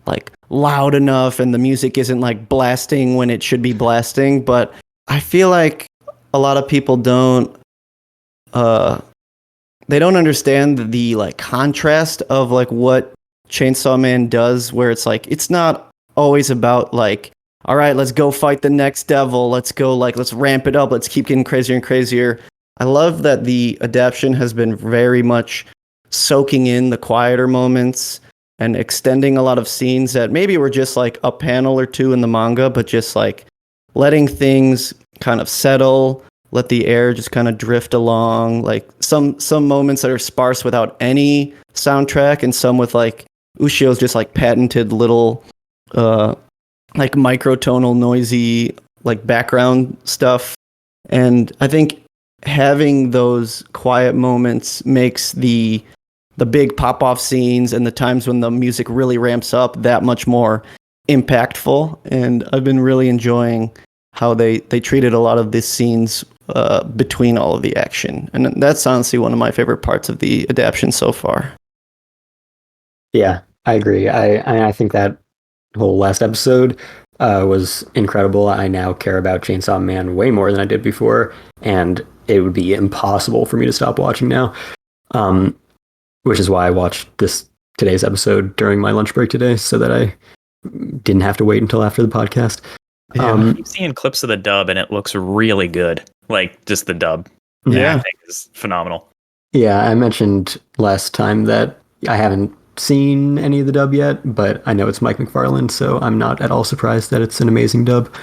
like loud enough and the music isn't like blasting when it should be blasting, but I feel like a lot of people don't they don't understand the like contrast of like what Chainsaw Man does, where it's like it's not always about like, all right, let's go fight the next devil, let's ramp it up, let's keep getting crazier and crazier. I love that the adaptation has been very much soaking in the quieter moments and extending a lot of scenes that maybe were just like a panel or two in the manga, but just like letting things kind of settle, let the air just kind of drift along, like some moments that are sparse without any soundtrack, and some with like Ushio's just like patented little like microtonal noisy like background stuff. And I think having those quiet moments makes the big pop-off scenes and the times when the music really ramps up that much more impactful. And I've been really enjoying how they treated a lot of these scenes between all of the action. And that's honestly one of my favorite parts of the adaptation so far. Yeah, I agree. I think that whole last episode was incredible. I now care about Chainsaw Man way more than I did before, and it would be impossible for me to stop watching now. Which is why I watched today's episode during my lunch break today, so that I didn't have to wait until after the podcast. Yeah. I keep seeing clips of the dub, and it looks really good. Like just the dub. Yeah. I think is phenomenal. Yeah, I mentioned last time that I haven't seen any of the dub yet, but I know it's Mike McFarland, so I'm not at all surprised that it's an amazing dub.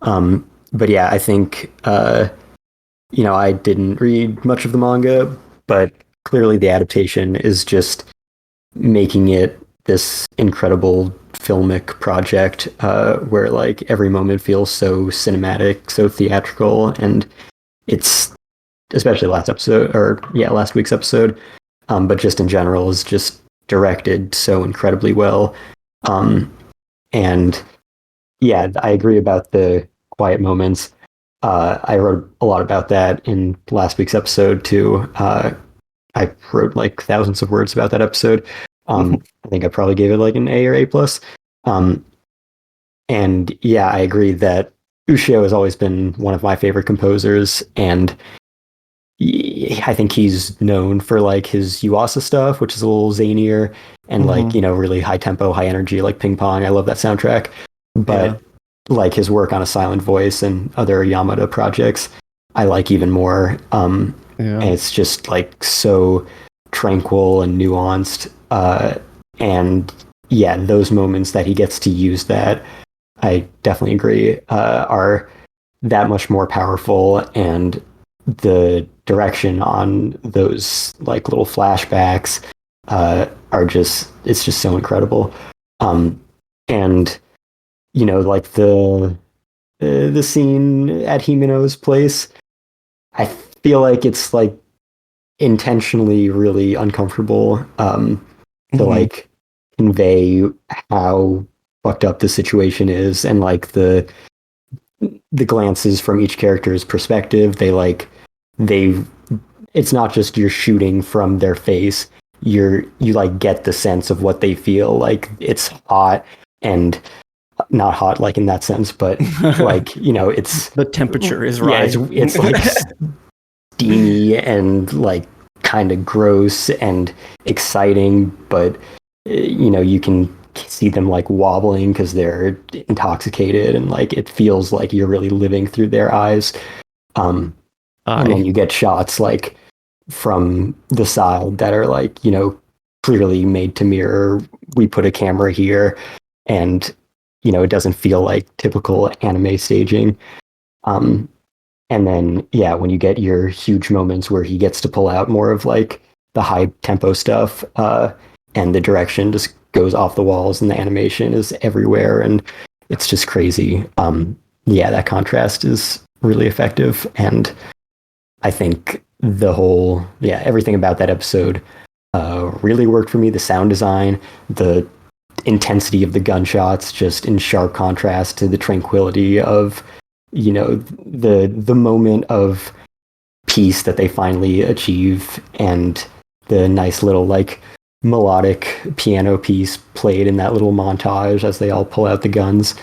But yeah, I think I didn't read much of the manga, but clearly the adaptation is just making it this incredible filmic project where like every moment feels so cinematic, so theatrical, and it's especially last week's episode, but just in general is just directed so incredibly well. And yeah, I agree about the quiet moments. I wrote a lot about that in last week's episode too. I wrote like thousands of words about that episode. I think I probably gave it like an A or A plus. And yeah, I agree that Ushio has always been one of my favorite composers, and I think he's known for like his Yuasa stuff, which is a little zanier and like, really high tempo, high energy, like Ping Pong. I love that soundtrack. But like his work on A Silent Voice and other Yamada projects, I like even more. And it's just like so tranquil and nuanced. And yeah, those moments that he gets to use that, I definitely agree, are that much more powerful. And the direction on those like little flashbacks are just, it's just so incredible. And like the scene at Himeno's place, I feel like it's like intentionally really uncomfortable to like convey how fucked up the situation is, and like the glances from each character's perspective, they it's not just you're shooting from their face, you like get the sense of what they feel like. It's hot, and not hot like in that sense, but like it's the temperature is yeah, right. it's like steamy and like kind of gross and exciting, but you can see them like wobbling because they're intoxicated, and like it feels like you're really living through their eyes. And then you get shots like from the side that are like clearly made to mirror, we put a camera here, and it doesn't feel like typical anime staging. And then when you get your huge moments where he gets to pull out more of like the high tempo stuff, and the direction just goes off the walls, and the animation is everywhere, and it's just crazy. That contrast is really effective, and I think everything about that episode really worked for me. The sound design, the intensity of the gunshots, just in sharp contrast to the tranquility of the moment of peace that they finally achieve, and the nice little like melodic piano piece played in that little montage as they all pull out the guns.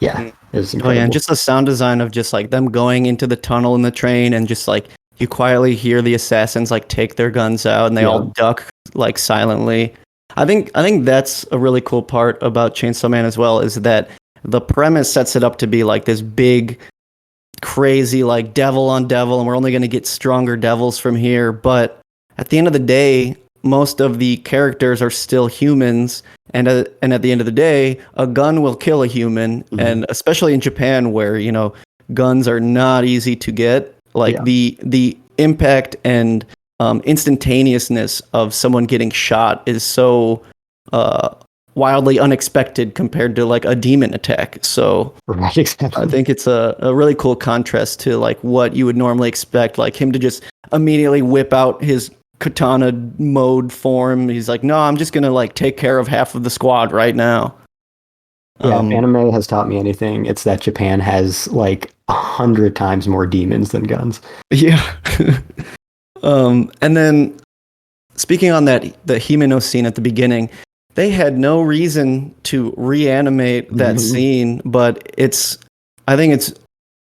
It was incredible. Oh yeah, and just the sound design of just like them going into the tunnel in the train, and just like you quietly hear the assassins like take their guns out, and they all duck like silently. I think that's a really cool part about Chainsaw Man as well, is that the premise sets it up to be like this big, crazy like devil on devil, and we're only going to get stronger devils from here. But at the end of the day, most of the characters are still humans, and at the end of the day, a gun will kill a human, and especially in Japan, where guns are not easy to get. Like the impact and instantaneousness of someone getting shot is so wildly unexpected compared to like a demon attack. So right, exactly. I think it's a really cool contrast to like what you would normally expect, like him to just immediately whip out his katana mode form. He's like, no, I'm just gonna like take care of half of the squad right now. If anime has taught me anything, it's that Japan has like 100 times more demons than guns. Yeah. And then speaking on the Himeno scene at the beginning, they had no reason to reanimate that scene, but I think it's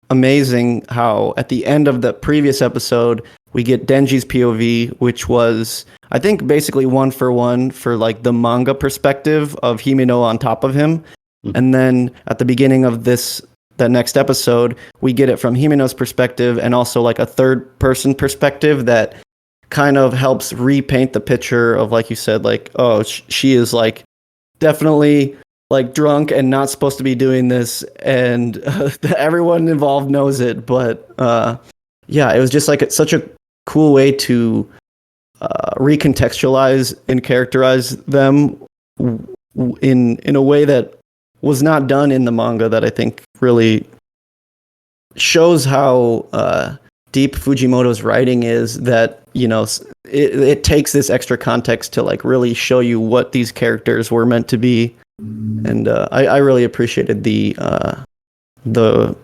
amazing how at the end of the previous episode, we get Denji's POV, which was, I think, basically 1-for-1 for like the manga perspective of Himeno on top of him. And then at the beginning of that next episode, we get it from Himeno's perspective, and also like a third person perspective that kind of helps repaint the picture of, like you said, like, oh, she is like definitely like drunk and not supposed to be doing this, and everyone involved knows it. But it was just like such a cool way to recontextualize and characterize them in a way that was not done in the manga, that I think really shows how deep Fujimoto's writing is, that it takes this extra context to like really show you what these characters were meant to be. And I really appreciated the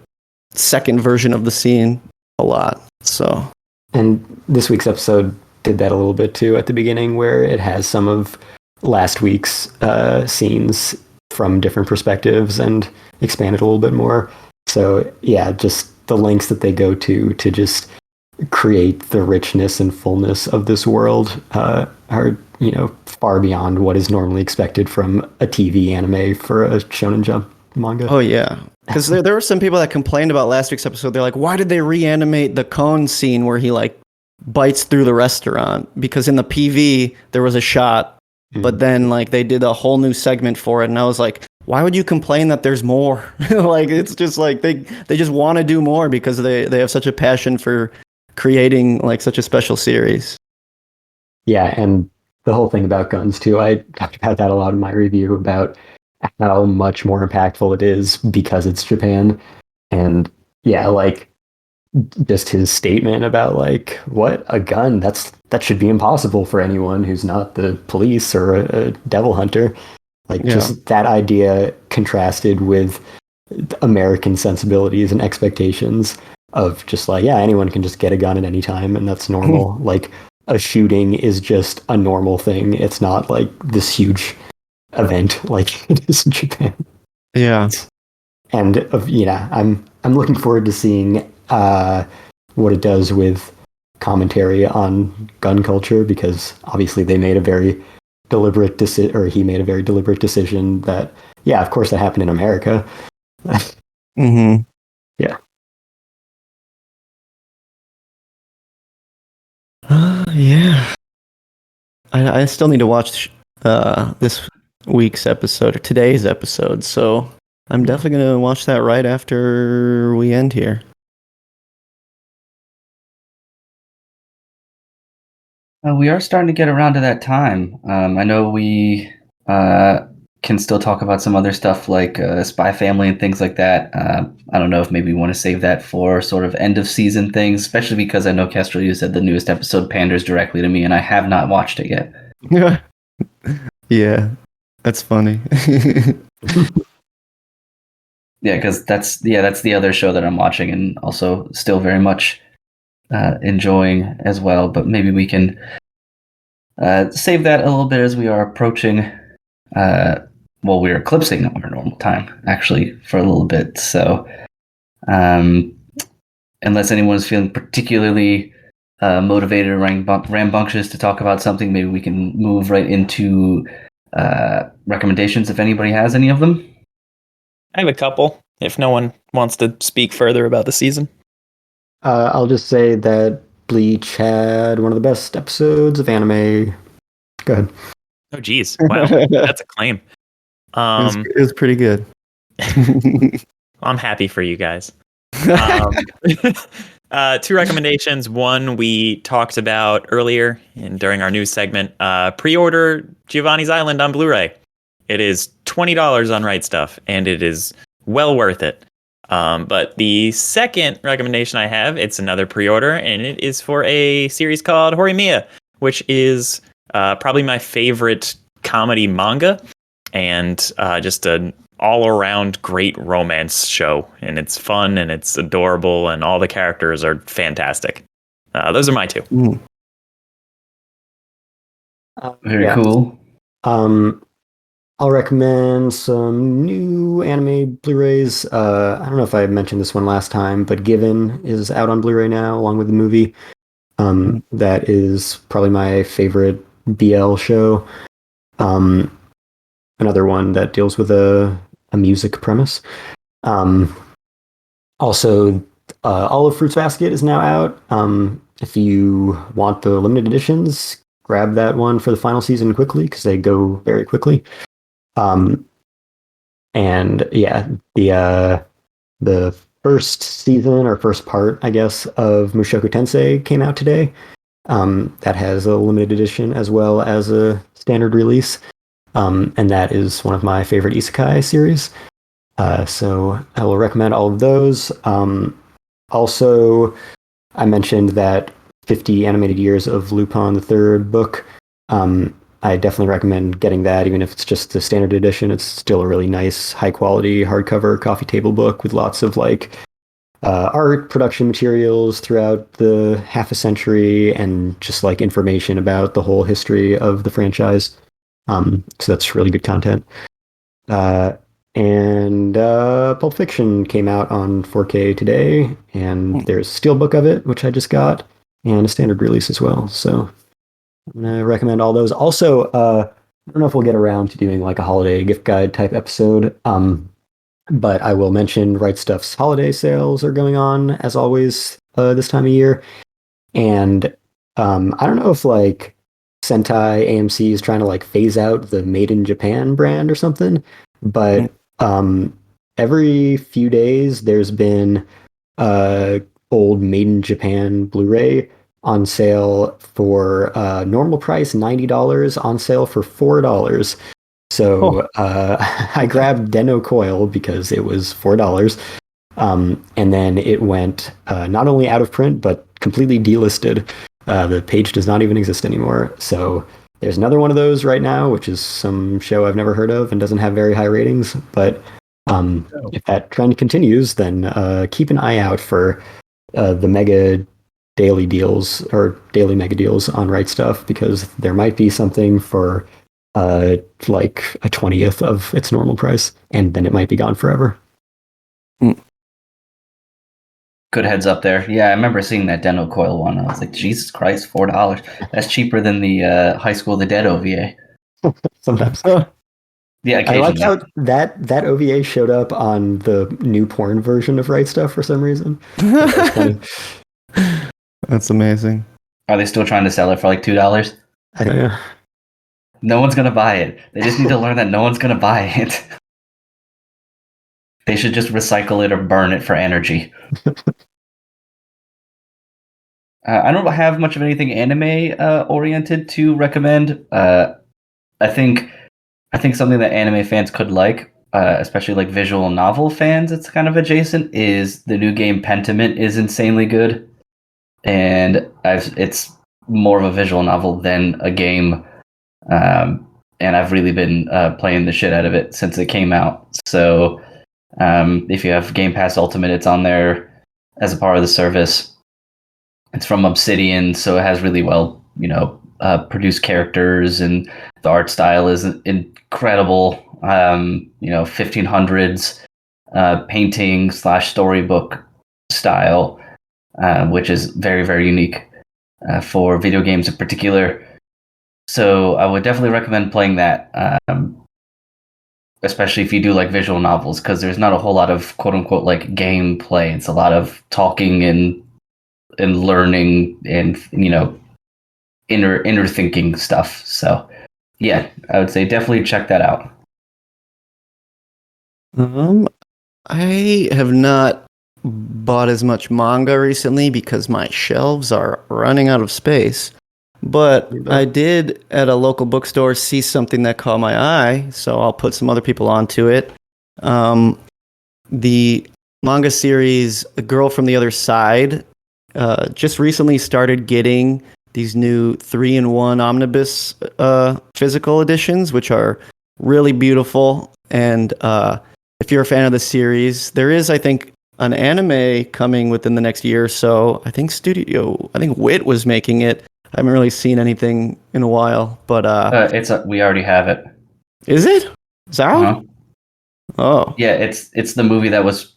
second version of the scene a lot. So, and this week's episode did that a little bit too at the beginning, where it has some of last week's scenes from different perspectives and expanded a little bit more. So just the lengths that they go to just create the richness and fullness of this world are far beyond what is normally expected from a TV anime for a Shonen Jump. manga. Oh yeah, because there were some people that complained about last week's episode. They're like, why did they reanimate the cone scene where he like bites through the restaurant? Because in the PV there was a shot, but then like they did a whole new segment for it, and I was like, why would you complain that there's more? Like it's just like they just want to do more because they have such a passion for creating like such a special series. Yeah, and the whole thing about guns too. I talked about that a lot in my review about how much more impactful it is because it's Japan. And yeah, like just his statement about like, what, a gun? That should be impossible for anyone who's not the police or a devil hunter. Like just that idea contrasted with American sensibilities and expectations of just like, yeah, anyone can just get a gun at any time and that's normal. Like a shooting is just a normal thing. It's not like this huge event like it is in Japan. Yeah. And I'm looking forward to seeing what it does with commentary on gun culture, because obviously they made a very deliberate decision, or he made a very deliberate decision that, yeah, of course that happened in America. Mm-hmm. Yeah. Yeah. I still need to watch this week's episode or today's episode, so I'm definitely gonna watch that right after we end here. We are starting to get around to that time. I know we can still talk about some other stuff like Spy Family and things like that. I don't know if maybe we want to save that for sort of end of season things, especially because I know Kestrel, you said the newest episode panders directly to me, and I have not watched it yet. Yeah, that's funny. Yeah, because that's the other show that I'm watching and also still very much enjoying as well. But maybe we can save that a little bit as we are approaching. We are eclipsing our normal time actually for a little bit. So, unless anyone is feeling particularly motivated or rambunctious to talk about something, maybe we can move right into recommendations if anybody has any of them. I have a couple, if no one wants to speak further about the season. I'll just say that Bleach had one of the best episodes of anime. Go ahead. Oh, geez. Wow. That's a claim. It was pretty good. I'm happy for you guys. Two recommendations. One we talked about earlier during our news segment. Pre-order Giovanni's Island on Blu-ray. It is $20 on Right Stuff, and it is well worth it. But the second recommendation I have, it's another pre-order, and it is for a series called Horimiya, which is probably my favorite comedy manga, and just an all-around great romance show. And it's fun, and it's adorable, and all the characters are fantastic. Those are my two. Very cool. I'll recommend some new anime Blu-rays. I don't know if I mentioned this one last time, but Given is out on Blu-ray now, along with the movie. That is probably my favorite BL show. Another one that deals with a music premise. Also, Olive Fruits Basket is now out. If you want the limited editions, grab that one for the final season quickly, because they go very quickly. And yeah, the first season, or first part, I guess, of Mushoku Tensei came out today. That has a limited edition as well as a standard release. And that is one of my favorite isekai series. So I will recommend all of those. Also, I mentioned that 50 Animated Years of Lupin the Third book. I definitely recommend getting that, even if it's just the standard edition. It's still a really nice, high quality hardcover coffee table book with lots of art, production materials throughout the half a century, and just information about the whole history of the franchise. So that's really good content. And Pulp Fiction came out on 4K today, and there's a steelbook of it, which I just got, and a standard release as well. So I'm going to recommend all those. Also, I don't know if we'll get around to doing a holiday gift guide type episode. But I will mention Right Stuff's holiday sales are going on, as always, this time of year. And I don't know if like Sentai AMC is trying to like phase out the Made in Japan brand or something, but every few days there's been old Made in Japan Blu-ray on sale for normal price $90, on sale for $4. So I grabbed Deno Coil because it was $4. And then it went not only out of print, but completely delisted. The page does not even exist anymore. So there's another one of those right now, which is some show I've never heard of and doesn't have very high ratings. But if that trend continues, then keep an eye out for the mega daily deals or daily mega deals on Right Stuff, because there might be something for like a 20th of its normal price, and then it might be gone forever. Good heads up there. Yeah, I remember seeing that Deno Coil one. I was like, Jesus Christ, $4. That's cheaper than the High School of the Dead OVA. Sometimes. Yeah, I like occasionally. how that OVA showed up on the new porn version of Right Stuff for some reason. That's funny. That's amazing. Are they still trying to sell it for like $2? Yeah. No one's gonna buy it. They just need to learn that no one's gonna buy it. They should just recycle it or burn it for energy. I don't have much of anything anime oriented to recommend. I think something that anime fans could like, especially like visual novel fans, it's kind of adjacent, is the new game Pentiment is insanely good. And it's more of a visual novel than a game. And I've really been playing the shit out of it since it came out. So if you have Game Pass Ultimate, it's on there as a part of the service. It's from Obsidian, so it has really well, produced characters, and the art style is incredible. 1500s painting / storybook style, which is very, very unique for video games in particular. So I would definitely recommend playing that, especially if you do like visual novels, because there's not a whole lot of quote unquote like gameplay. It's a lot of talking and learning and inner thinking stuff. So yeah, I would say definitely check that out. I have not bought as much manga recently because my shelves are running out of space. But I did at a local bookstore see something that caught my eye, so I'll put some other people onto it. The manga series "A Girl from the Other Side" just recently started getting these new 3-in-1 omnibus physical editions, which are really beautiful. And if you're a fan of the series, there is, I think, an anime coming within the next year or so. I think WIT was making it. I haven't really seen anything in a while, but we already have it. Is it? Is that out? Uh-huh. Oh, Yeah, it's the movie that was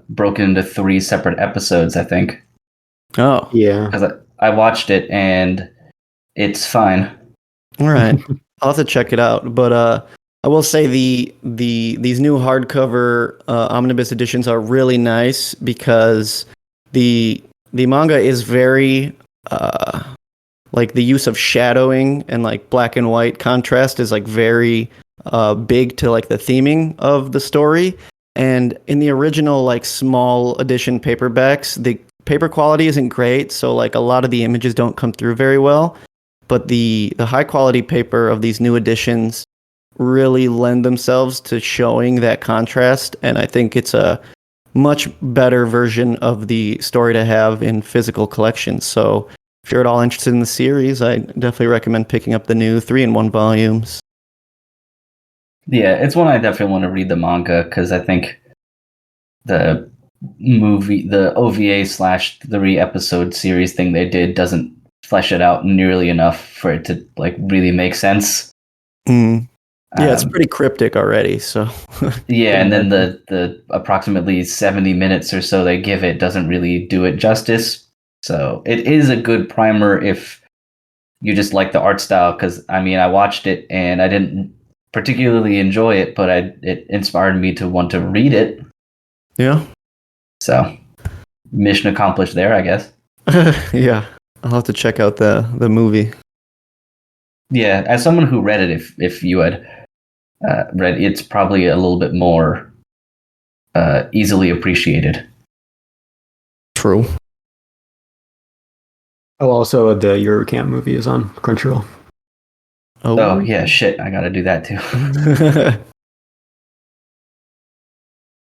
broken into 3 separate episodes, I think. oh, Yeah. Because I watched it and it's fine. all right. I'll have to check it out. But I will say these new hardcover omnibus editions are really nice because the manga is very like the use of shadowing and like black and white contrast is like very big to like the theming of the story. And in the original like small edition paperbacks, the paper quality isn't great, so like a lot of the images don't come through very well. But the high quality paper of these new editions really lend themselves to showing that contrast, and I think it's a much better version of the story to have in physical collections. So if you're at all interested in the series, I definitely recommend picking up the new 3-in-1 volumes. Yeah, it's one I definitely want to read the manga, because I think the OVA / 3-episode series thing they did doesn't flesh it out nearly enough for it to like really make sense. Yeah, it's pretty cryptic already. So yeah, and then the approximately 70 minutes or so they give it doesn't really do it justice. So it is a good primer if you just like the art style, because I mean I watched it and I didn't particularly enjoy it, but it inspired me to want to read it. Yeah. So, mission accomplished there, I guess. Yeah. I'll have to check out the movie. Yeah, as someone who read it, if you had read, it's probably a little bit more easily appreciated. True. Oh, also the Eurocamp movie is on Crunchyroll. Oh yeah, shit! I gotta do that too.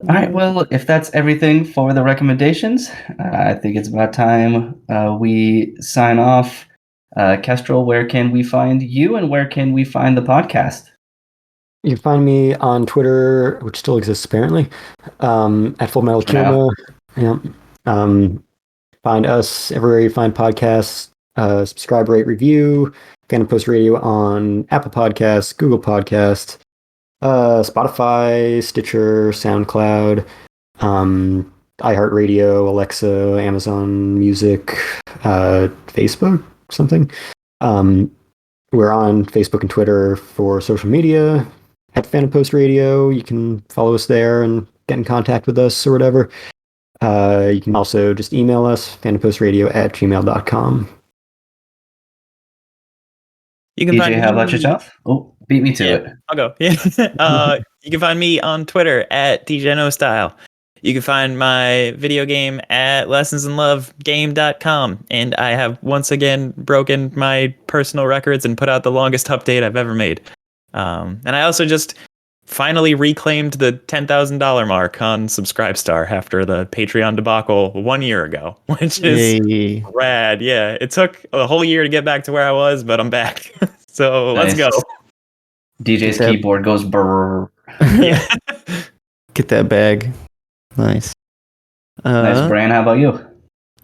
All right, well, if that's everything for the recommendations, I think it's about time we sign off. Kestrel, where can we find you, and where can we find the podcast? You can find me on Twitter, which still exists apparently, at Full Metal For now. Chuma. Yeah. Find us everywhere you find podcasts. Subscribe, rate, review. Fandom Post Radio on Apple Podcasts, Google Podcasts, Spotify, Stitcher, SoundCloud, iHeartRadio, Alexa, Amazon Music, Facebook, something. We're on Facebook and Twitter for social media at Fandom Post Radio. You can follow us there and get in contact with us or whatever. You can also just email us, fandompostradio@gmail.com. You can DJ, find how about me- yourself? Oh, beat me to Yeah, it. I'll go. Yeah. You can find me on Twitter at DJNoStyle. You can find my video game at lessonsandlovegame.com. And I have once again broken my personal records and put out the longest update I've ever made. And I also just finally reclaimed the $10,000 mark on Subscribestar after the Patreon debacle 1 year ago, which is Yay. rad. Yeah, it took a whole year to get back to where I was, but I'm back. So let's Nice. go. DJ's Get that- keyboard goes brrr. Yeah. Get that bag. Nice. Nice, Bran. How about you?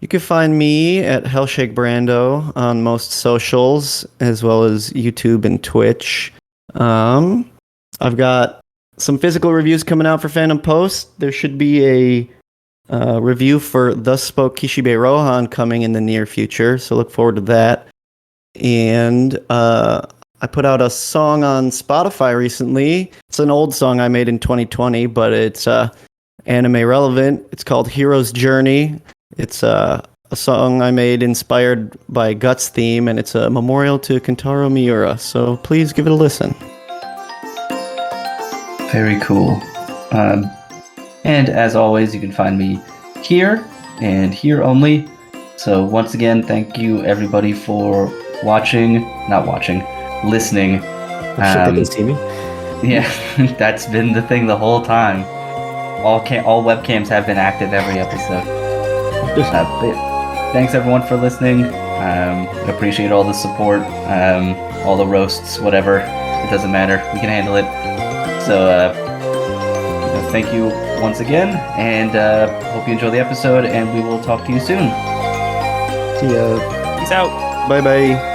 You can find me at Hellshake Brando on most socials, as well as YouTube and Twitch. I've got some physical reviews coming out for Fandom Post. There should be a review for Thus Spoke Kishibe Rohan coming in the near future, so look forward to that. And I put out a song on Spotify recently. It's an old song I made in 2020, but it's anime relevant. It's called Hero's Journey. It's a song I made inspired by Guts theme, and it's a memorial to Kentaro Miura. So please give it a listen. Very cool. And as always, you can find me here and here only. So once again, thank you everybody for listening. Shit, they can see me. Yeah, that's been the thing the whole time. All webcams have been active every episode. But thanks everyone for listening. Appreciate all the support, all the roasts, whatever. It doesn't matter. We can handle it. So thank you once again, and hope you enjoy the episode. And we will talk to you soon. See ya. Peace out. Bye bye.